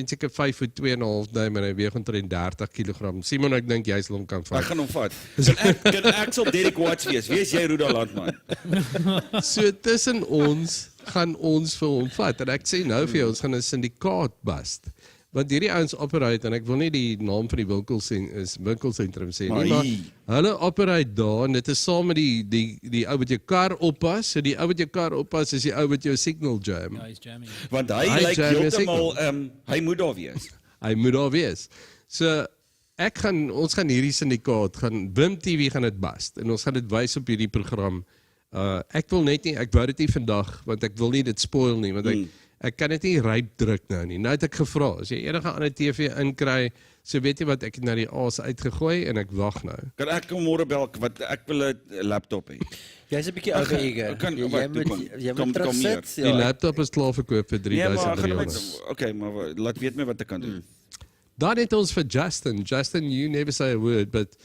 seker 5 voet 2.5 duim en hy weeg omtrent 30 kg. Simon, ek dink jy sal hom kan vat. Ek gaan hom vat. Kan ek sal Derek Watts wees? Wees jy Ruda Landman? So tussen ons gaan ons vir hom vat. En ek sê nou vir jou, ons gaan 'n syndikaat bust. Want hierdie ouens operate, en ek wil nie die naam van die winkelsentrum sê nie, maar hulle operate daar, en dit is saam met die ou wat jou kar oppas, so die ou wat jou kar oppas is die ou wat jou signal jam. Ja, hy's jamming. Want hy lyk heeltemal, hy moet daar wees. Hy moet daar wees. So, ons gaan hierdie syndikaat, Wim TV gaan dit bust, en ons gaan dit wys op hierdie program. Ek wil net nie, ek wou dit nie vandag, want ek wil nie dit spoil nie, want ek kan dit nie ryp druk nou nie. Nou het ek gevra, as jy enige ander TV inkry, so weet jy wat, ek het na die aas uitgegooi en ek wag nou. Kan ek kom môre bel, wat ek wil 'n laptop hê. Jy's 'n bietjie oor-eager. Jy moet terugsit. Die laptop is klaar verkoop vir 3.300. Okay, maar laat weet my wat ek kan doen. Dan het ons vir Justin. Justin, you never say a word, but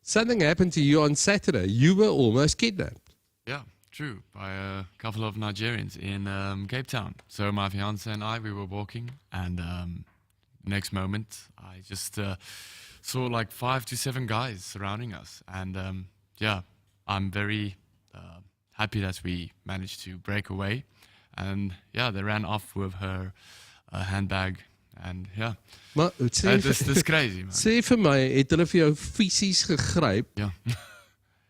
something happened to you on Saturday. You were almost kidnapped. Yeah. True, by a couple of Nigerians in Cape Town. So my fiance and we were walking, and next moment, I just saw like 5 to 7 guys surrounding us. And yeah, I'm very happy that we managed to break away. And yeah, they ran off with her handbag. And yeah, maar dis crazy, man. Sê vir my, het hulle vir jou fisies gegryp? Ja.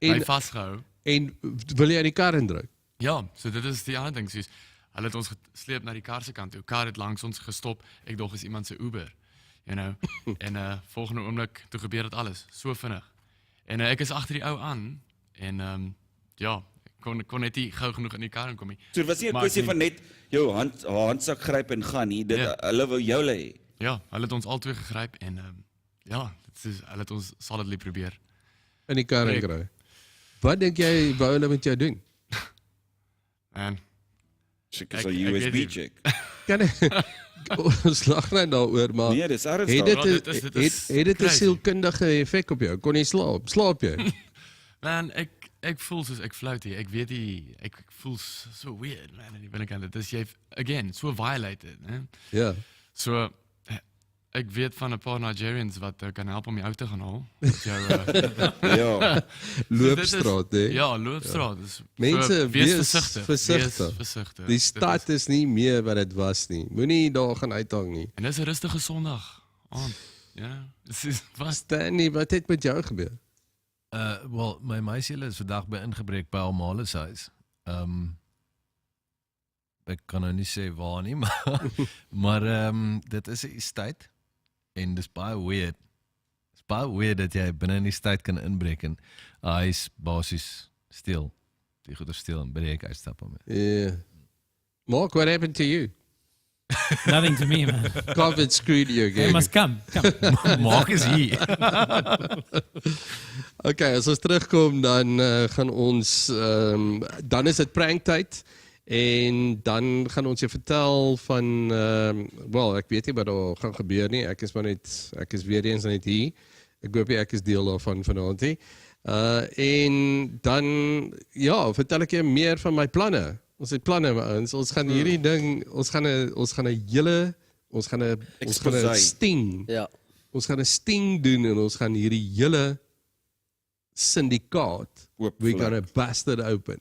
En vasgehou. En wil jy aan die kar indruk? Ja, so dit is die ander ding, soos hulle het ons gesleep na die kar se kant toe. Kar het langs ons gestop. Ek dog is iemand se Uber, you know. En volgende oomblik toe gebeur dit alles so vinnig. En ek is agter die ou aan en ja, kon net nie gou genoeg in die kar inkom nie. So was nie 'n kwessie van net jou handsak gryp en gaan nie. Hulle wou jou hê. Ja, hulle het ons albei gegryp en ja, hulle het ons solidly probeer in die kar kry. Wat dink jy wou hulle met jou doen? Man, seker so USB check. Ons lag nou daaroor, maar nee, dis ernstig. Het dit 'n sielkundige effek op jou? Kon jy slaap? Slaap jy? Man, ek voel soos ek float hier. Ek weet nie, ek voel so weird, man. En die binnekant, dit is jy again so violated, né? Ja. So ek weet van 'n paar Nigerians wat kan help om jou uit te gaan haal. Ja. Loopstraat, hè? Ja, loopstraat. Mense, wees versigtig. Die stad is nie meer wat dit was nie. Moenie daar gaan uithang nie. En dis 'n rustige Sondag aand. Ja, dis Stanley, wat het met jou gebeur? Wel, my meisie is vandag by ingebreek by Almale se huis. Ek kan nou nie sê waar nie, maar dit is 'n estate en dis baie weird. Dis baie weird dat jy binne in die estate kan inbreek en hy is basies steel. Die goeie steel en breek uitstap hom. Yeah. Mark, what happened to you? Nothing to me, man. COVID screwed you again. They must come. Mark is hier. Okay, as ons terugkom dan gaan ons dan is dit pranktyd. En dan gaan ons jou vertel van, wel, ek weet nie wat daar gaan gebeur nie, ek is weer eens net hier, ek hoop ek is deel daarvan vanaand nie. En dan, ja, vertel ek jou meer van my planne. Ons het planne, ons gaan hierdie ding, ons gaan 'n sting. Ja. Ons gaan 'n sting doen en ons gaan hierdie hele syndikaat, we're gonna bust it open.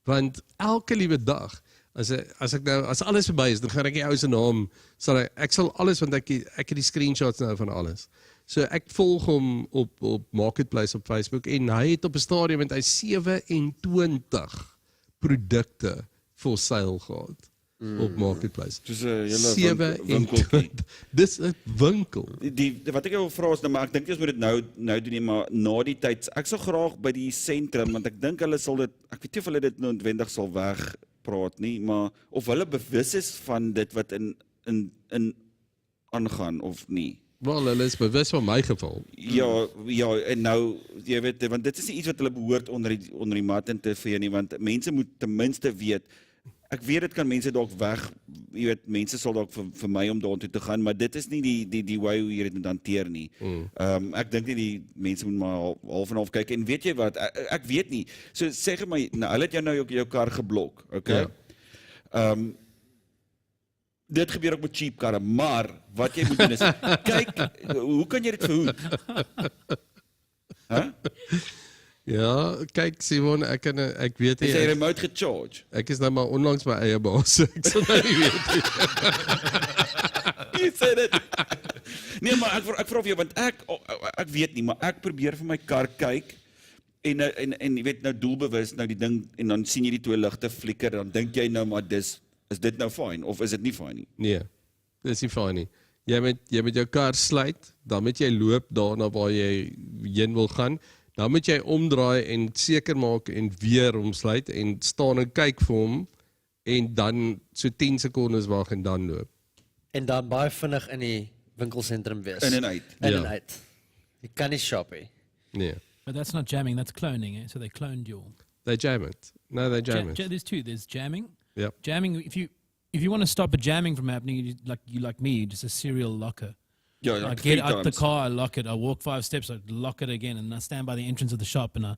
Want elke liewe dag, as alles verby is, dan gaan ek die ou se naam, ek sal alles, want ek het die screenshots nou van alles. So ek volg hom op Marketplace op Facebook en hy het op 'n stadium met hy 27 produkte for sale gehad op Marketplace. Soos 'n hele winkeltjie. Dis 'n winkel. Wat ek jou wil vra is, maar ek dink jy ons moet dit nou doen nie, maar na die tyd, ek sal graag by die sentrum, want ek dink hulle sal dit, ek weet nie of hulle dit noodwendig sal wegpraat nie, maar of hulle bewus is van dit wat in aangaan of nie. Wel, hulle is bewus van my geval. Ja, en nou, jy weet, want dit is nie iets wat hulle behoort onder die mat in te vee nie, want mense moet ten minste weet, ek weet dit kan mense dalk weg, jy weet, mense sal dalk vir my om daartoe te gaan, maar dit is nie die way hoe jy dit moet hanteer nie. Ek dink nie die mense moet maar half en half kyk, en weet jy wat, ek weet nie, so sê vir my, nou, hulle het jou nou jou kar geblok, okay? Ja. Dit gebeur ook met cheap karre, maar wat jy moet doen is, kyk, hoe kan jy dit verhoed? Huh? Ja, kyk Simon, ek weet nie. Is jy remote gecharge? Ek is nou maar onlangs my eie baas, ek sal nou nie weet nie. Jy sê dit. Nee, maar ek vra vir jou, want ek weet nie, maar ek probeer vir my kar kyk, en jy weet, nou doelbewus, nou die ding, en dan sien jy die twee ligte flikker, dan dink jy nou maar is dit nou fyn, of is dit nie fyn nie? Nee, dit is nie fyn nie. Jy moet jou kar sluit, dan moet jy loop daarna waar jy heen wil gaan, dan moet jy omdraai en seker maak en weer omsluit en staan en kyk vir hom, en dan so 10 sekondes wag en dan loop. En dan baie vinnig in die winkelsentrum wees. In en uit. In en uit. Jy kan nie shop hê. Nee. But that's not jamming, that's cloning, eh? So they cloned you. They jam it. No, they jam it. There's two. There's jamming. Yep. Jamming, if you want to stop a jamming from happening, you like me, you're just a serial locker. Yeah, I get out the car, I lock it, I walk 5 steps, I lock it again, and I stand by the entrance of the shop and I,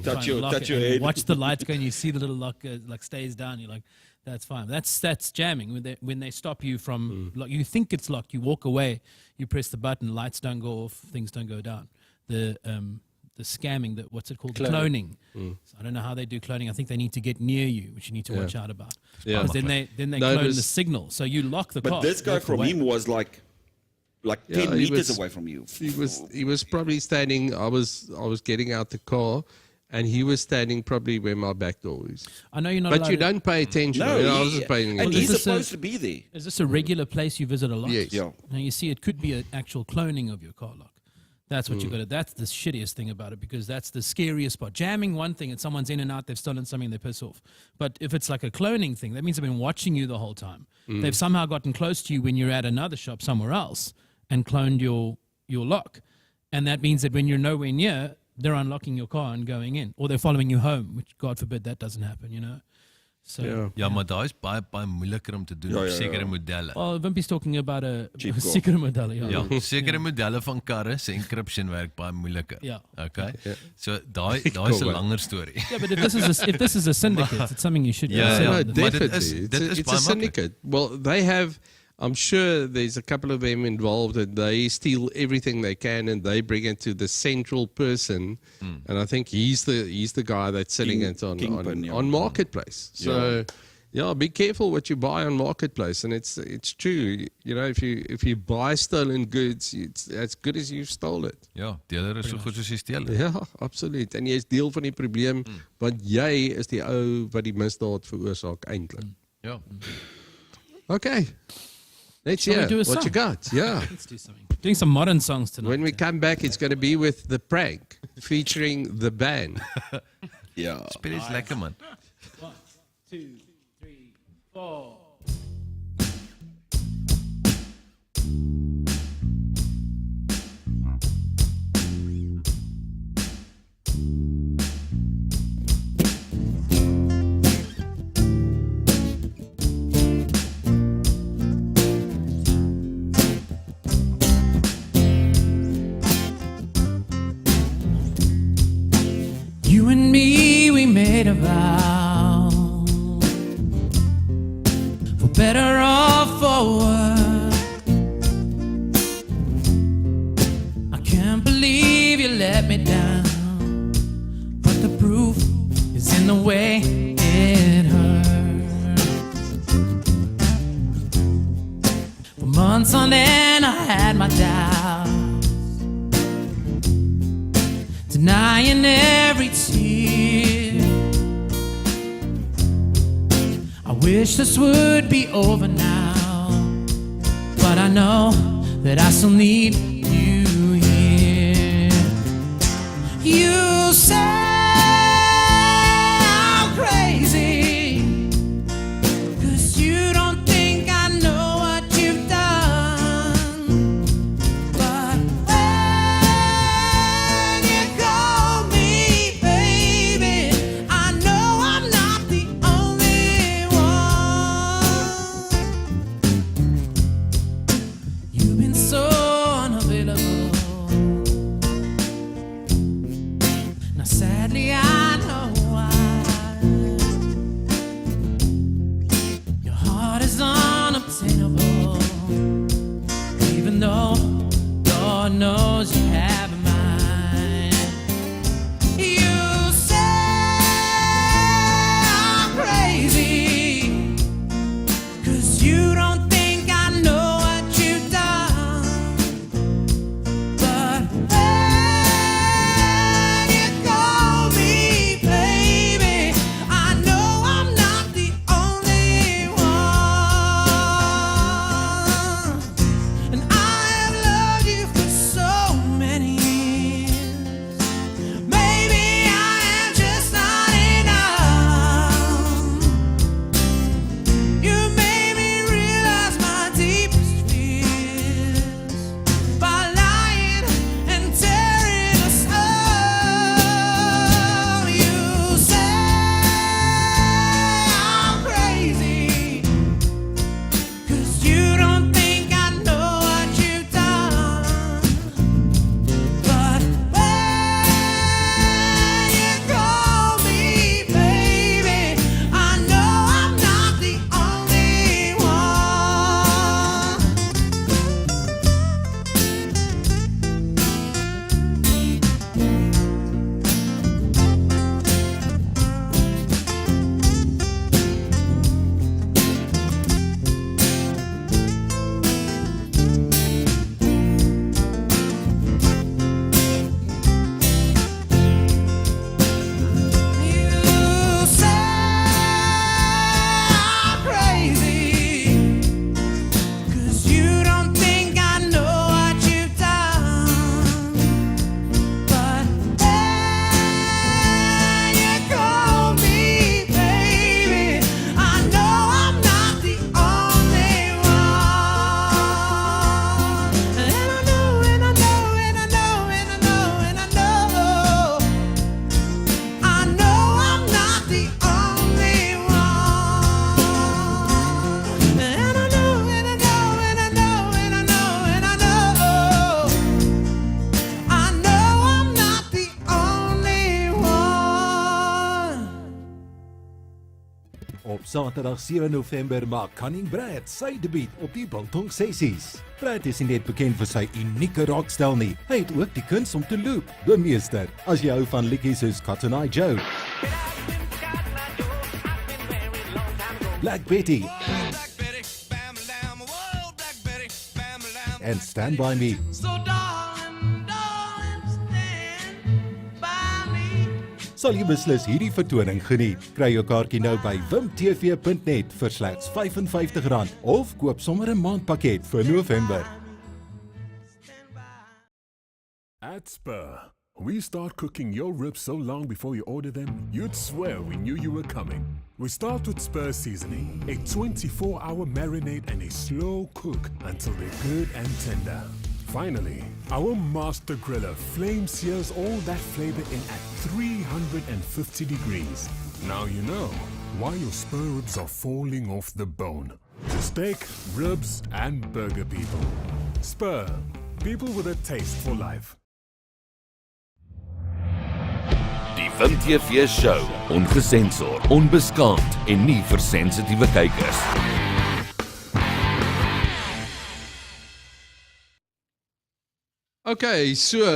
touch your head. Watch the lights go and you see the little lock like stays down. You're like, that's fine. That's jamming. When they stop you from, you think it's locked, you walk away, you press the button, lights don't go off, things don't go down. The scamming, what's it called? Cloning. So I don't know how they do cloning. I think they need to get near you, which you need to watch out about. Yeah. Because then they clone the signal. So you lock the car. But this guy from him was like 10 meters away from you. He was probably standing, I was getting out the car, and he was standing probably where my back door is. I know you're not But allowed you don't pay attention. No, I wasn't paying and attention. he's supposed to be there. Is this a regular place you visit a lot? Yes. Yeah. Now you see, it could be an actual cloning of your car lock. That's what you got to, that's the shittiest thing about it, because that's the scariest part. Jamming, one thing, and someone's in and out, they've stolen something, they piss off. But if it's like a cloning thing, that means they've been watching you the whole time. They've somehow gotten close to you when you're at another shop somewhere else and cloned your lock. And that means that when you're nowhere near, they're unlocking your car and going in. Or they're following you home, which God forbid that doesn't happen, So, Ja, maar daar is baie moeiliker om te doen op sekere modelle. Well, Wimpy's talking about a Cheap car. sekere modelle. Ja, sekere modelle van karre se encryption werk baie moeiliker. Ja. Okay. So daai is 'n langer storie. Yeah, but if this is a syndicate, it's something you should Yeah, No, consider. definitely. It's a syndicate. Well, they have, I'm sure there's a couple of them involved and they steal everything they can and they bring it to the central person. And I think he's the guy that's selling it on Marketplace. So yeah, be careful what you buy on Marketplace. And it's true. If you buy stolen goods, it's as good as you stole it. Ja, dealer is so goed soos jy steel dit. Ja, absoluut. En jy is deel van die probleem want jy is die ou wat die misdaad veroorsaak eintlik. Ja. Okay. Let's Shall we hear do a what you song? got. Yeah. Let's do something. Doing some modern songs tonight. When we come back, it's going to be with The Prank, featuring The Band. Ja. Speel iets lekker man. 1, 2, 3, 4. better off for worse. I can't believe you let me down, but the proof is in the way it hurts. For months on end I had my doubts, denying every tear. I wish this would be over now, but I know that I still need you here. You say I'm crazy, 'cause you don't think I know what you've done. But when you call me baby, I know I'm not the only one. You've been so unavailable. Now sadly I know why. Your heart is unobtainable, even though Lord knows you have mine. You say I'm crazy, 'cause you don't think I know what you've done. But when you call me baby, I know I'm not the only one. And I have loved you for so many years. Maybe I am just not enough. You made me realize my deepest fears by lying and tearing us up. You say I'm crazy, 'cause you don't think I know what you've done. But when you call me baby, I know I'm not the only one. You say I'm crazy, 'cause you don't think I know what you've done. But when you call me baby, I know I'm not the only one. And I know, and I know, and I know, and I know, and I know, I know I'm not the only one. And I know, and I know, and I know, and I know, and I know, I know I'm not the only one. Op Saterdag 7 November maak Koning Brad sy debuut op die Biltong Sessies. Brad is nie net bekend vir sy unieke rockstyl nie, hy het ook die kuns om te loop, bemeester. As jy hou van liedjies soos Cotton Eye Joe, Black Betty en Stand By Me, So darling, stand by me. sal jy beslis hierdie vertoning geniet. Kry jou kaartjie nou by WimTv.net vir slegs R55 of koop sommer 'n maandpakket vir November. At Spur, we start cooking your ribs so long before you order them, you'd swear we knew you were coming. We start with Spur seasoning, a 24-hour marinade and a slow cook until they're good and tender. Finally, our master griller flame sears all that flavor in at 350 degrees. Now you know why your Spur ribs are falling off the bone. To steak, ribs, and burger people. Spur, people with a taste for life. Die Wim TV show, ongesensor, onbeskaamd en nie vir sensitiewe kykers. Okay, so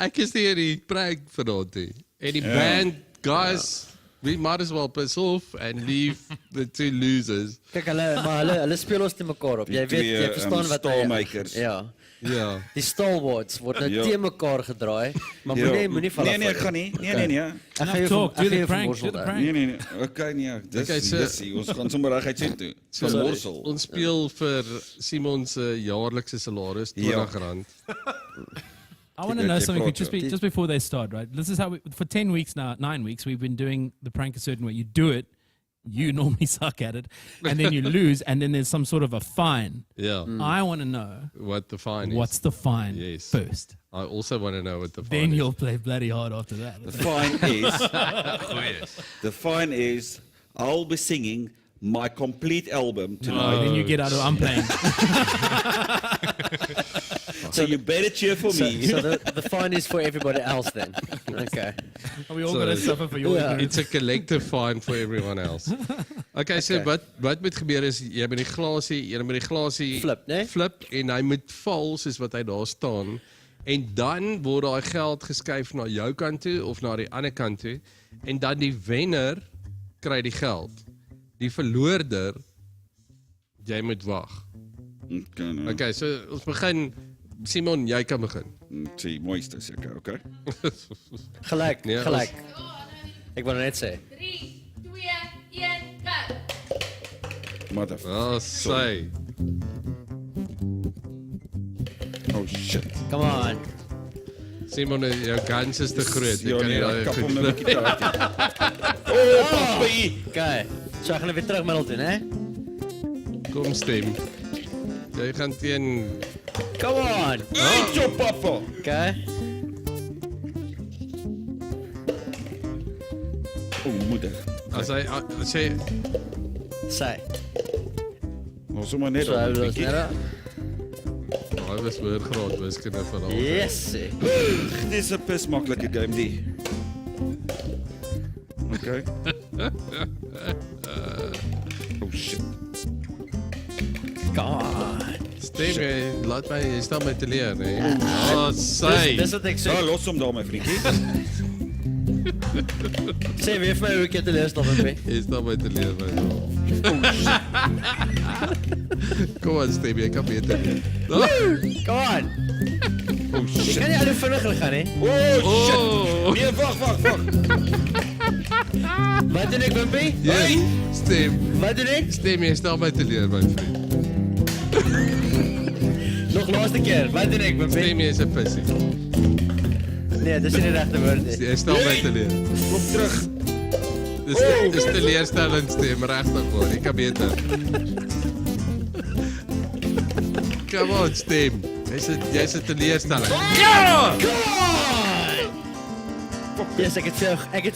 ek is nie in die prank vanaand nie. En die band, guys, we might as well piss off and leave the two losers. Kyk, hulle speel ons te mekaar op. Jy weet, jy verstaan wat staalmakers. Ja. Ja. Die stalwarts word nou te mekaar gedraai, maar moenie val af. Nee, ek gaan nie. Nee. Ek gaan jou do the prank. Nee. Okay, nee. Dis ons gaan sommer reguit sien toe. Morsel. Ons speel vir Simon se jaarlikse salaris R20. I want to know something just before they start, right? This is how for 10 weeks now, 9 weeks, we've been doing the prank a certain way. You do it, you normally suck at it, and then you lose, and then there's some sort of a fine. Yeah. I want to know what the fine is. What's the fine first? I also want to know what the fine then is. You'll play bloody hard after that. The fine is I'll be singing my complete album tonight. Then you get out of I'm playing. So you better cheer for me. So the fine is for everybody else then. Okay. Are we all going to suffer for your It's a collective fine for everyone else. Okay, so wat moet gebeur is jy moet die glasie flip, né? Flip en hy moet val soos wat hy daar staan. En dan word daai geld geskuif na jou kant toe of na die ander kant toe en dan die wenner kry die geld. Die verloorder jy moet wag. Okay, so ons begin. Simon, jy kan begin. Sê mooiste seker, okay? Gelyk. Ek wil net sê. 3, 2, 1, go. Mother. Say. Oh shit. Come on. Simon, jou kans is te groot. Ja, nee, kap hom nou 'n bietjie uit. Oh, papi. Okay. So ek gaan weer terug middel toe, né? Kom stem. Jy gaan teen Come on. Eet jou papa. Okay. Moeder. As hy Sy. Ons sommer net So, op 'n bietjie. Hy was weer graad wiskunde vanaand. Yes. Dis 'n pis maklike game die. Okay. Oh shit. Come on. Stem, laat my, jy staan my te leer, nee. Sy. Dis wat ek sê. Los hom daar my vriendjie. Sê weer vir my hoe ek te leer staan met. Jy staan my te leer, my. Kom aan, Stem, jy kan beter. Come on. Oh shit. Ek kan nie al hoe vinniger gaan, hè? Oh shit. Nee, wag. Wat doen ek, Wimpy? Jy, Stem. Wat doen ek? Stem, jy staan my te leer, my vriend. Nog laaste keer. Wat doen ek, Wimpy? Stem, jy is 'n pissie. Nee, dis nie die regte woord nie. Jy staan my te leer. Kom terug. Dis teleurstellend, Stem, regtig waar. Jy kan beter. Come on, Stem. Jy's 'n teleurstelling. Ja! Yes, ek het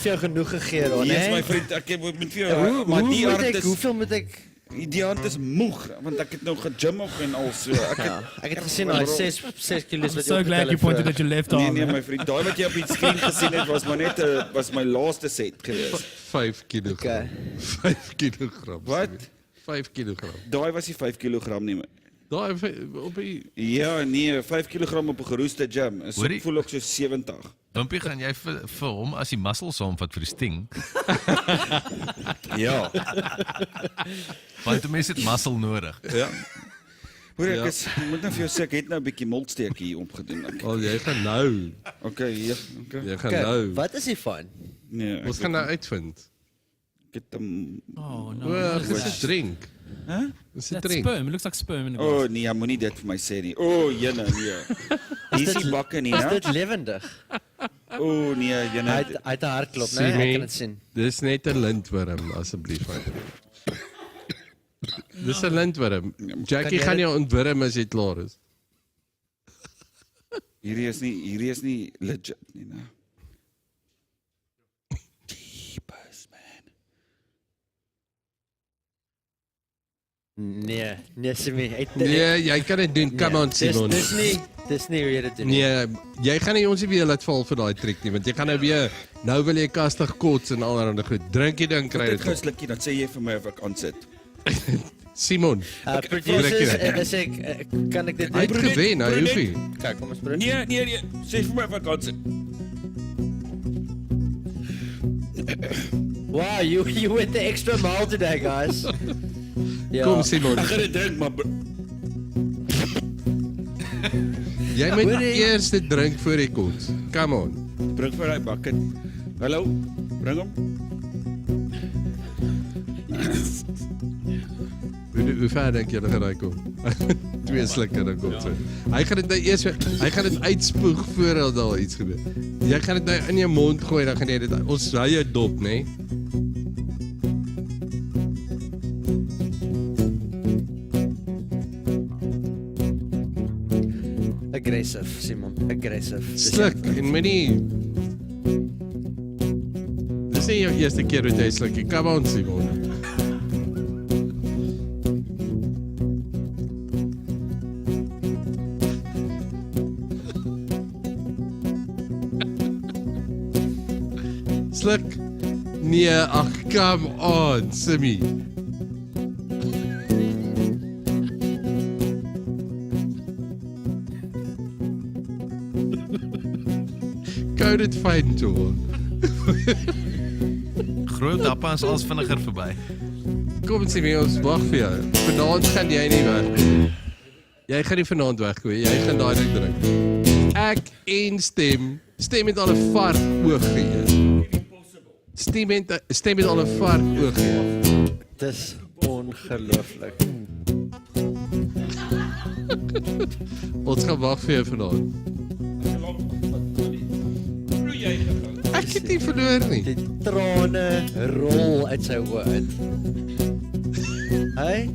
vir jou genoeg gegee, hoor, né? Yes, my vriend, ek moet vir jou, maar die aard is hoeveel moet ek die aard is moeg, want ek het nou gegym op en al so. Ek het gesien daai 6 kilos wat jy so glad you pointed at your left arm. Nee, my vriend, daai wat jy op die skerm gesien het was maar net was my laaste set gewees. 5 kg. Okay. 5 kg. Wat? 5 kg. Daai was nie 5 kg nie. Daai op die Ja, nee, 5 kg op 'n geroeste gym. Is ek voel ek so 70. Wimpie, gaan jy vir hom as die muscle saamvat vir die sting? Ja. Want die mens het muscle nodig. Ja. Hoor ek moet nou vir jou sê ek het nou 'n bietjie moltsteek hier opgedoen. Jy gaan nou. Okay, ja. Jy gaan nou. Wat is die van? Nee. Ons gaan nou uitvind. Ek het hom Oh no. Dis 'n drink. Huh? Dis 'n That's drink. sperm. It looks like sperm in the Oh nee, moenie dit vir my sê nie. Oh, jene, nee. Dis die bakke nie, Is né? dit lewendig? Oh nee, jene. Hy het 'n hartklop, né? Ek kan dit sien. Dis net 'n lintworm asseblief. Dis 'n lintworm. Jackie gaan jou ontwurm as jy klaar is. Hierdie is nie legit nie, né? Nee, Simi. Nee, jy kan dit doen. Come on, Simon. Dis nie hoe jy dit doen. Nee, jy gaan nie ons weer laat val vir daai trick nie, want jy gaan nou weer wil jy kastig kots en allerlei goed. Drink jy ding kry dit. dit. Ek gou slukkie, dan sê jy vir my of ek aansit. Simon. Producers, is ek kan ek dit Hy het gewen, hy hoef nie. Kyk, kom ons probeer. Nee, sê vir my wat kan sê. Wow, you went the extra mile today, guys. Ja. Kom Simon. Ek gaan dit drink, maar Jy moet eers dit drink voor jy kos. Come on. Bring vir hy bucket. Hallo, bring hom. Hoe ver dink jy gaan hy kom? 2 slikke dan kom so. Hy gaan dit nou eers hy gaan dit uitspoeg voordat daar iets gebeur. Jy gaan dit nou in jou mond gooi, dan gaan jy dit ons hy jou dop, né? Aggressive, Simon, aggressive. Sluk en menie. Dis nie jou eerste keer wat jy sluk. Come on, Simon. Sluk. Nee, ag, come on, Simmy. Kou dit fyn toe. Groot appa is als vinniger verby. Kom Simmy, ons wag vir jou. Vanaand gaan jy nie weg. Jy gaan nie vanaand weggooi, jy gaan daai ding drink. Ek en stem met al 'n vart oog gee. Stem met al 'n vart oog gee. Dis ongelooflik. Ons gaan wag vir jou vanaand. Ek het nie verloor nie. Die trane rol uit sy oë uit. Hey?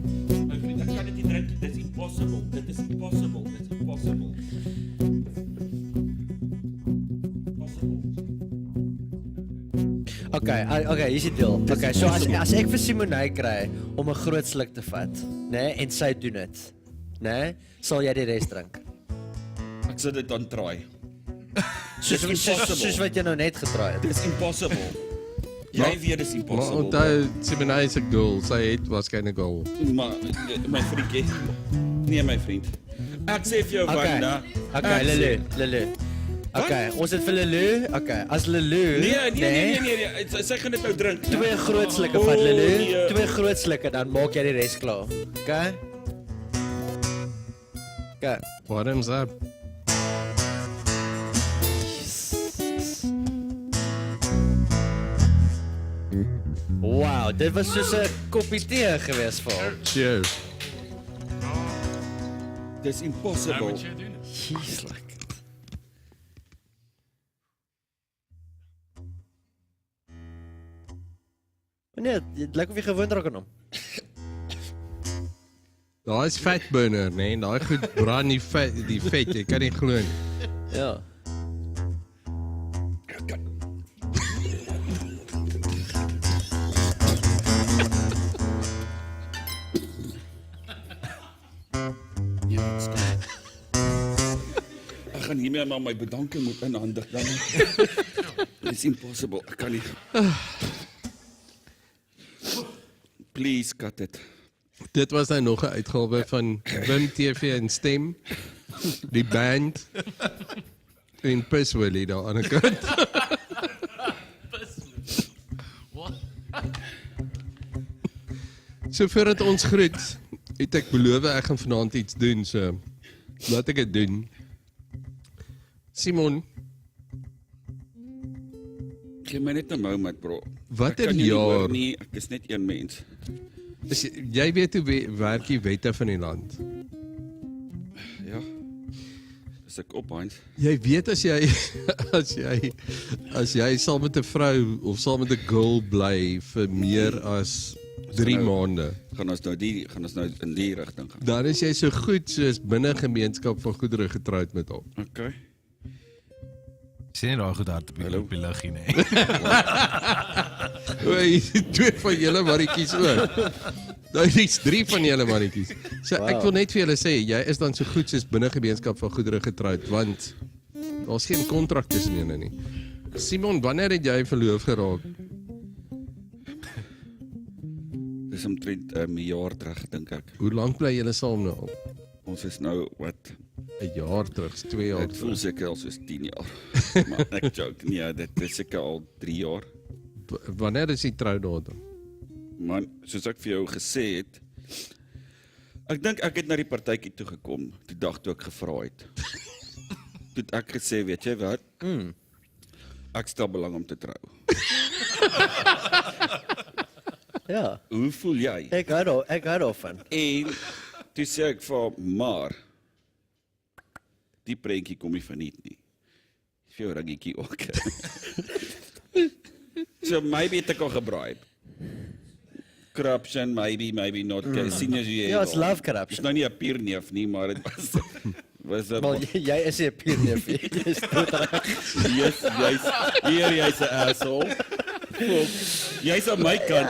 My vriend, ek kan dit nie drink. Dit is impossible. Dit is impossible. Dit is impossible. Okay, hier is die deel. Okay, so as ek vir Simonay kry om 'n groot sluk te vat, né, en sy doen dit, né, sal jy die res drink. Ek sal dit dan try. Soos wat jy nou net getraai het. Dit is impossible. Jy weet dis impossible. Maar onthou, Simonay is 'n goal. Sy het waarskynlik goal. Maar my vriendjie. Nee, my vriend. Ek sê vir jou Wanda. Okay, Le-Lue. Okay, ons het vir Le-Lue. Okay, as Le-Lue. Nee. Sy gaan dit nou drink. 2 groot slukke vat Le-Lue. 2 groot slukke, dan maak jy die res klaar. Okay? Okay. Bottoms up. Wow, dit was soos 'n koppie tee gewees vir hom. Cheers. Dis impossible. Jesuslik. Nee, dit lyk of jy gewoond raak aan hom. Daai is fat burner, nee, daai goed brand die vet, jy kan nie glo nie. Ja. Ek gaan hiermee maar my bedanking moet inhandig dan. It's impossible. Ek kan nie. Please cut it. Dit was nou nog 'n uitgawe van Wim TV en Stem. Die band en Piswillie daar aan die kant. So voordat ons groet, het ek beloof ek gaan vanaand iets doen, so laat ek dit doen. Simon, gee my net 'n moment, bro. Watter Ek kan jou nie jaar? hoor nie, ek is net een mens. Jy weet hoe werk die wette van die land. Ja. Dis ek op, Heinz. Jy weet as jy saam met 'n vrou of saam met 'n girl bly vir meer as 3 maande, gaan ons nou in die rigting gaan. dan is jy so goed soos binne gemeenskap van goedere getroud met hom. Okay. Sien jy daai goed hard op die luggie, nee. Oei, 2 van julle mannetjies ook. Daar is 3 van julle mannetjies. So ek wil net vir julle sê, jy is dan so goed soos binne gemeenskap van goedere getroud, want daar's geen kontrak tussen julle nie. Simon, wanneer het jy verloof geraak? Dis omtrent 'n jaar terug dink ek. Hoe lank bly julle saam nou al? Ons is nou wat 'n jaar terug, 2 jaar. Ek voel seker al soos 10 jaar. Maar ek joke. Nee, dit is seker al 3 jaar. Wanneer is die troudatum? Man, soos ek vir jou gesê het, ek dink ek het na die partytjie toe gekom, die dag toe ek gevra het. Toe het ek gesê, weet jy wat? Ek stel belang om te trou. Ja. Hoe voel jy? Ek hou daarvan. En toe sê ek vir maar die prentjie kom nie verniet nie. Vir jou ringetjie ook. So maybe het ek al gebraai. Corruption, maybe not. Sien as jy Ja, it's love corruption. Is nou nie 'n pierneef nie, maar dit was Wel, jy is nie 'n pierneef nie. Jy is doodreg. Jy's 'n asshole. Jy's aan my kant.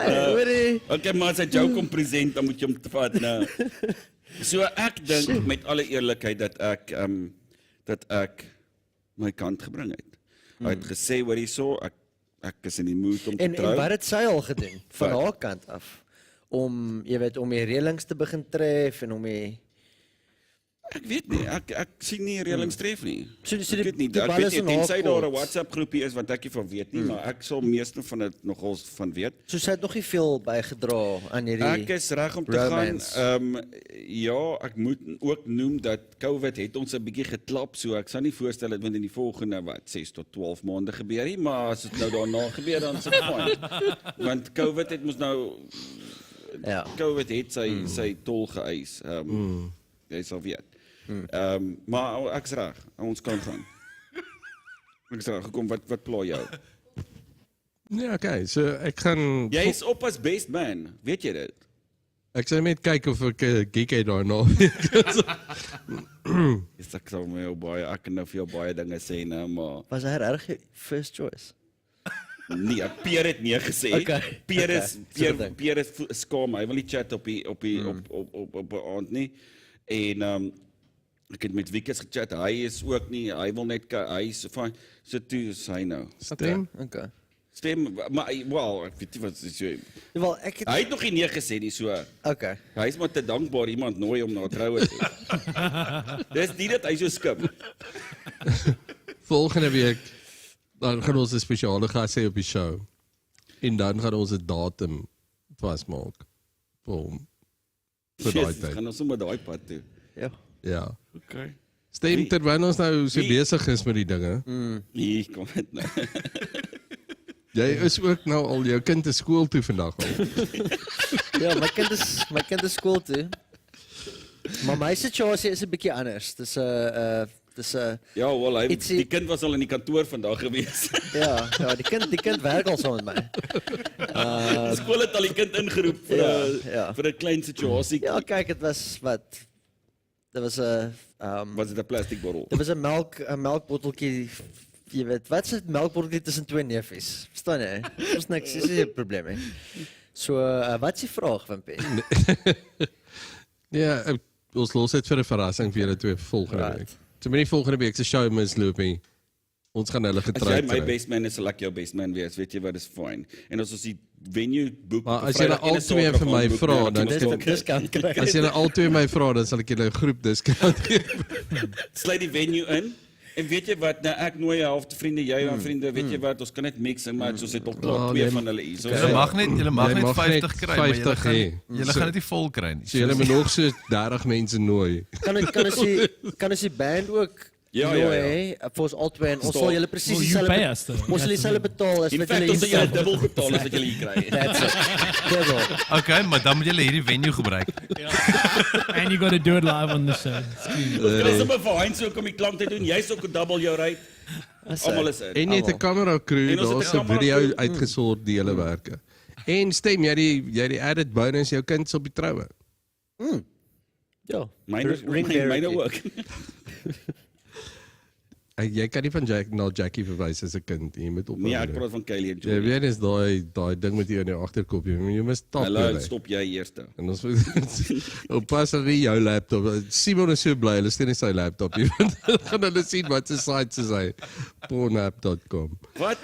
Okay, maar as hy jou kom present, dan moet jy hom vat nou. So ek dink met alle eerlikheid dat ek my kant gebring het. Hy het gesê hoor hierso, ek is in die mood om te trou. En wat het sy al gedoen van haar kant af om jy weet om die reëlings te begin tref en om die Ek weet nie, ek sien nie reëlings tref nie. So ek weet nie, ek weet nie, tensy daar 'n WhatsApp groepie is wat ek nie van weet nie, maar ek sal meeste van dit nogals van weet. So sy het nog nie veel bygedra aan hierdie Ek is reg om te gaan. Ja, ek moet ook noem dat COVID het ons 'n bietjie geklap, so ek sal nie voorstel dat in die volgende 6 tot 12 maande gebeur nie, maar as dit nou daarna gebeur dan is dit fyn. Want COVID het mos nou COVID het sy tol geëis. Jy sal weet. Maar ek's reg, ons kan gaan. Ek's reg, gekom, wat pla jou? Ja, okay, so ek gaan... Jy is op as best man, weet jy dit? Ek sal net kyk of ek geek het daarna. Ek sal my jou baie, ek kan nou vir jou baie dinge sê, nou, maar... Was hy reg first choice? Nee, Pierre het nie gesê. Okay. Pierre is skaam, hy wil nie chat op die aand nie. En ek het met Wiekes gechat, hy is ook nie, hy wil net, hy is van, so toe is hy nou. Stem? Okay. Stem, maar, wel, ek weet nie wat is so. Wel, Hy het nog nie nee gesê nie, so. Okay. Hy is maar te dankbaar iemand nooi om na troue toe. Dis nie dat hy so skim. Volgende week, dan gaan ons 'n spesiale gas hê op die show. En dan gaan ons 'n datum vasmaak vir hom. Vir daai tyd. Gaan ons sommer daai pad toe. Ja. Okay. Stem terwyl ons nou so besig is met die dinge. Hier kom dit nou. Jy is ook nou al jou kind te skool toe vandag al. Ja, my kind is skool toe. Maar my situasie is 'n bietjie anders. Dis 'n Ja, wel, die kind was al in die kantoor vandag gewees. Ja, die kind werk al saam met my. Die skool het al die kind ingeroep vir 'n klein situasie. Ja, kyk, dit was wat. Dit was 'n was dit 'n plastiekbottel? Dit was 'n melkbotteltjie. Jy weet, wat is 'n melkbotteltjie tussen twee neefies? Verstaan jy? Ons niks, dis nie 'n probleem nie. So, wat is die vraag, Wimpie? Ja, ons los dit vir 'n verrassing vir julle twee volgende week. So met die volgende week se show misloop nie. Ons gaan hulle getrou kry. As jy my best man is, sal ek jou best man wees. Weet jy wat, is fine. En as ons die venue boek, maar as julle al twee vir my vra, dan as julle al twee my vra, dan sal ek julle 'n groep diskount gee. Sluit die venue in. En weet jy wat, nou ek nooi 'n helfte vriende, jy en vriende, weet jy wat, ons kan net mix en match, ons het al klaar twee van hulle hier. Julle mag net 50 kry, maar julle gaan dit nie vol kry nie. So julle moet nog so 30 mense nooi. Kan ons die band ook nooi vir ons albei en ons sal julle presies dieselfde betaal as wat julle hier sal julle dubbel betaal as wat julle hier kry. That's it. Okay, maar dan moet julle hierdie venue gebruik. And you got to do it live on the show. Ons kan sommer vir Heinz ook om die klank te doen. Jy's ook 'n double jou rate. Almal is in. En jy het 'n kamera crew, daar's 'n video uitgesort die hele werke. En stem jy die added bonus jou kind op die troue. Ja, myne ook. Jy kan nie van Jackie verwys as 'n kind. Jy moet op. Nee, ek praat van Kylie en Joey. Jy weet is daai ding met jou in die agterkop. Jy moet stop. Stop jy eerste. En ons oppas dat nie jou laptop. Simon is so bly, hulle steun nie sy laptop nie. Gaan hulle sien wat se site is hy. Pornhub.com. Wat?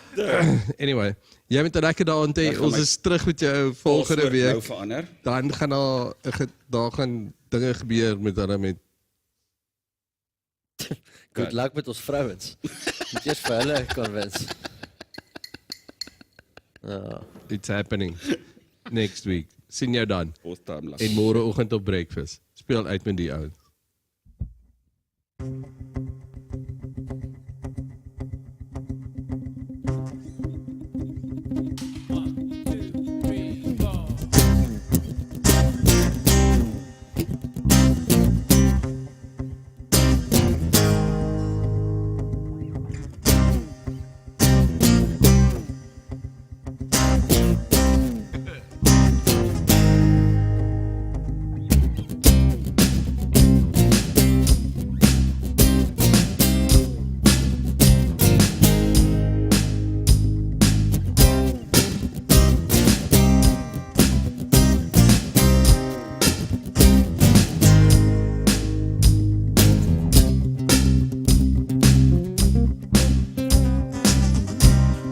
Anyway, Jy moet 'n lekker daaraan hê. Ons is terug met jou volgende paspoort week. nou verander. Dan gaan daar gaan dinge gebeur met hulle met Good luck met ons vrouens. Moet eers vir hulle convince. It's happening. Next week. Sien jou dan. Time En môreoggend op breakfast. Speel uit met die ouens.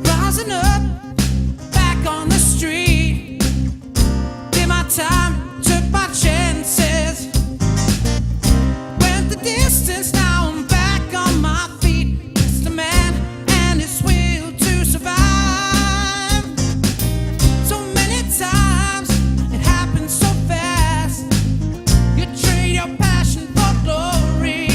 Rising up, back on the street. Did my time, took my chances. Went the distance, now I'm back on my feet. Just a man and his will to survive. So many times, it happens so fast. You trade your passion for glory.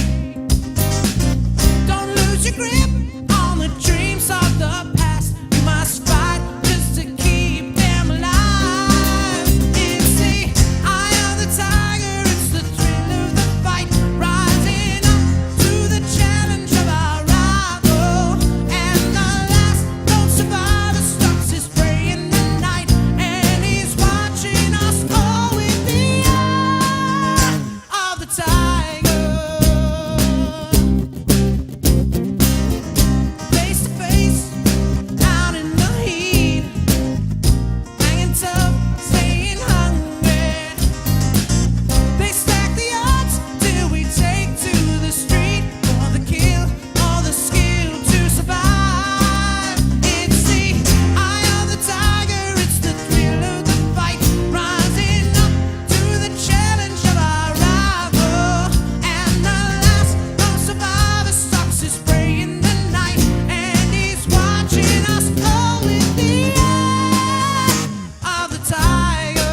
Don't lose your grip on the dreams of the past. You must fight just to keep them alive. It's the eye of the tiger, it's the thrill of the fight. Rising up to the challenge of our rival. And the last lone survivor stalks his prey in the night. And he's watching us all with the eye of the tiger. Face to face, out in the heat, hanging tough, staying hungry. They stack the odds till we take to the street for the kill or the skill to survive. It's the eye of the tiger, it's the thrill of the fight, rising up to the challenge of our rival. And the last lone survivor stalks his prey in the night, and he's watching us all with the eye of the tiger.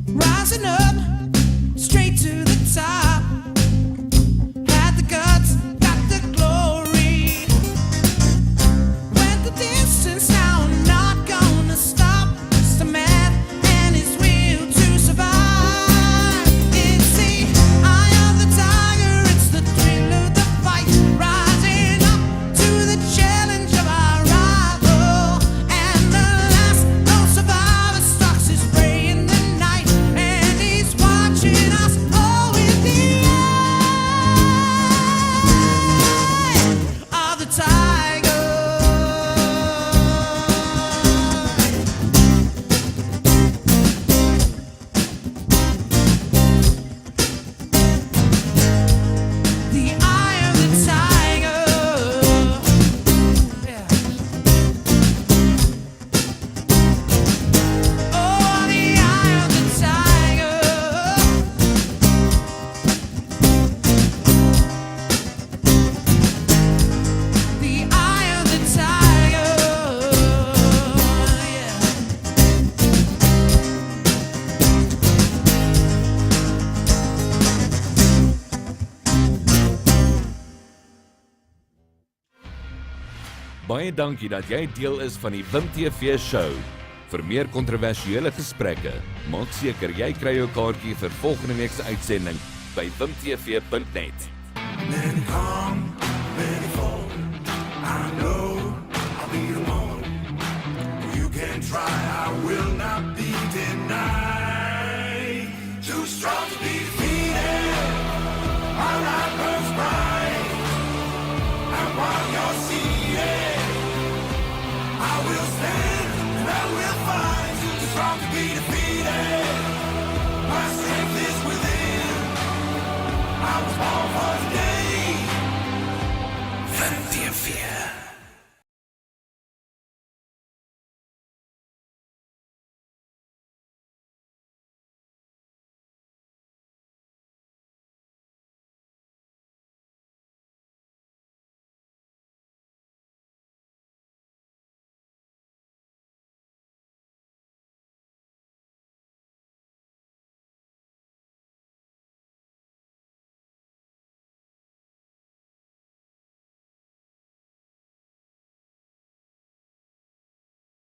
Rising up, straight to the top. Had the guts, got the glory. Went the distance, now I'm not gonna stop. Just a man and his will to survive. It's the eye of the tiger, it's the thrill of the fight. Rising up to the challenge of our rival. And the last lone survivor stalks his prey in the night. And he's watching us all with the eye of the tiger. The eye of the tiger. Yeah. Oh, the eye of the tiger. The eye of the tiger. Yeah. Baie dankie dat jy deel is van die Wim TV show. Vir meer kontroversiële gesprekke, maak seker jy kry jou kaartjie vir volgende week se uitsending by wimtv.net. Many come, many fall. I know I'll be the one. You can try, I will not be denied. Too strong to be defeated. My life burns bright. I was born for today. Wim TV.